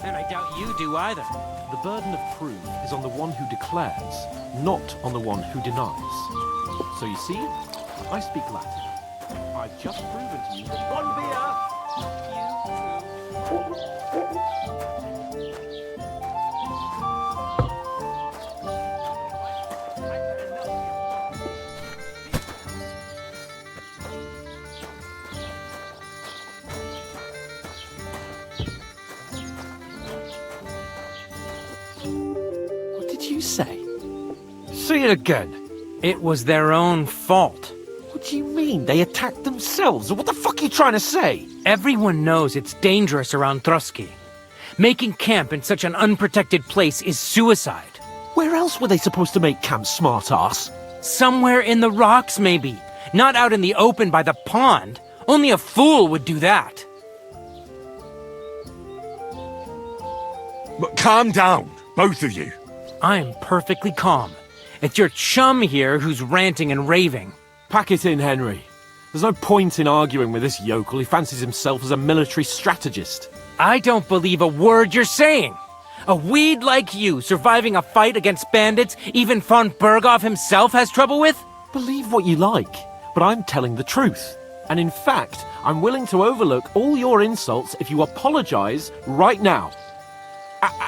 And I doubt you do either. The burden of proof is on the one who declares, not on the one who denies. So you see, I speak Latin. I've just proven to you that one beer. What did you say? Say it again. It was their own fault. What do you mean? They attacked themselves? What the fuck are you trying to say? Everyone knows it's dangerous around Trotsky. Making camp in such an unprotected place is suicide. Where else were they supposed to make camp, smart-ass? Somewhere in the rocks, maybe. Not out in the open by the pond. Only a fool would do that. But calm down, both of you. I'm perfectly calm. It's your chum here who's ranting and raving. Pack it in, Henry. There's no point in arguing with this yokel who fancies himself as a military strategist. I don't believe a word you're saying. A weed like you surviving a fight against bandits even von Berghoff himself has trouble with? Believe what you like, but I'm telling the truth. And in fact, I'm willing to overlook all your insults if you apologize right now.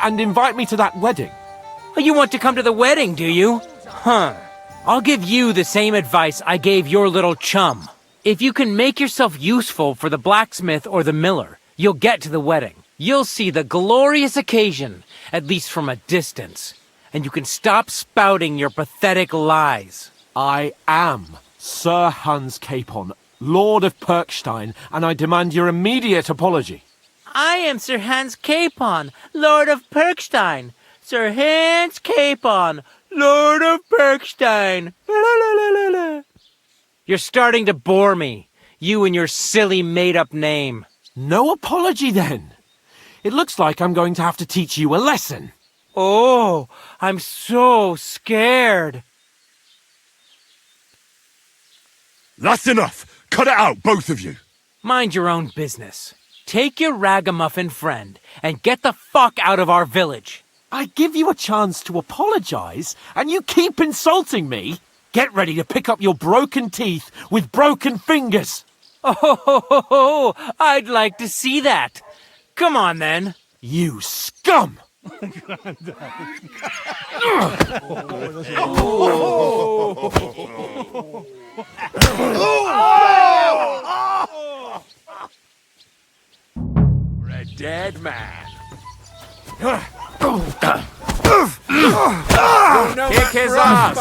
And invite me to that wedding. Oh, you want to come to the wedding, do you? Huh. I'll give you the same advice I gave your little chum. If you can make yourself useful for the blacksmith or the miller, you'll get to the wedding. You'll see the glorious occasion, at least from a distance. And you can stop spouting your pathetic lies. I am Sir Hans Capon, Lord of Perkstein, and I demand your immediate apology. I am Sir Hans Capon, Lord of Perkstein. Sir Hans Capon, Lord of Perkstein. You're starting to bore me, you and your silly made-up name. No apology, then. It looks like I'm going to have to teach you a lesson. Oh, I'm so scared. That's enough. Cut it out, both of you. Mind your own business. Take your ragamuffin friend and get the fuck out of our village. I give you a chance to apologize, and you keep insulting me. Get ready to pick up your broken teeth with broken fingers. Oh, I'd like to see that. Come on, then. You scum! We're a dead man. Kick his ass!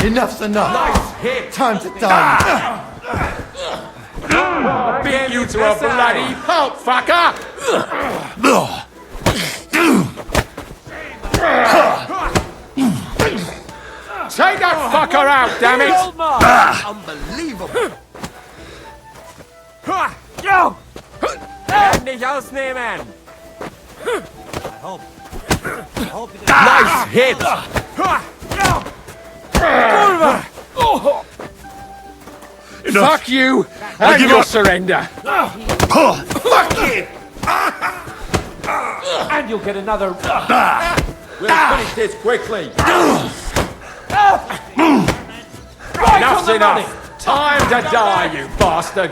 Enough's enough. Nice hit. Time to die. Beat you to a bloody pulp, fucker! Take that fucker out, damn it! Unbelievable. Nicht ausnehmen! Nice hit! Fuck you and your surrender! Fuck it. And you'll get another... We'll finish this quickly! Enough's enough! Time to die, you bastard!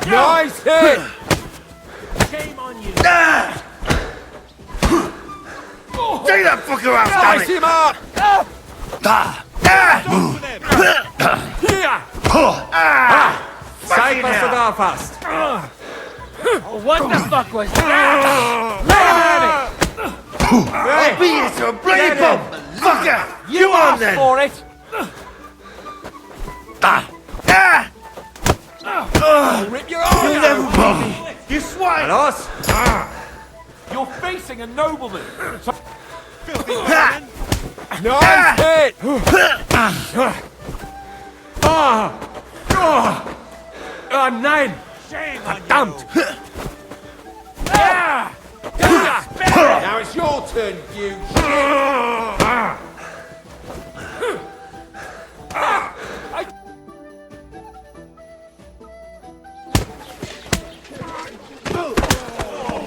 Nice hit! Shame on you. Take that fucker out, damn Nice it. him up! Zeit, was du da hast. What the fuck was that? Let him have it! I'll beat you to a bloody pulp! Fucker! You Come on asked then! for it! I'll rip your arm You'll out! never beat me! You swine! And us? You're facing a nobleman! Nice hit! Nein! Verdammt! Now it's your turn, you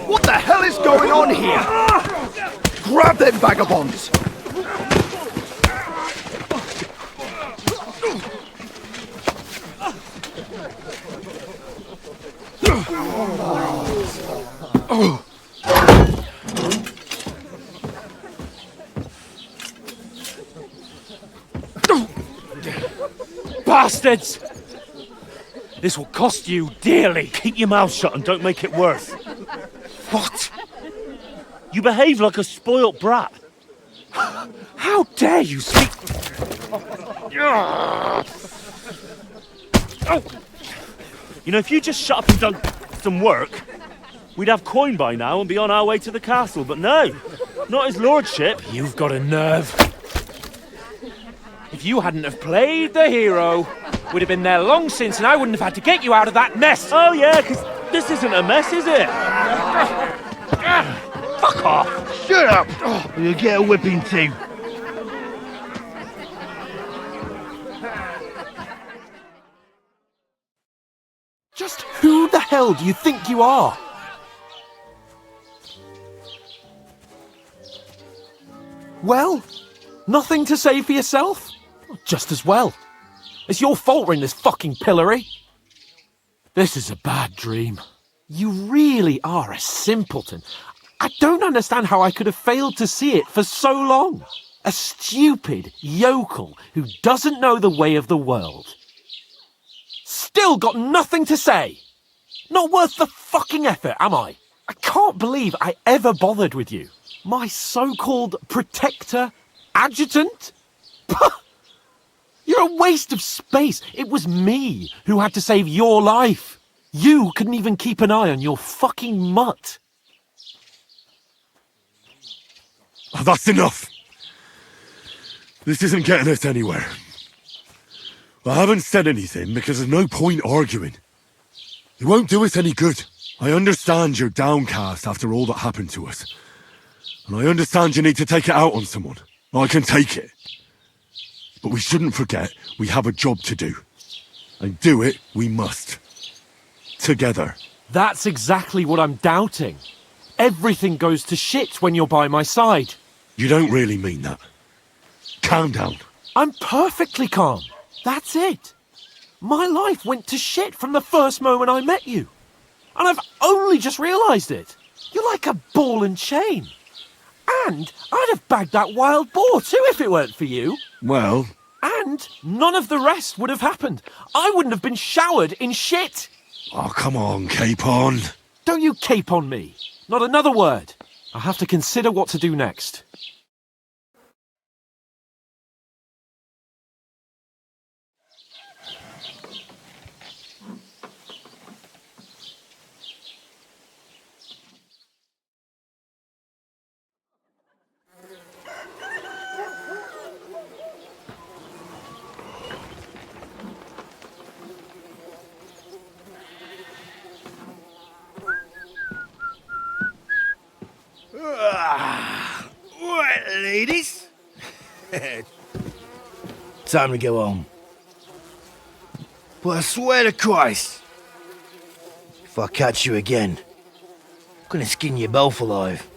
What the hell is going on here? Grab them vagabonds! Bastards! This will cost you dearly. Keep your mouth shut and don't make it worse. What? You behave like a spoilt brat. How dare you speak? You know, if you just shut up and done some work, we'd have coin by now and be on our way to the castle. But no, not his lordship. You've got a nerve. If you hadn't have played the hero, we'd have been there long since and I wouldn't have had to get you out of that mess. Oh yeah, because this isn't a mess, is it? Fuck off! Shut up! Or you'll get a whipping too. Just who the hell do you think you are? Well, nothing to say for yourself? Just as well. It's your fault we're in this fucking pillory. This is a bad dream. You really are a simpleton. I don't understand how I could have failed to see it for so long. A stupid yokel who doesn't know the way of the world. Still got nothing to say. Not worth the fucking effort, am I? I can't believe I ever bothered with you. My so-called protector, adjutant? You're a waste of space. It was me who had to save your life. You couldn't even keep an eye on your fucking mutt. Oh, that's enough. This isn't getting us anywhere. I haven't said anything because there's no point arguing. It won't do us any good. I understand you're downcast after all that happened to us. And I understand you need to take it out on someone. I can take it. But we shouldn't forget we have a job to do. And do it we must. Together. That's exactly what I'm doubting. Everything goes to shit when you're by my side. You don't really mean that. Calm down. I'm perfectly calm. That's it. My life went to shit from the first moment I met you. And I've only just realised it. You're like a ball and chain. And I'd have bagged that wild boar too if it weren't for you. Well... And none of the rest would have happened. I wouldn't have been showered in shit. Oh, come on, Capon. Don't you cape on me. Not another word. I'll have to consider what to do next. Right, ladies. Time to go home. But I swear to Christ, if I catch you again, I'm gonna skin you both alive.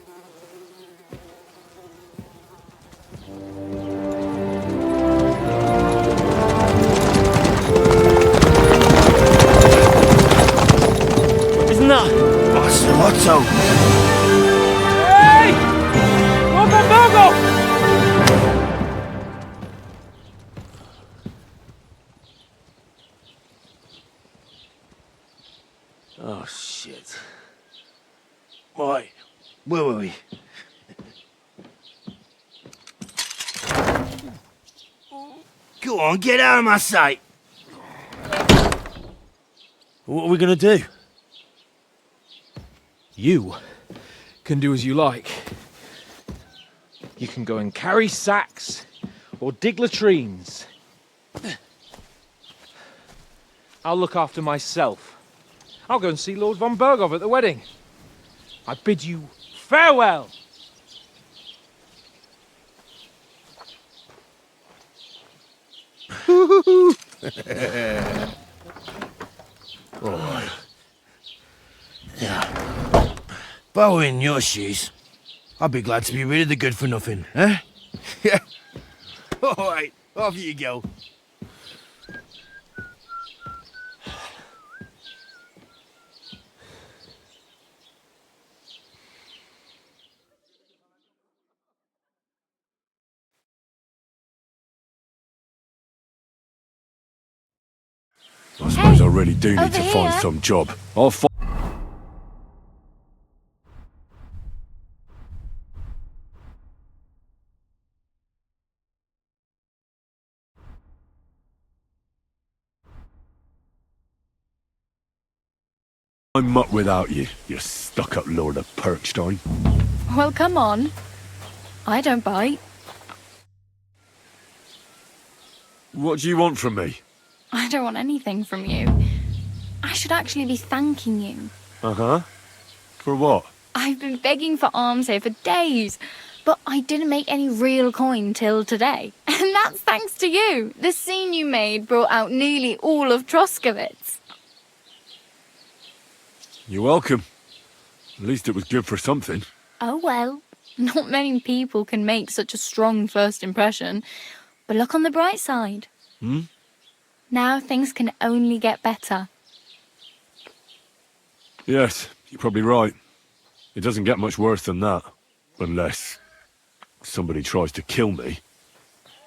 Isn't that? What's the motto? Hey! Mogo! Oh, shit. Right, where were we? Go on, get out of my sight! What are we gonna do? You can do as you like. You can go and carry sacks or dig latrines. I'll look after myself. I'll go and see Lord von Berghoff at the wedding. I bid you farewell. All right. Yeah. If I were in your shoes, I'd be glad to be rid of the good-for-nothing, eh? Yeah. All right, off you go. I suppose I really do need over to find here. some job. I'll find... I'm up without you, you stuck-up Lord of Perkstein. Well, come on. I don't bite. What do you want from me? I don't want anything from you. I should actually be thanking you. Uh-huh. For what? I've been begging for alms here for days, but I didn't make any real coin till today. And that's thanks to you. The scene you made brought out nearly all of Troskowitz. You're welcome. At least it was good for something. Oh well, not many people can make such a strong first impression. But look on the bright side. Hmm? Now things can only get better. Yes, you're probably right. It doesn't get much worse than that. Unless somebody tries to kill me.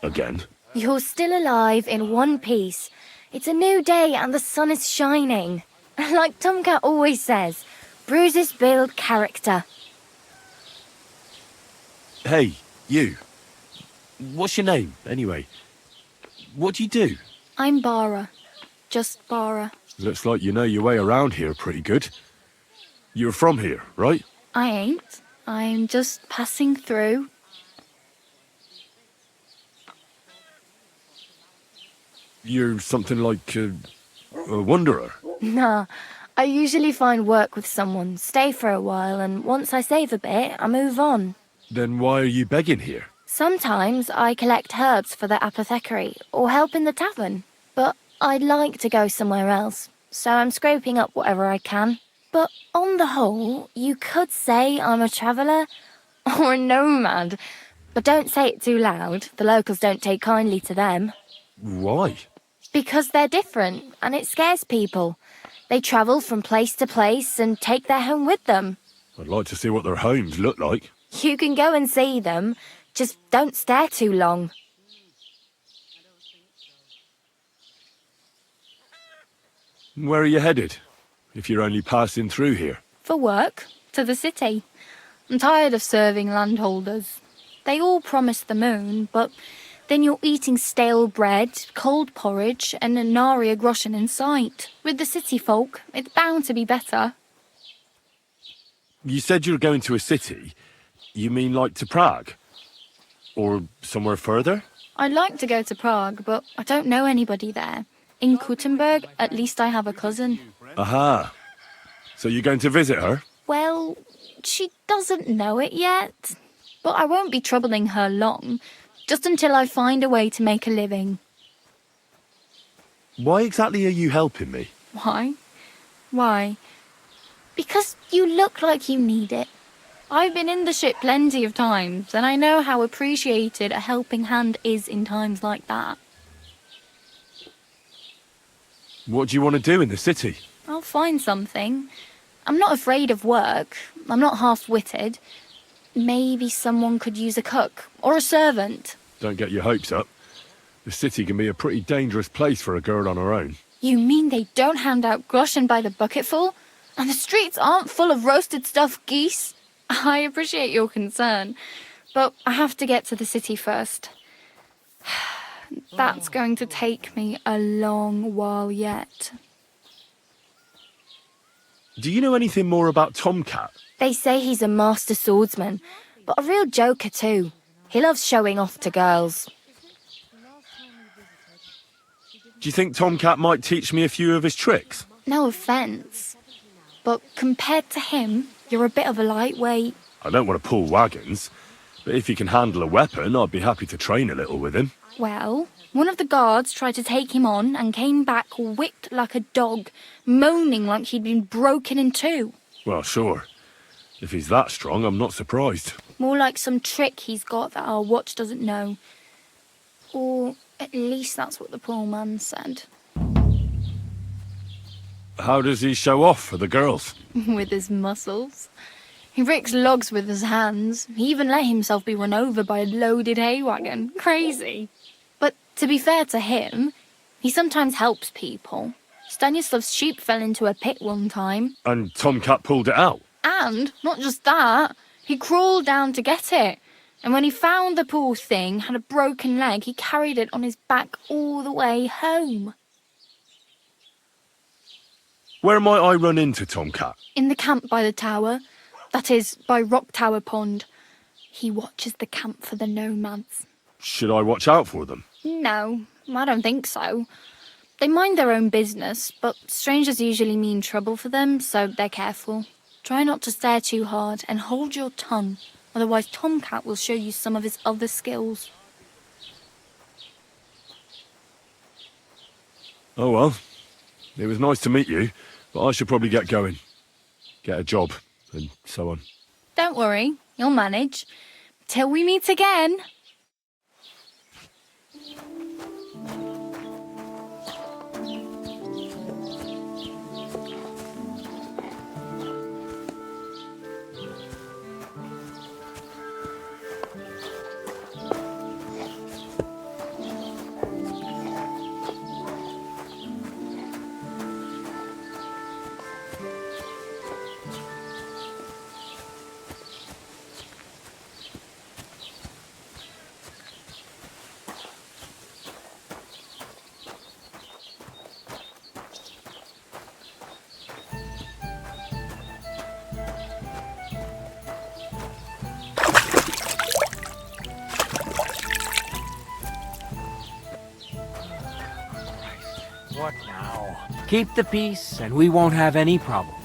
Again. You're still alive in one piece. It's a new day and the sun is shining. Like Tomcat always says, bruises build character. Hey, you. What's your name, anyway? What do you do? I'm Bara. Just Bara. Looks like you know your way around here pretty good. You're from here, right? I ain't. I'm just passing through. You're something like a wanderer. Nah, I usually find work with someone, stay for a while, and once I save a bit, I move on. Then why are you begging here? Sometimes I collect herbs for the apothecary, or help in the tavern. But I'd like to go somewhere else, so I'm scraping up whatever I can. But on the whole, you could say I'm a traveller, or a nomad. But don't say it too loud, the locals don't take kindly to them. Why? Because they're different, and it scares people. They travel from place to place and take their home with them. I'd like to see what their homes look like. You can go and see them, just don't stare too long. Where are you headed? If you're only passing through here. For work, to the city. I'm tired of serving landholders. They all promise the moon, but then you're eating stale bread, cold porridge, and a nary a groschen in sight. With the city folk, it's bound to be better. You said you're going to a city. You mean like to Prague? Or somewhere further? I'd like to go to Prague, but I don't know anybody there. In Kuttenberg, at least I have a cousin. Aha. So you're going to visit her? Well, she doesn't know it yet. But I won't be troubling her long, just until I find a way to make a living. Why exactly are you helping me? Why? Why? Because you look like you need it. I've been in the ship plenty of times, and I know how appreciated a helping hand is in times like that. What do you want to do in the city? I'll find something. I'm not afraid of work. I'm not half-witted. Maybe someone could use a cook or a servant. Don't get your hopes up. The city can be a pretty dangerous place for a girl on her own. You mean they don't hand out groschen by the bucketful? And the streets aren't full of roasted stuffed geese. I appreciate your concern, but I have to get to the city first. That's going to take me a long while yet. Do you know anything more about Tomcat? They say he's a master swordsman, but a real joker too. He loves showing off to girls. Do you think Tomcat might teach me a few of his tricks? No offence, but compared to him, you're a bit of a lightweight. I don't want to pull wagons, but if he can handle a weapon, I'd be happy to train a little with him. Well, one of the guards tried to take him on and came back whipped like a dog, moaning like he'd been broken in two. Well, sure. If he's that strong, I'm not surprised. More like some trick he's got that our watch doesn't know. Or at least that's what the poor man said. How does he show off for the girls? With his muscles. He ricks logs with his hands. He even let himself be run over by a loaded hay wagon. Crazy. But to be fair to him, he sometimes helps people. Stanislav's sheep fell into a pit one time. And Tomcat pulled it out? And, not just that, he crawled down to get it. And when he found the poor thing had a broken leg, he carried it on his back all the way home. Where might I run into Tomcat? In the camp by the tower. That is, by Rock Tower Pond. He watches the camp for the nomads. Should I watch out for them? No, I don't think so. They mind their own business, but strangers usually mean trouble for them, so they're careful. Try not to stare too hard and hold your tongue, otherwise Tomcat will show you some of his other skills. Oh well, it was nice to meet you, but I should probably get going. Get a job, and so on. Don't worry, you'll manage. Till we meet again. What now? Keep the peace, and we won't have any problems.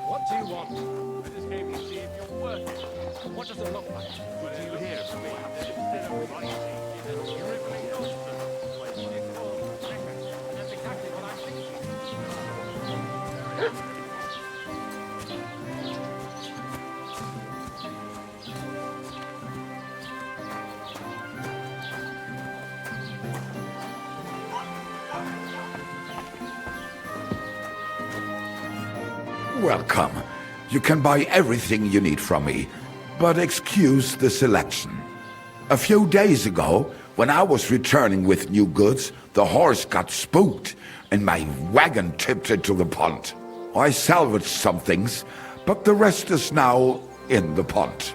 What do you want? I just came to see if you're worth it. What does it look like? What do you hear from me? That's exactly what I'm thinking. Welcome. You can buy everything you need from me, but excuse the selection. A few days ago, when I was returning with new goods, the horse got spooked and my wagon tipped into the pond. I salvaged some things, but the rest is now in the pond.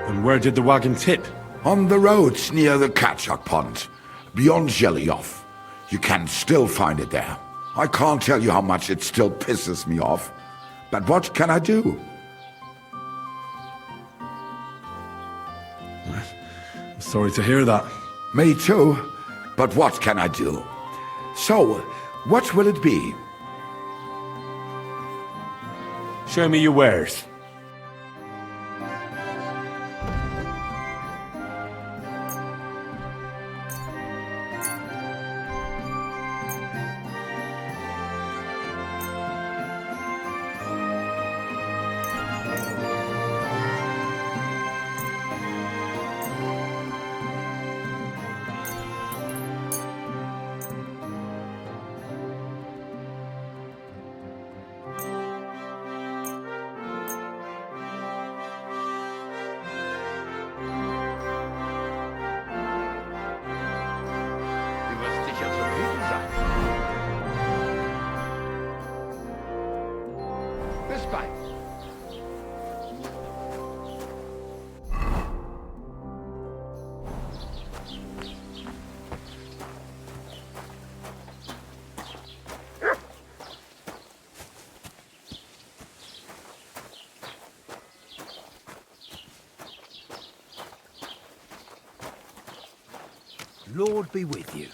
And where did the wagon tip? On the roads near the Katchak Pond, beyond Jelioff. You can still find it there. I can't tell you how much it still pisses me off. But what can I do? I'm sorry to hear that. Me too. But what can I do? So, what will it be? Show me your wares. Lord be with you.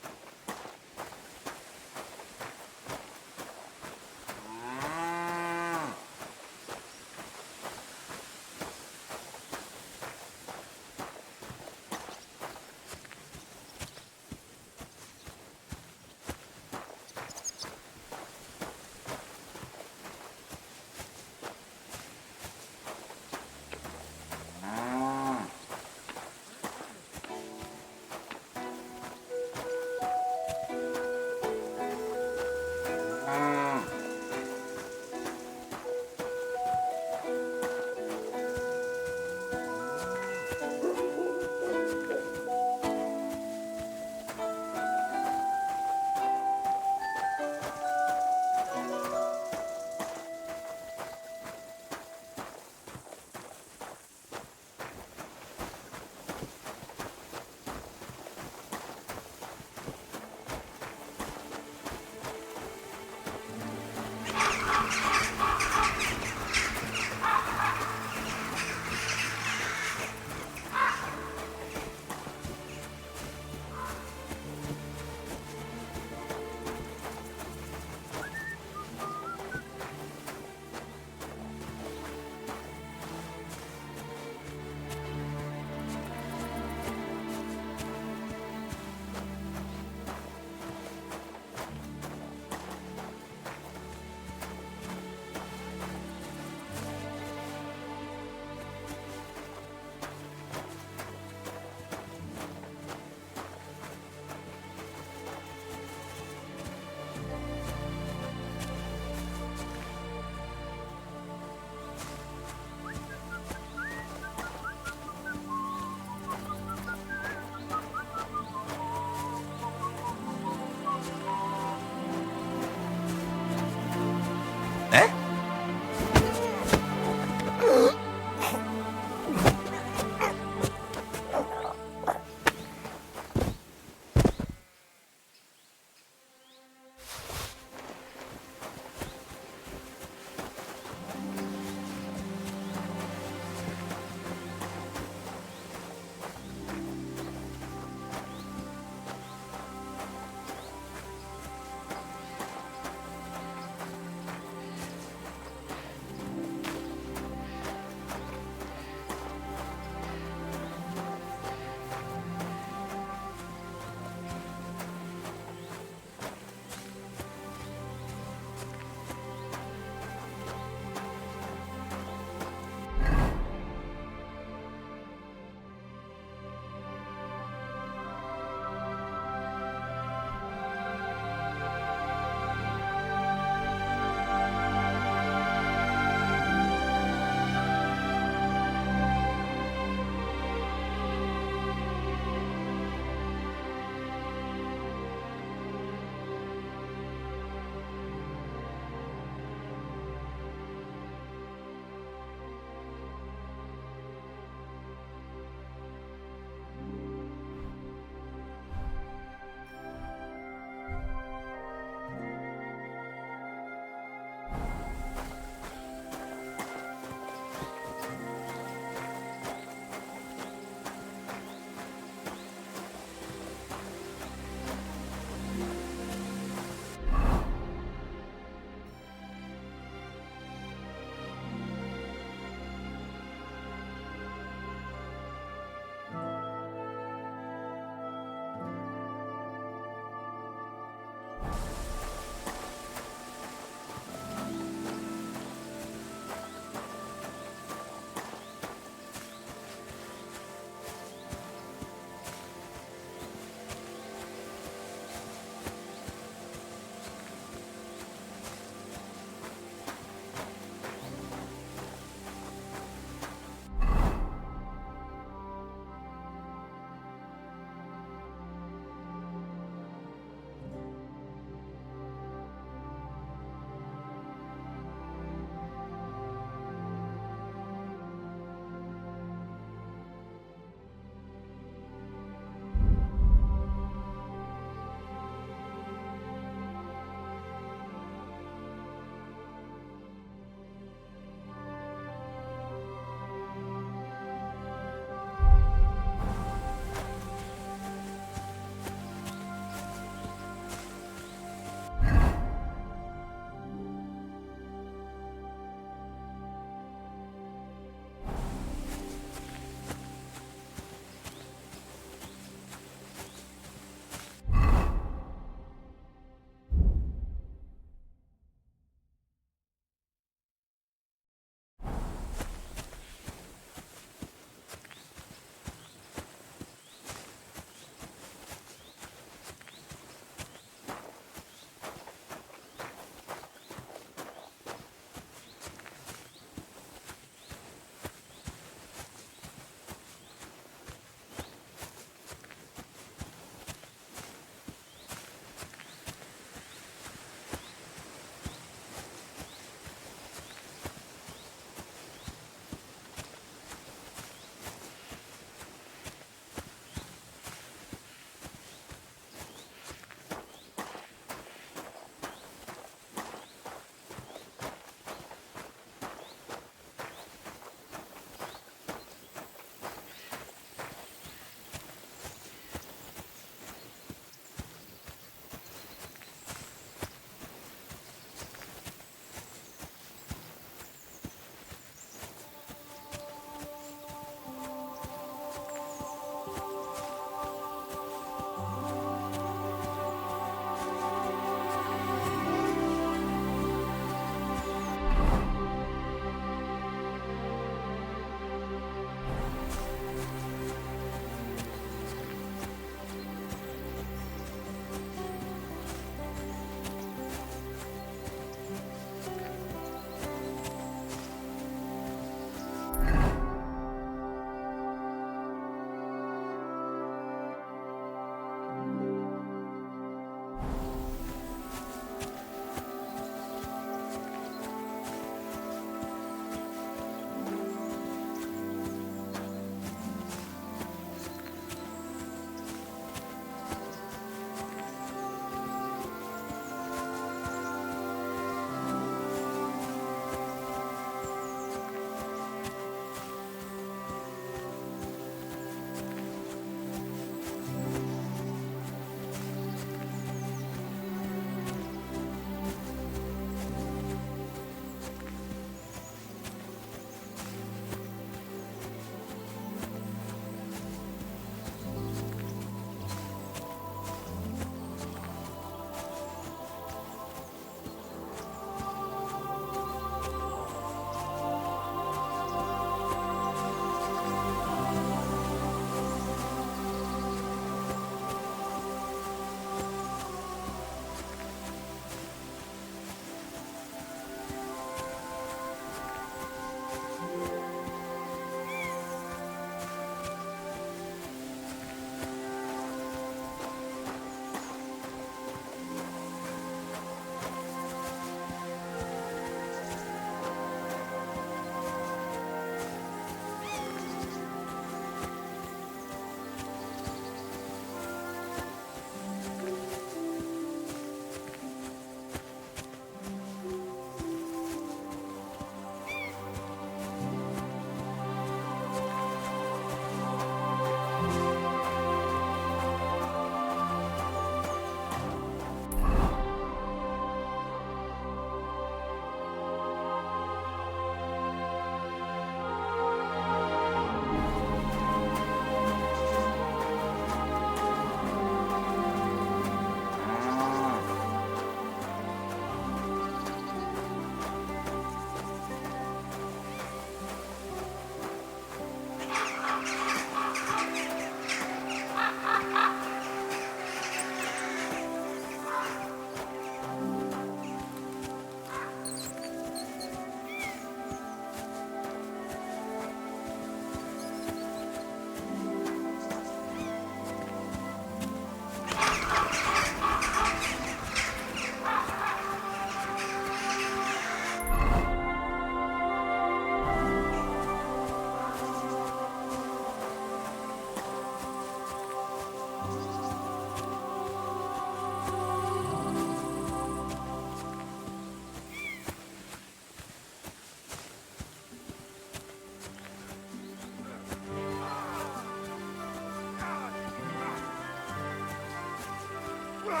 You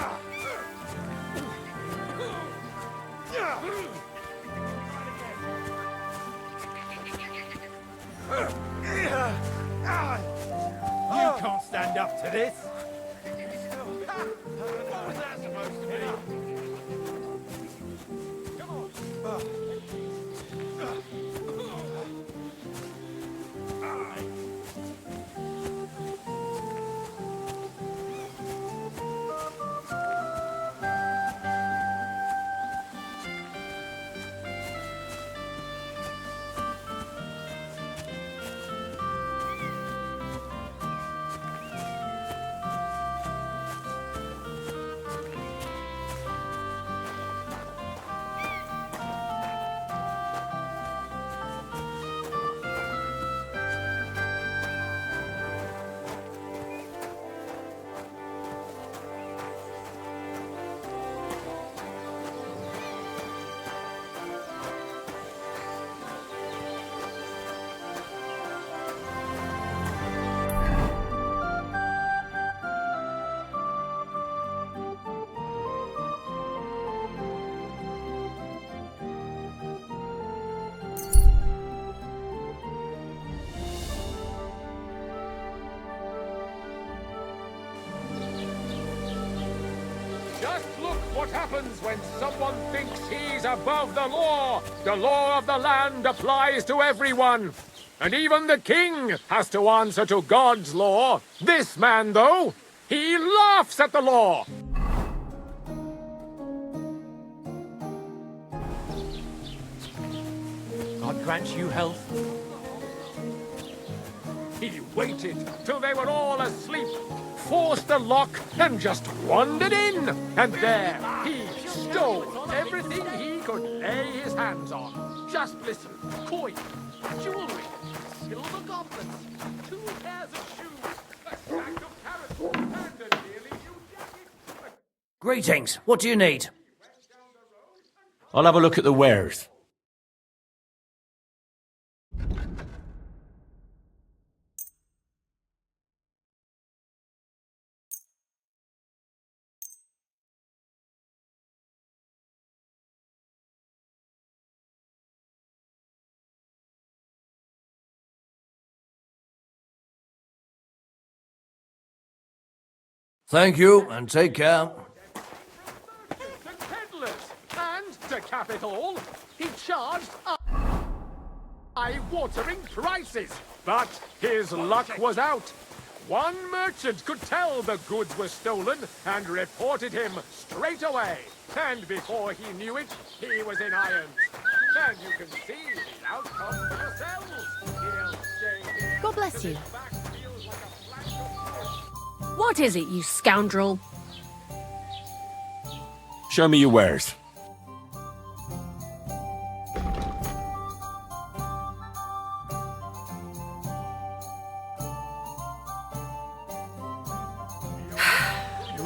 can't stand up to this. What was that supposed to be? Just look what happens when someone thinks he's above the law. The law of the land applies to everyone. And even the king has to answer to God's law. This man, though, he laughs at the law. God grant you health. He waited till they were all asleep, forced the lock, and just wandered in. And there, he stole everything he could lay his hands on. Just listen. Coin, jewelry, silver goblets, 2 pairs of shoes, a stack of carrots, and a nearly new jacket. Greetings. What do you need? I'll have a look at the wares. Thank you, and take care. The peddlers, and to cap it all, he charged eye-watering prices. But his luck was out. One merchant could tell the goods were stolen and reported him straight away. And before he knew it, he was in irons. And you can see the outcome for yourselves. He'll stay here. God bless you. What is it, you scoundrel? Show me your wares.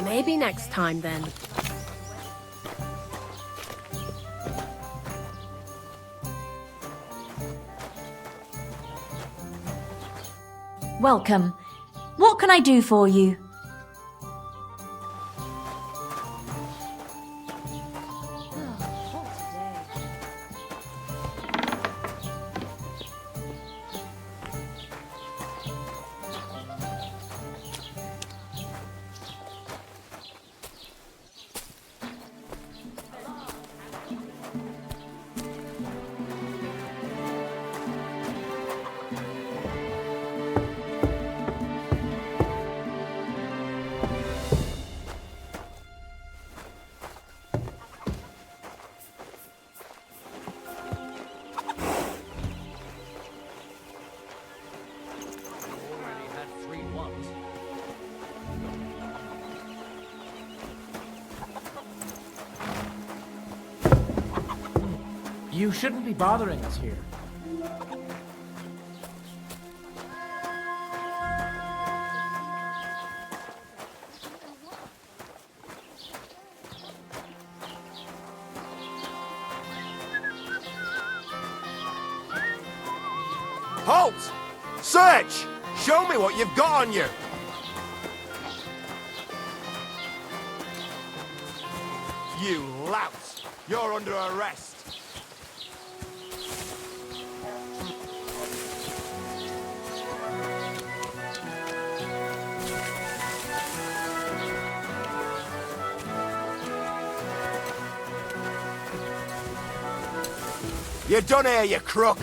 Maybe next time, then. Welcome. What can I do for you? You shouldn't be bothering us here. Halt! Search! Show me what you've got on you! You lout! You're under arrest! You're done here, you crook!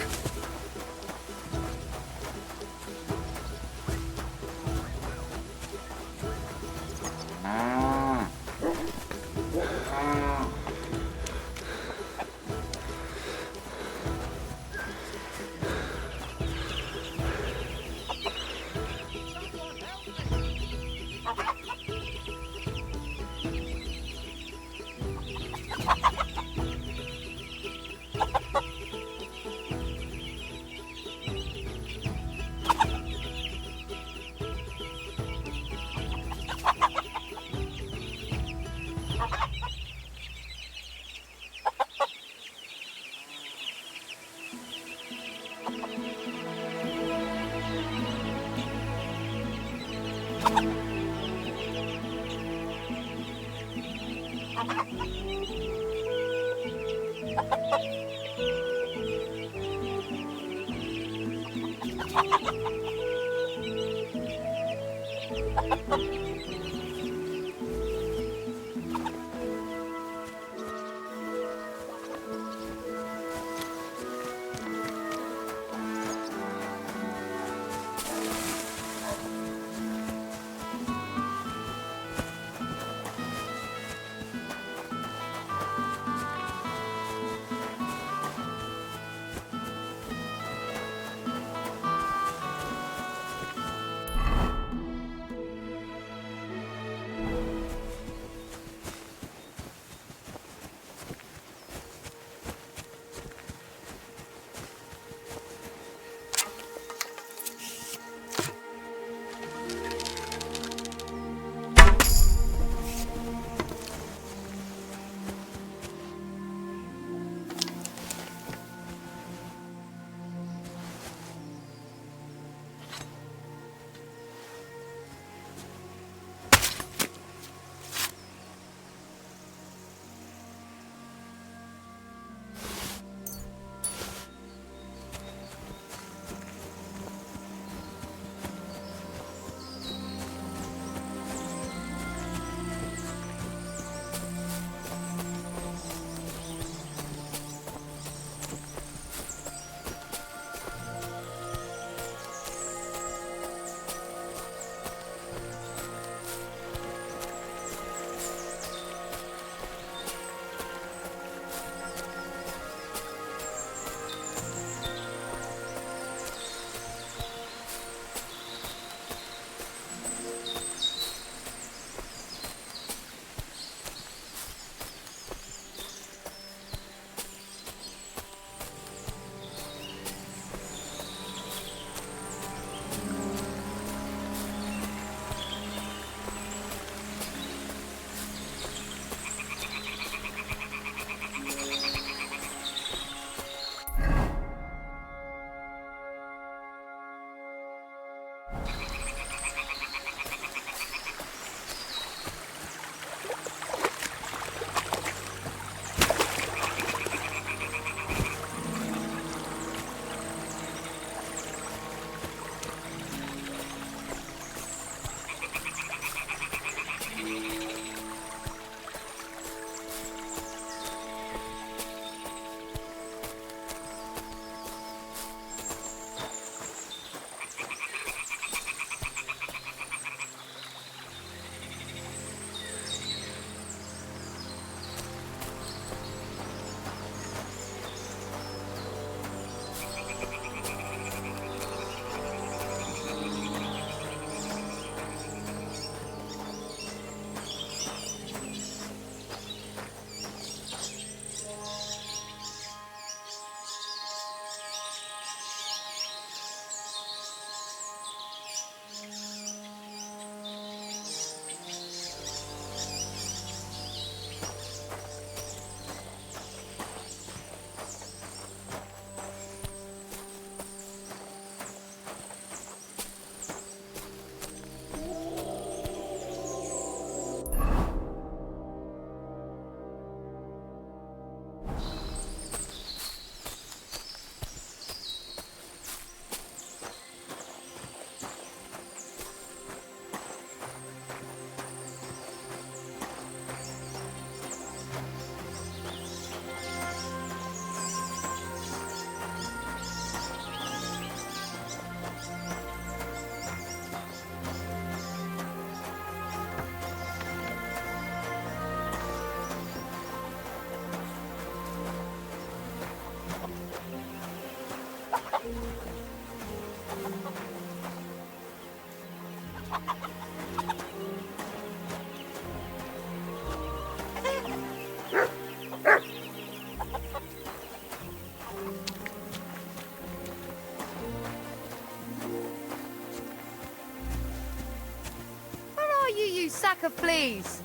of fleas.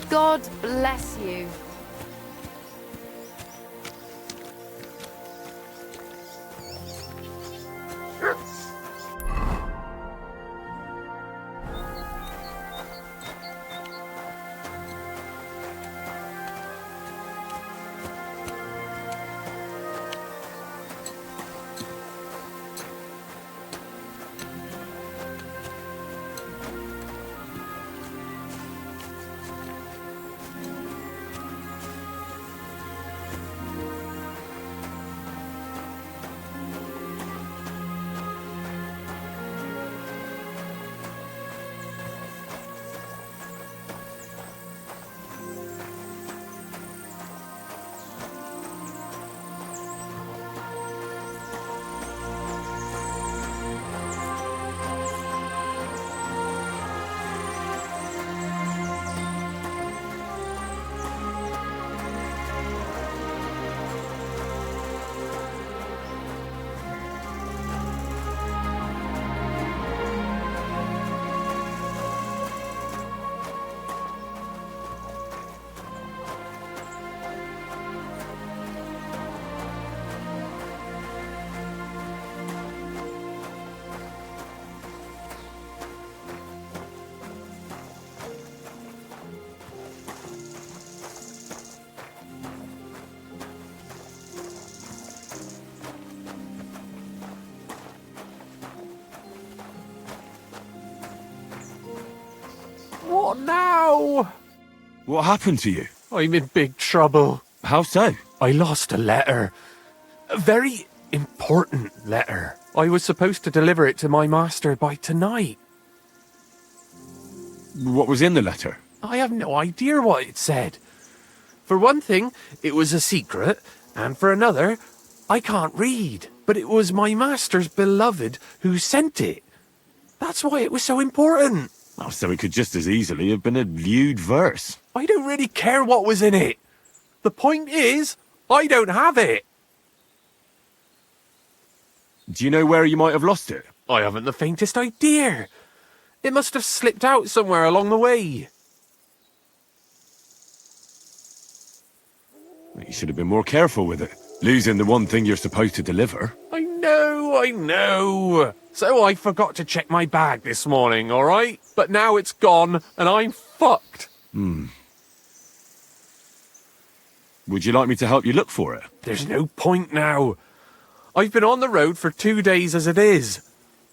God bless you. What now? What happened to you? I'm in big trouble. How so? I lost a letter. A very important letter. I was supposed to deliver it to my master by tonight. What was in the letter? I have no idea what it said. For one thing, it was a secret, and for another, I can't read. But it was my master's beloved who sent it. That's why it was so important. Oh, so it could just as easily have been a lewd verse. I don't really care what was in it. The point is, I don't have it. Do you know where you might have lost it? I haven't the faintest idea. It must have slipped out somewhere along the way. You should have been more careful with it. Losing the one thing you're supposed to deliver. I know. So I forgot to check my bag this morning, all right? But now it's gone, and I'm fucked. Would you like me to help you look for it? There's no point now. I've been on the road for 2 days as it is.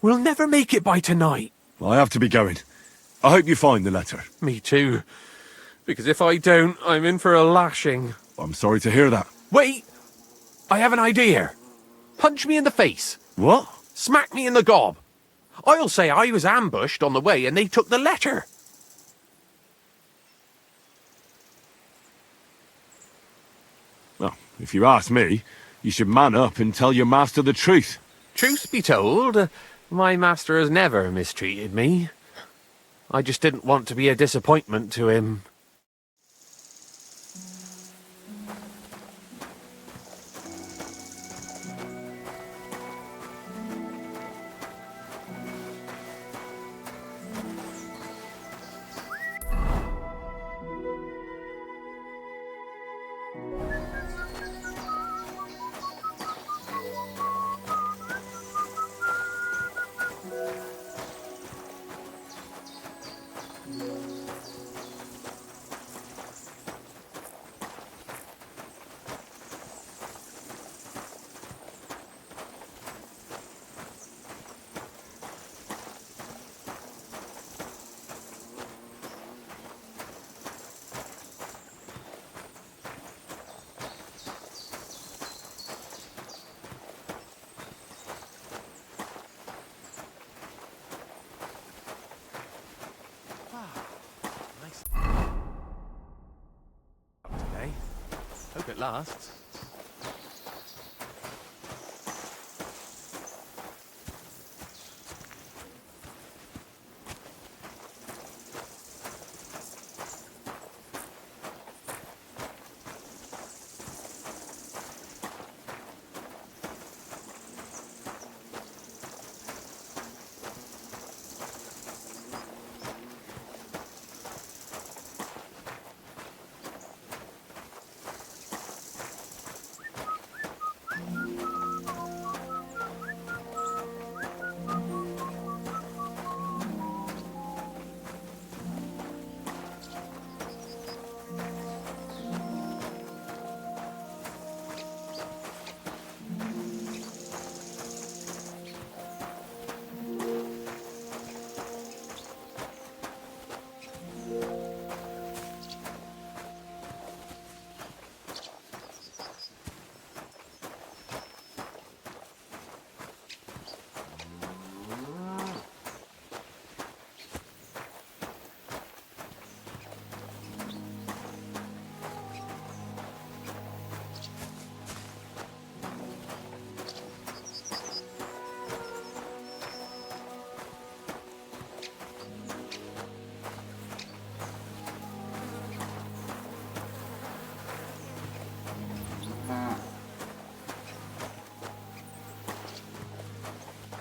We'll never make it by tonight. I have to be going. I hope you find the letter. Me too. Because if I don't, I'm in for a lashing. I'm sorry to hear that. Wait! I have an idea. Punch me in the face. What? Smack me in the gob. I'll say I was ambushed on the way and they took the letter. Well, if you ask me, you should man up and tell your master the truth. Truth be told, my master has never mistreated me. I just didn't want to be a disappointment to him. Hope it lasts.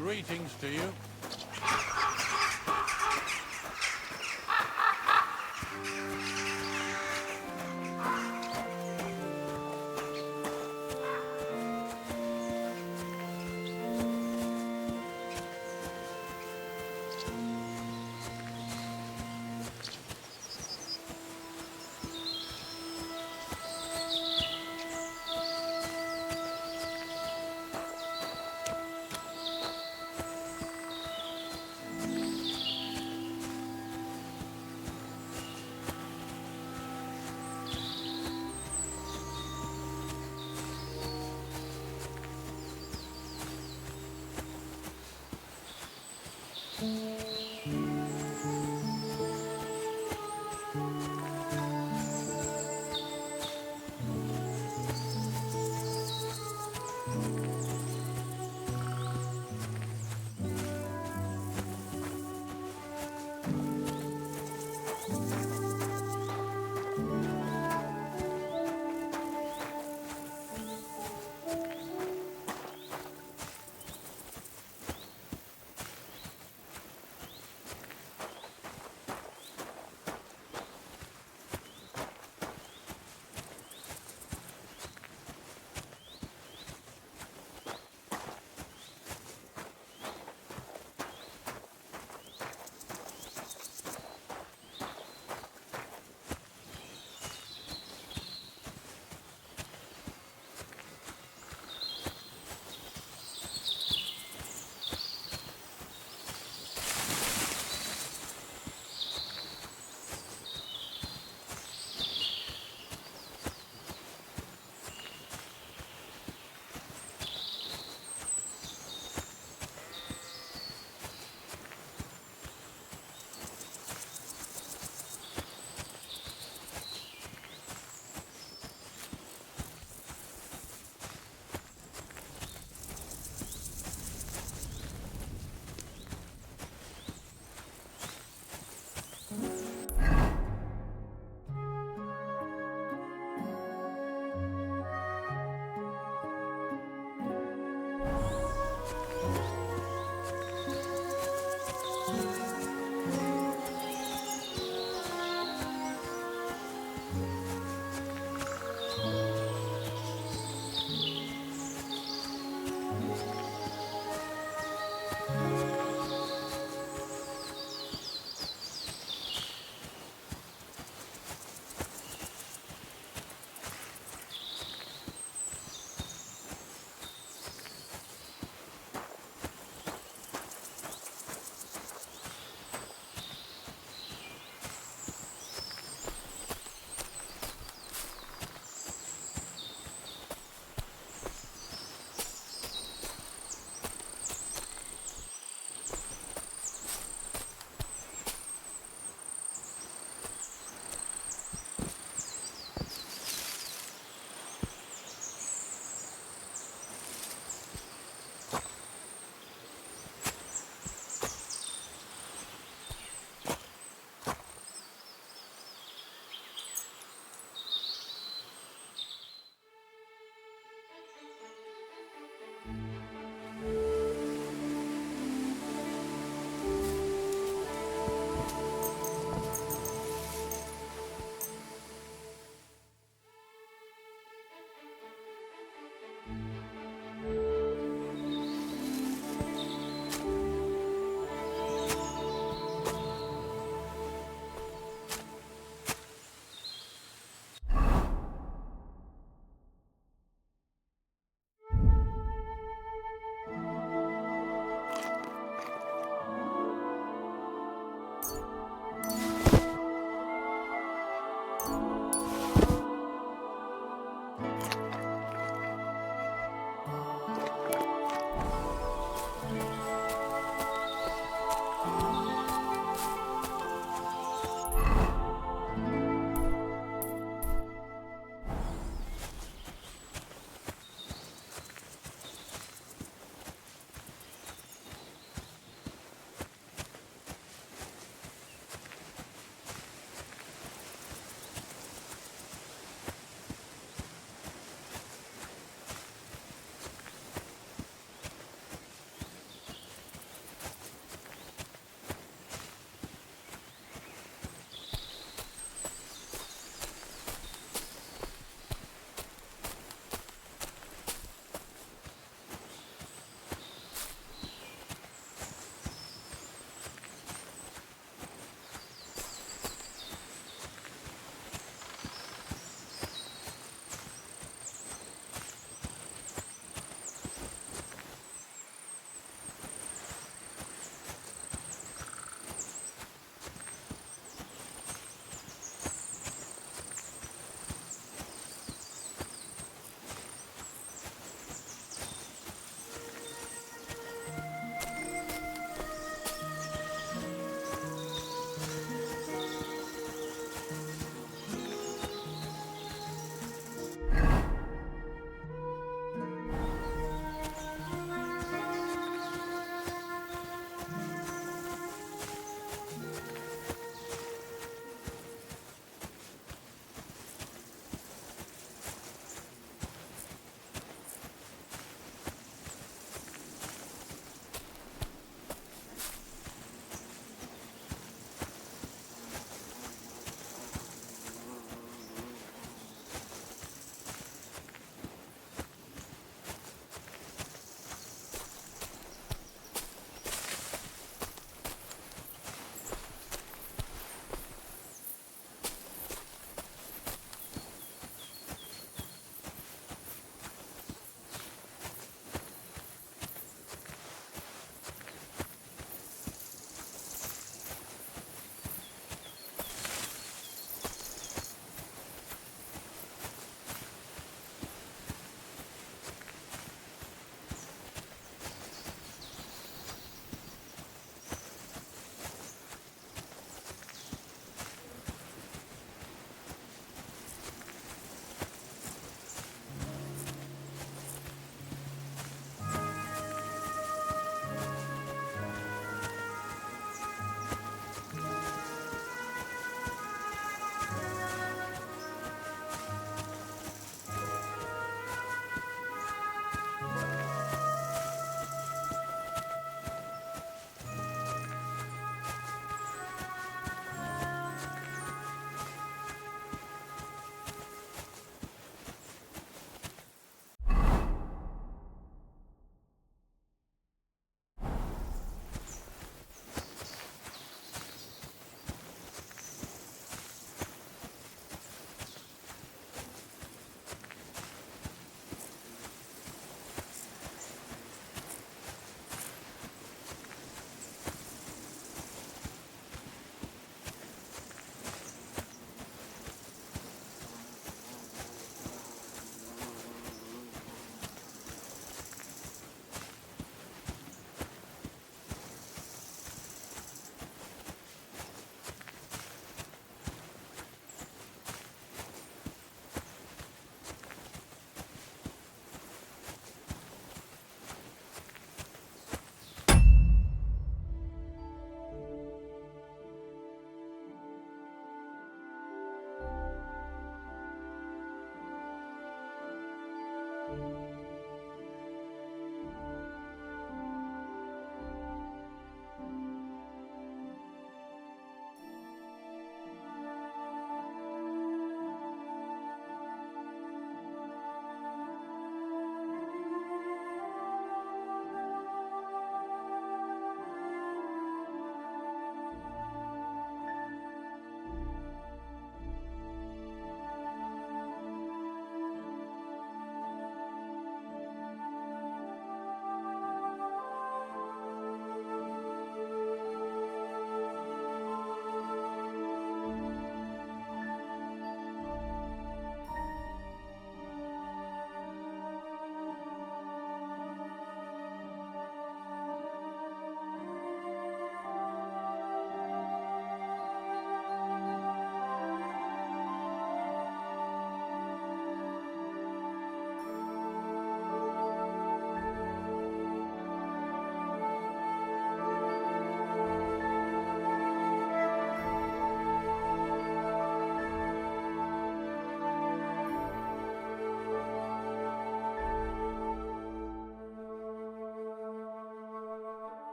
Greetings to you.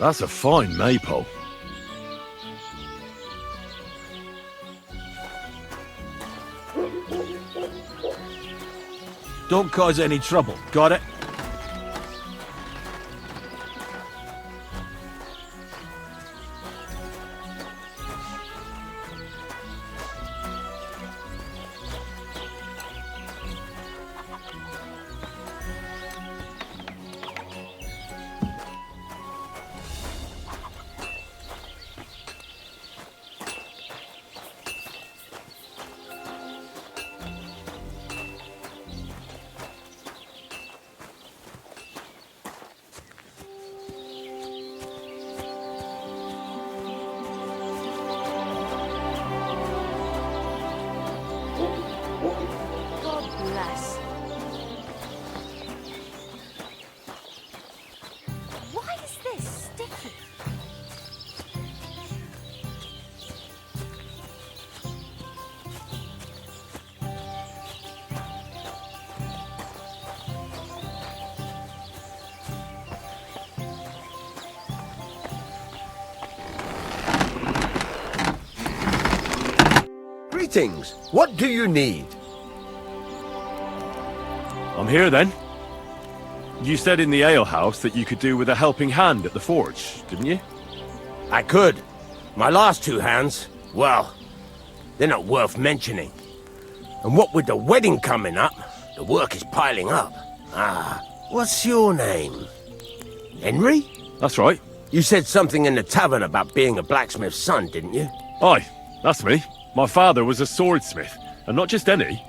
That's a fine maypole. Don't cause any trouble, got it? God bless. Why is this sticky? Greetings. What do you need? I'm here then. You said in the alehouse that you could do with a helping hand at the forge, didn't you? I could. My last two hands, well, they're not worth mentioning. And what with the wedding coming up, the work is piling up. What's your name? Henry? That's right. You said something in the tavern about being a blacksmith's son, didn't you? Aye, that's me. My father was a swordsmith, and not just any.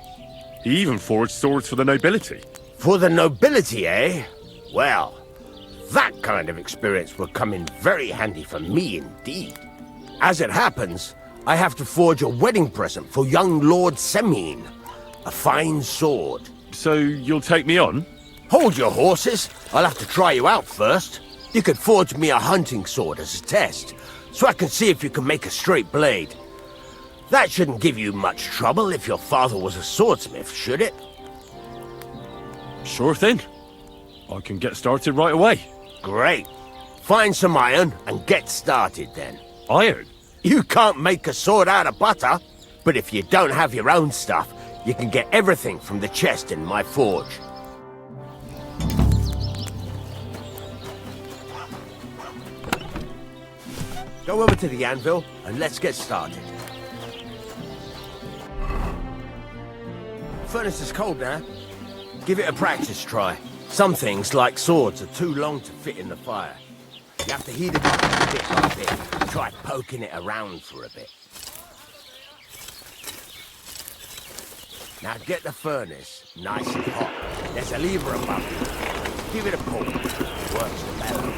He even forged swords for the nobility. For the nobility, eh? Well, that kind of experience will come in very handy for me indeed. As it happens, I have to forge a wedding present for young Lord Semine. A fine sword. So you'll take me on? Hold your horses. I'll have to try you out first. You could forge me a hunting sword as a test, so I can see if you can make a straight blade. That shouldn't give you much trouble if your father was a swordsmith, should it? Sure thing. I can get started right away. Great. Find some iron and get started then. Iron? You can't make a sword out of butter, but if you don't have your own stuff, you can get everything from the chest in my forge. Go over to the anvil and let's get started. Furnace is cold now. Give it a practice try. Some things, like swords, are too long to fit in the fire. You have to heat it up bit by bit. Try poking it around for a bit. Now get the furnace nice and hot. There's a lever above it. Give it a pull. Works the better.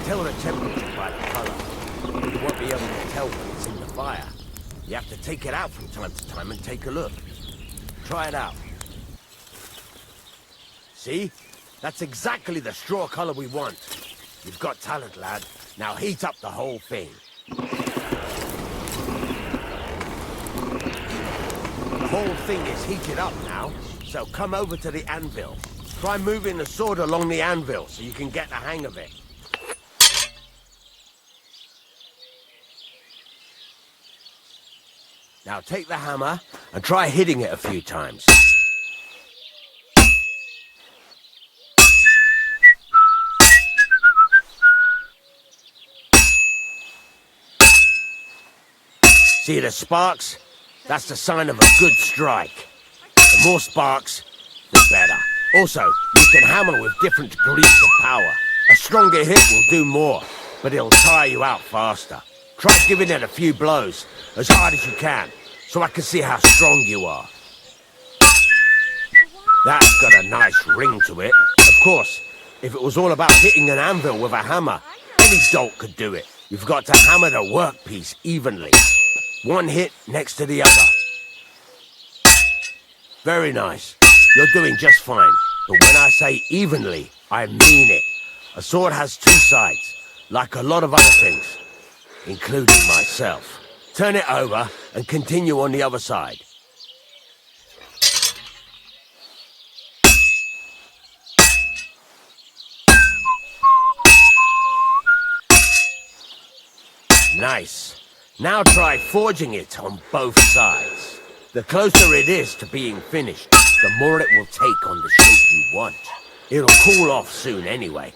Tell the temperature by the colour. You won't be able to tell when it's in the fire. You have to take it out from time to time and take a look. Try it out. See? That's exactly the straw colour we want. You've got talent, lad. Now heat up the whole thing. The whole thing is heated up now, so come over to the anvil. Try moving the sword along the anvil so you can get the hang of it. Now take the hammer and try hitting it a few times. See the sparks? That's the sign of a good strike. The more sparks, the better. Also, you can hammer with different degrees of power. A stronger hit will do more, but it'll tire you out faster. Try giving it a few blows, as hard as you can, so I can see how strong you are. That's got a nice ring to it. Of course, if it was all about hitting an anvil with a hammer, any dolt could do it. You've got to hammer the workpiece evenly. One hit next to the other. Very nice. You're doing just fine. But when I say evenly, I mean it. A sword has two sides, like a lot of other things, including myself. Turn it over and continue on the other side. Nice. Now try forging it on both sides. The closer it is to being finished, the more it will take on the shape you want. It'll cool off soon anyway.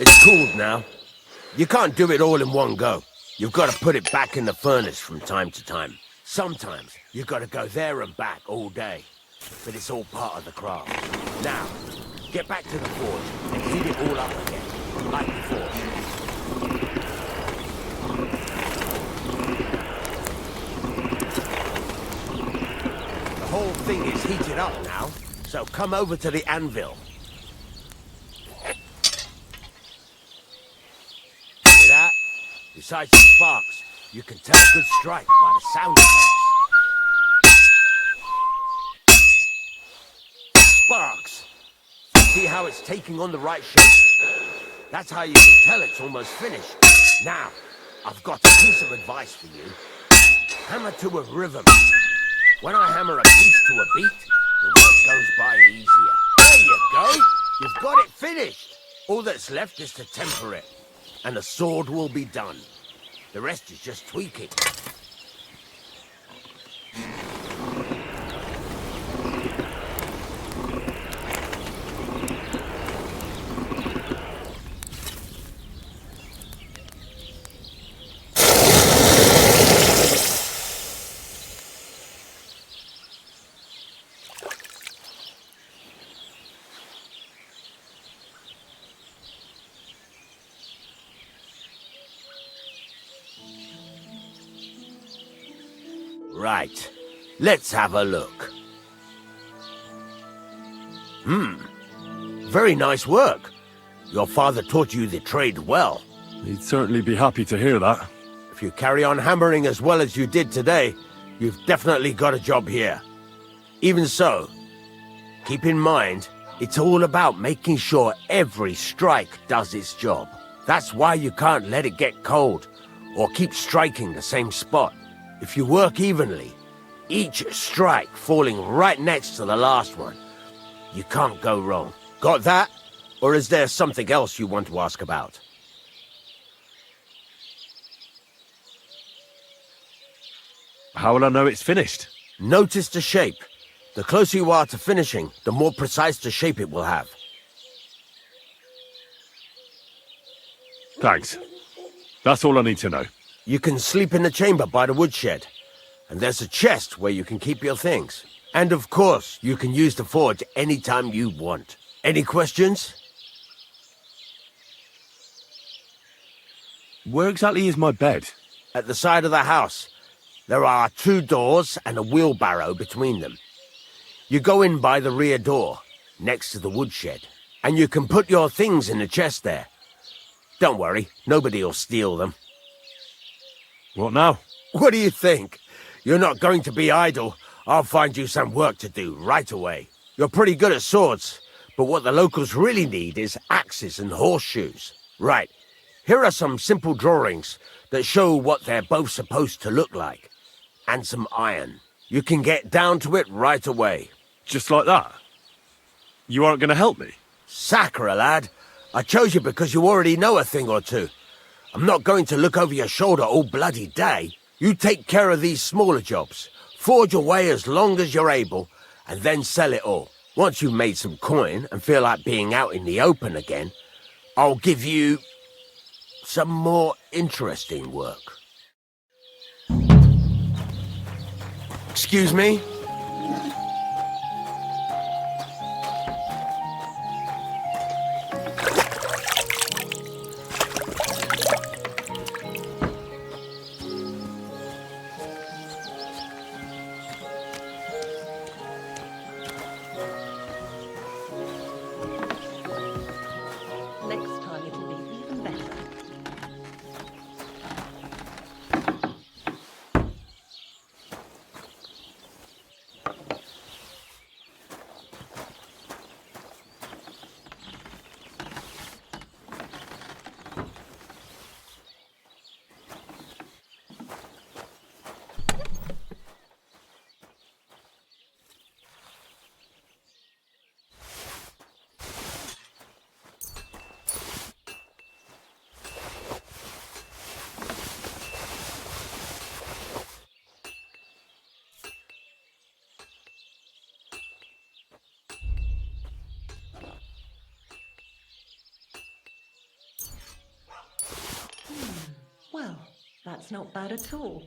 It's cooled now. You can't do it all in one go. You've got to put it back in the furnace from time to time. Sometimes you've got to go there and back all day. But it's all part of the craft. Now, get back to the forge and heat it all up again, like before. The whole thing is heated up now, so come over to the anvil. Besides the sparks, you can tell a good strike by the sound it makes. Sparks! See how it's taking on the right shape? That's how you can tell it's almost finished. Now, I've got a piece of advice for you. Hammer to a rhythm. When I hammer a piece to a beat, the work goes by easier. There you go! You've got it finished! All that's left is to temper it, and the sword will be done. The rest is just tweaking. Right. Let's have a look. Very nice work. Your father taught you the trade well. He'd certainly be happy to hear that. If you carry on hammering as well as you did today, you've definitely got a job here. Even so, keep in mind, it's all about making sure every strike does its job. That's why you can't let it get cold, or keep striking the same spot. If you work evenly, each strike falling right next to the last one, you can't go wrong. Got that? Or is there something else you want to ask about? How will I know it's finished? Notice the shape. The closer you are to finishing, the more precise the shape it will have. Thanks. That's all I need to know. You can sleep in the chamber by the woodshed. And there's a chest where you can keep your things. And of course, you can use the forge anytime you want. Any questions? Where exactly is my bed? At the side of the house. There are 2 doors and a wheelbarrow between them. You go in by the rear door, next to the woodshed. And you can put your things in the chest there. Don't worry, nobody'll steal them. What now? What do you think? You're not going to be idle. I'll find you some work to do right away. You're pretty good at swords, but what the locals really need is axes and horseshoes. Right, here are some simple drawings that show what they're both supposed to look like. And some iron. You can get down to it right away. Just like that? You aren't going to help me? Sacre, lad. I chose you because you already know a thing or two. I'm not going to look over your shoulder all bloody day. You take care of these smaller jobs. Forge away as long as you're able, and then sell it all. Once you've made some coin and feel like being out in the open again, I'll give you some more interesting work. Excuse me? Next time it'll be even better. Well, that's not bad at all.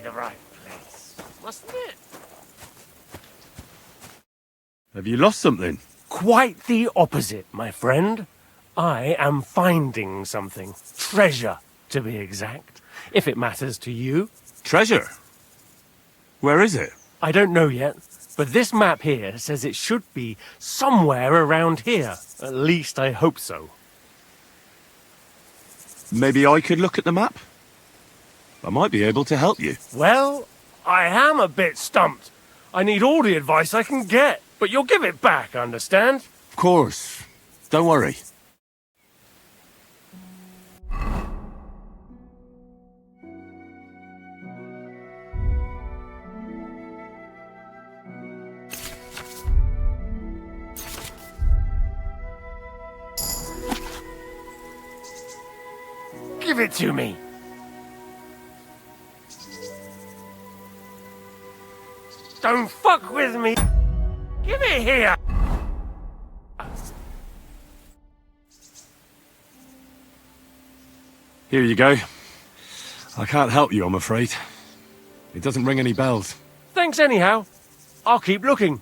the right place, mustn't it? Have you lost something? Quite the opposite, my friend. I am finding something. Treasure, to be exact, if it matters to you. Treasure? Where is it? I don't know yet, but this map here says it should be somewhere around here. At least I hope so. Maybe I could look at the map? I might be able to help you. Well, I am a bit stumped. I need all the advice I can get, but you'll give it back, understand? Of course. Don't worry. Give it to me. Don't fuck with me. Give it here. Here you go. I can't help you, I'm afraid. It doesn't ring any bells. Thanks anyhow. I'll keep looking.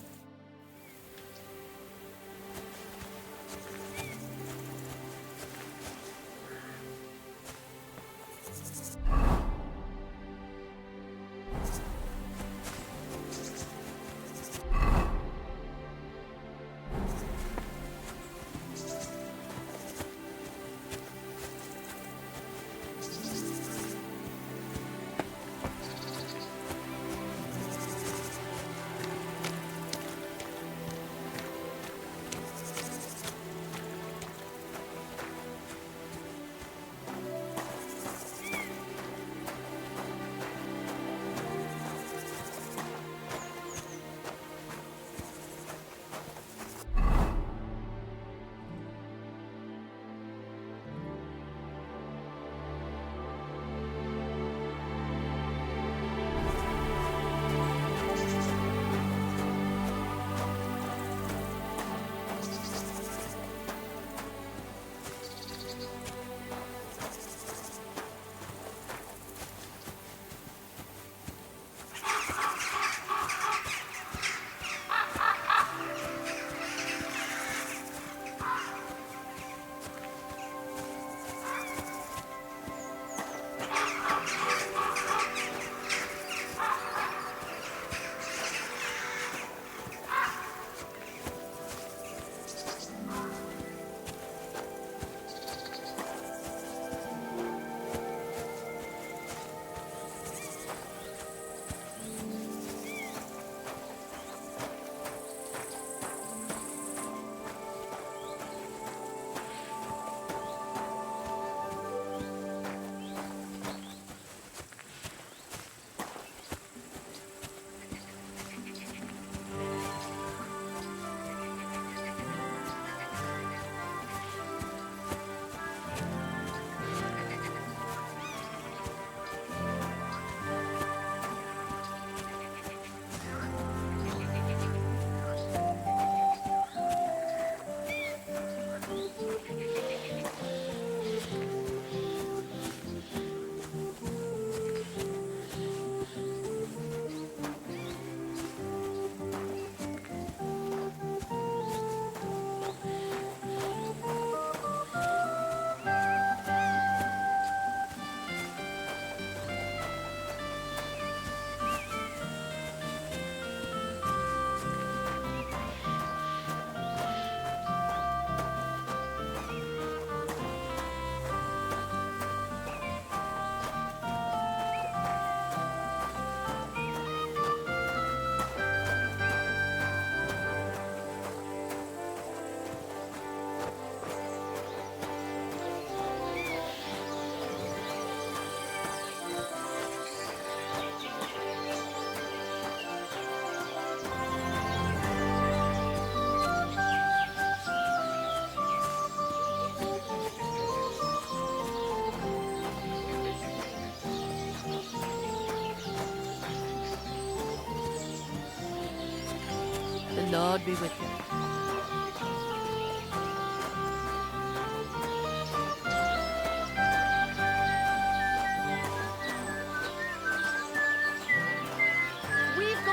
The Lord be with you.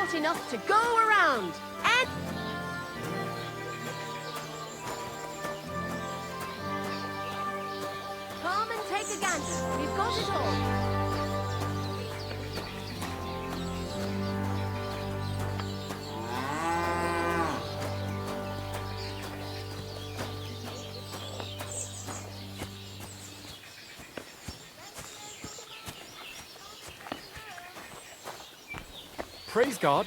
got enough to go around. And come and take a gander. We've got it all. Praise God.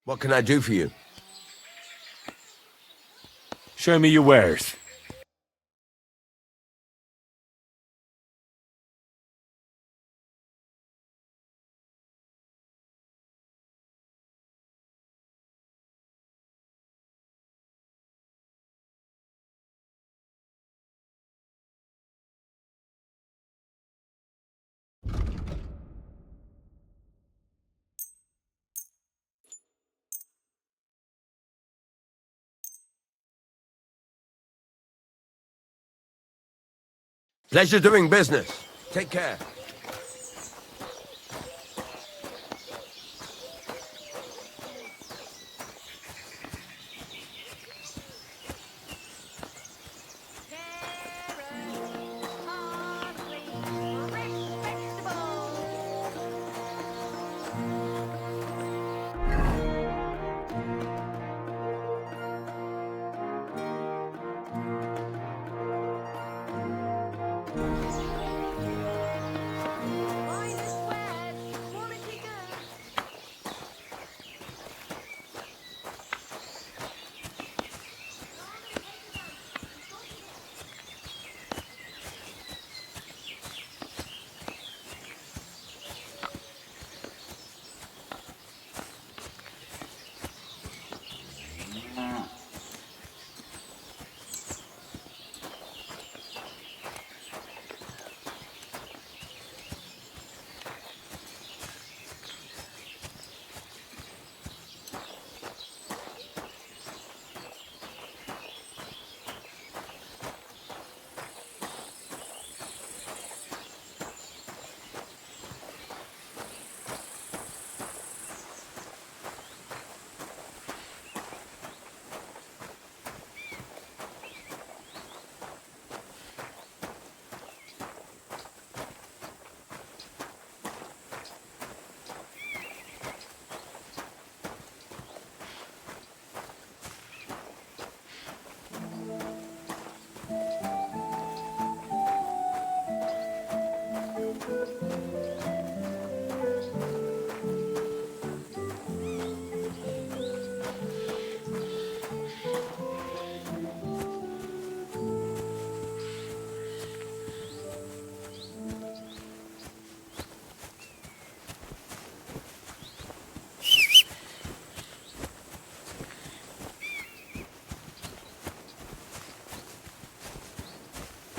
What can I do for you? Show me your wares. Pleasure doing business. Take care.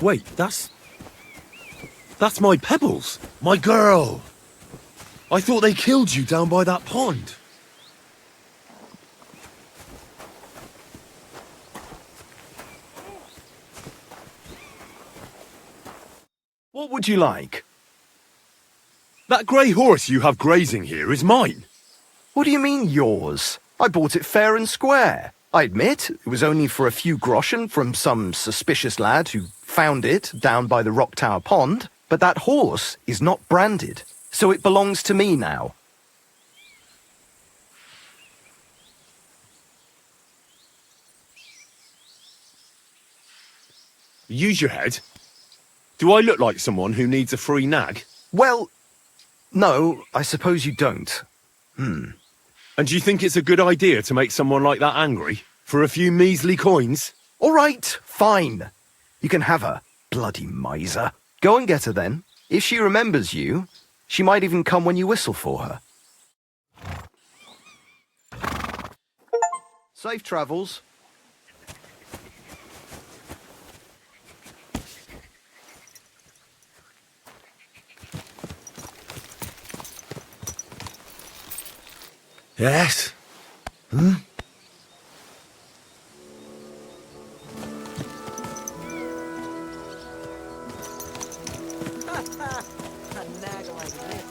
Wait, that's my Pebbles, my girl. I thought they killed you down by that pond. What would you like? That grey horse you have grazing here is mine. What do you mean, yours? I bought it fair and square. I admit, it was only for a few groschen from some suspicious lad who found it down by the Rock Tower Pond, but that horse is not branded, so it belongs to me now. Use your head. Do I look like someone who needs a free nag? Well, no, I suppose you don't. And do you think it's a good idea to make someone like that angry? For a few measly coins? All right, fine. You can have her, bloody miser. Go and get her then. If she remembers you, she might even come when you whistle for her. Safe travels. Yes? A nag like this.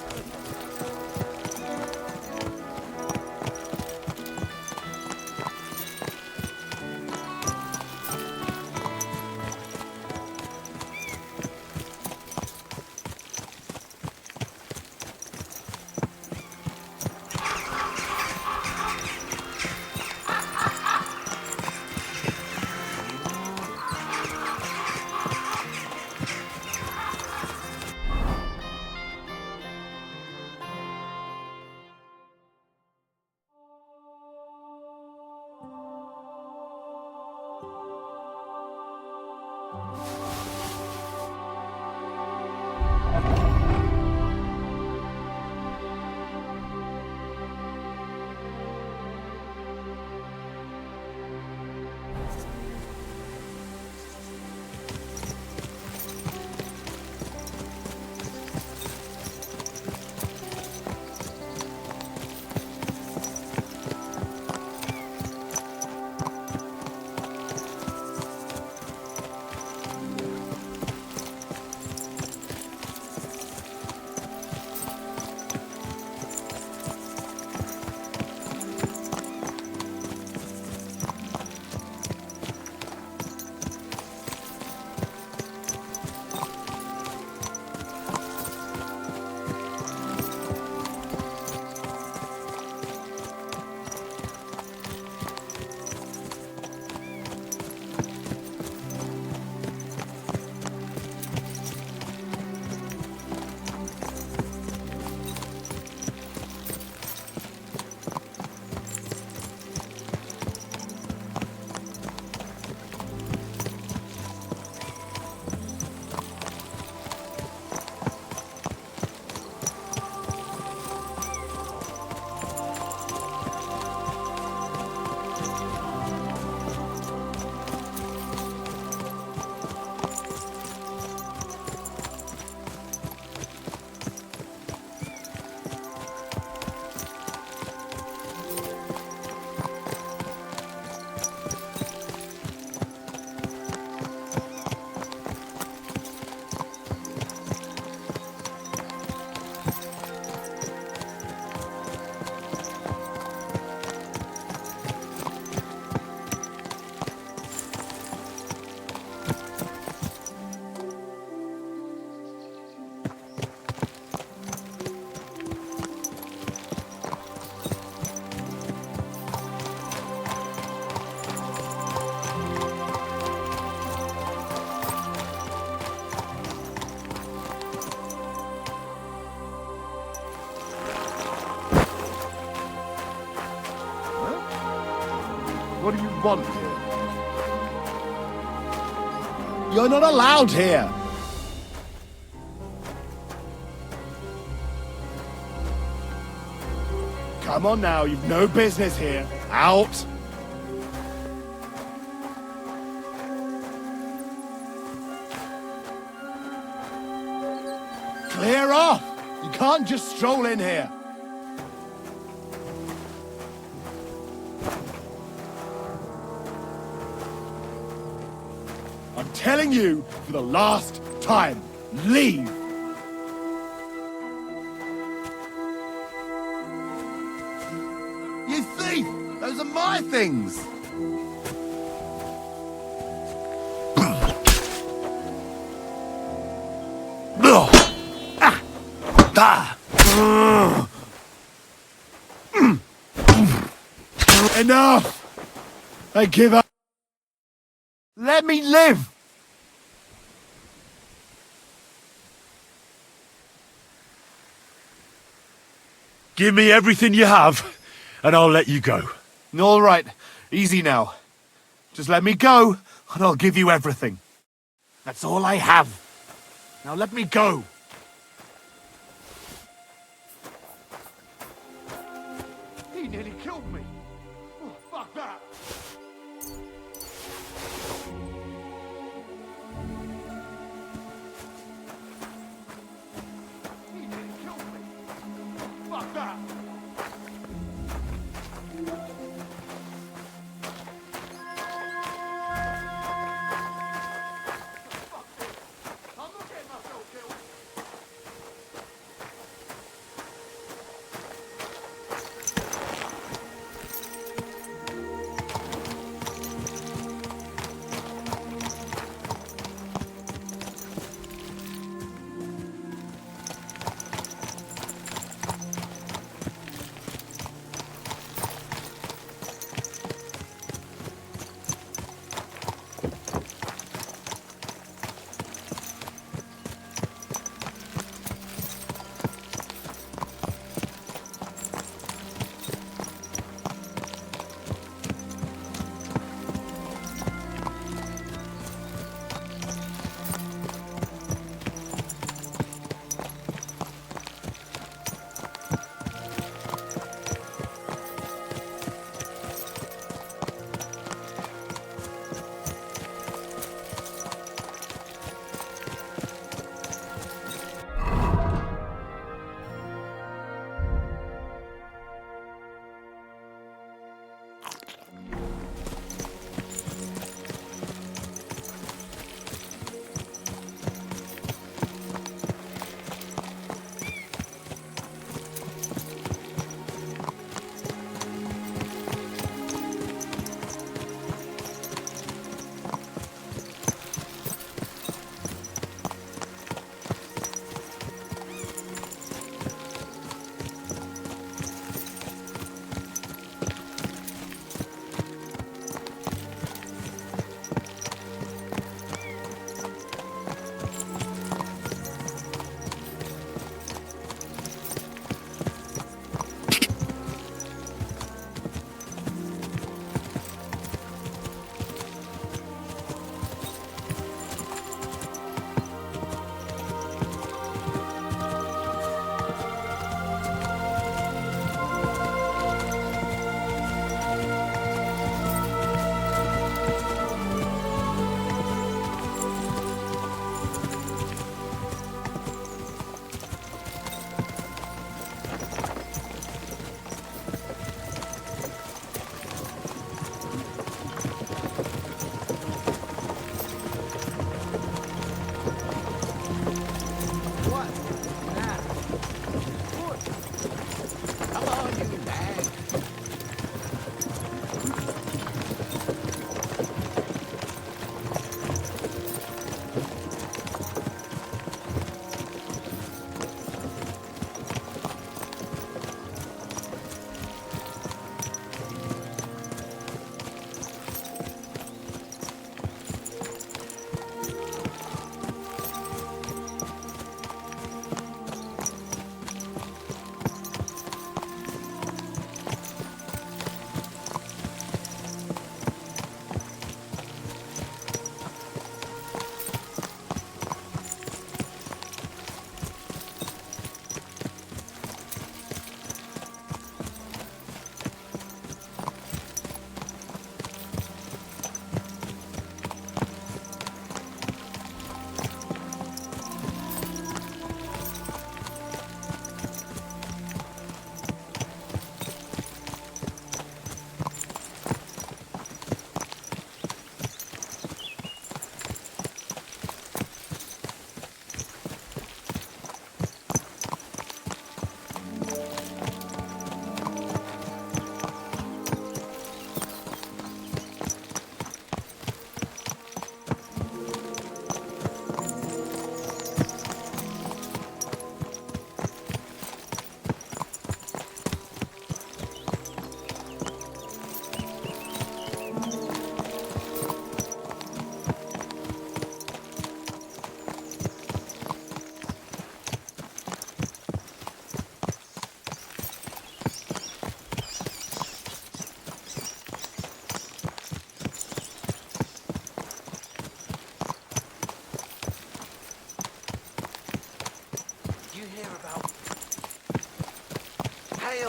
What do you want here? You're not allowed here! Come on now, you've no business here. Out! Clear off! You can't just stroll in here. I'm telling you for the last time, leave! You thief! Those are my things! Enough! I give up. Let me live! Give me everything you have, and I'll let you go. All right, easy now. Just let me go, and I'll give you everything. That's all I have. Now let me go. He nearly killed me. Oh, fuck that. He nearly killed me. Fuck that.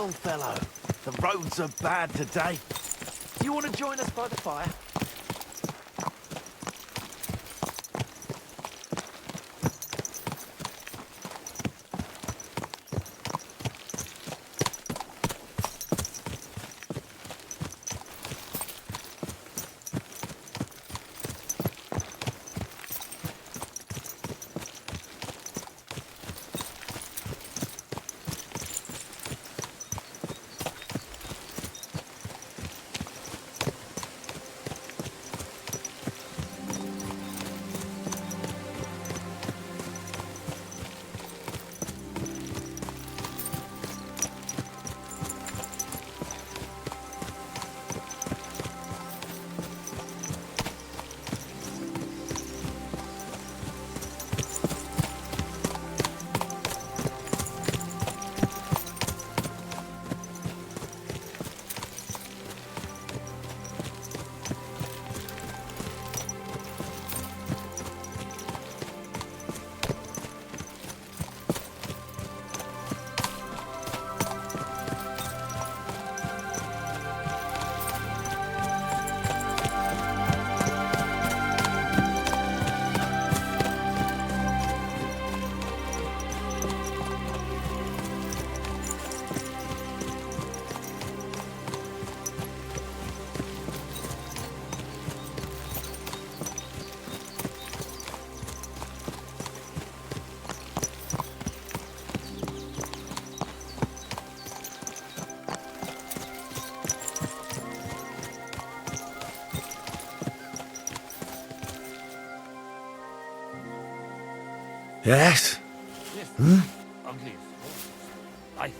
old fellow. The roads are bad today. You want to join us by the fire? Yes? Hmm? Ugly life.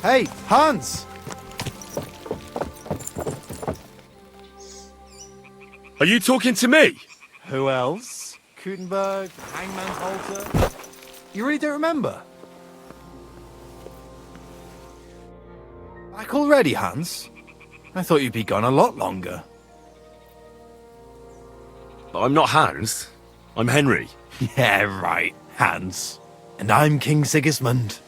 Hey, Hans! Are you talking to me? Who else? Gutenberg, Hangman's Halter. You really don't remember? Back already, Hans? I thought you'd be gone a lot longer. I'm not Hans. I'm Henry. Yeah, right, Hans. And I'm King Sigismund.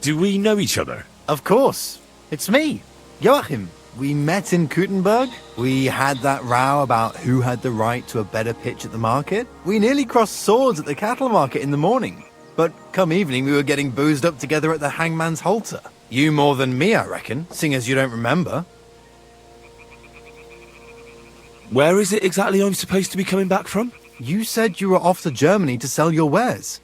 Do we know each other? Of course. It's me, Joachim. We met in Gutenberg. We had that row about who had the right to a better pitch at the market. We nearly crossed swords at the cattle market in the morning. But come evening, we were getting boozed up together at the Hangman's Halter. You more than me, I reckon, seeing as you don't remember. Where is it exactly I'm supposed to be coming back from? You said you were off to Germany to sell your wares.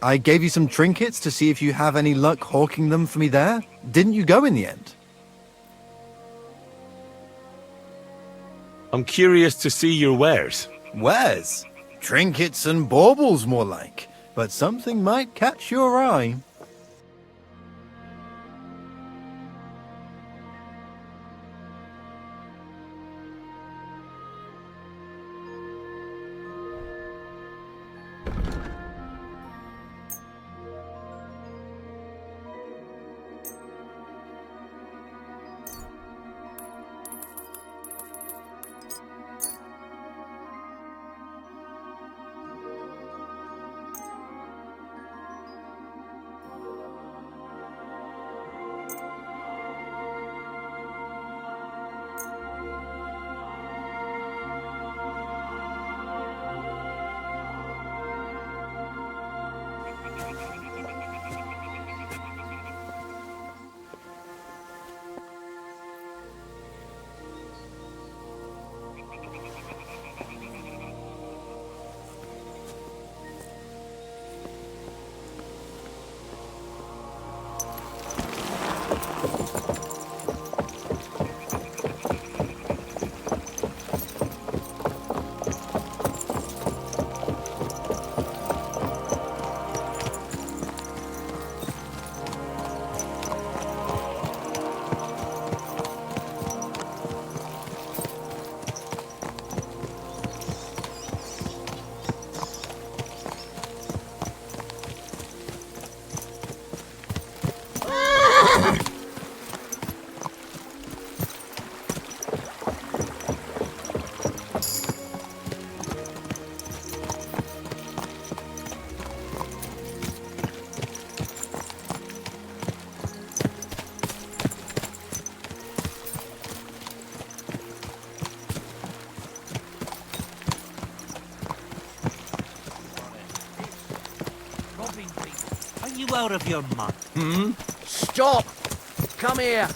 I gave you some trinkets to see if you have any luck hawking them for me there. Didn't you go in the end? I'm curious to see your wares. Wares? Trinkets and baubles, more like. But something might catch your eye. you out of your mind? Hmm? Stop! Come here!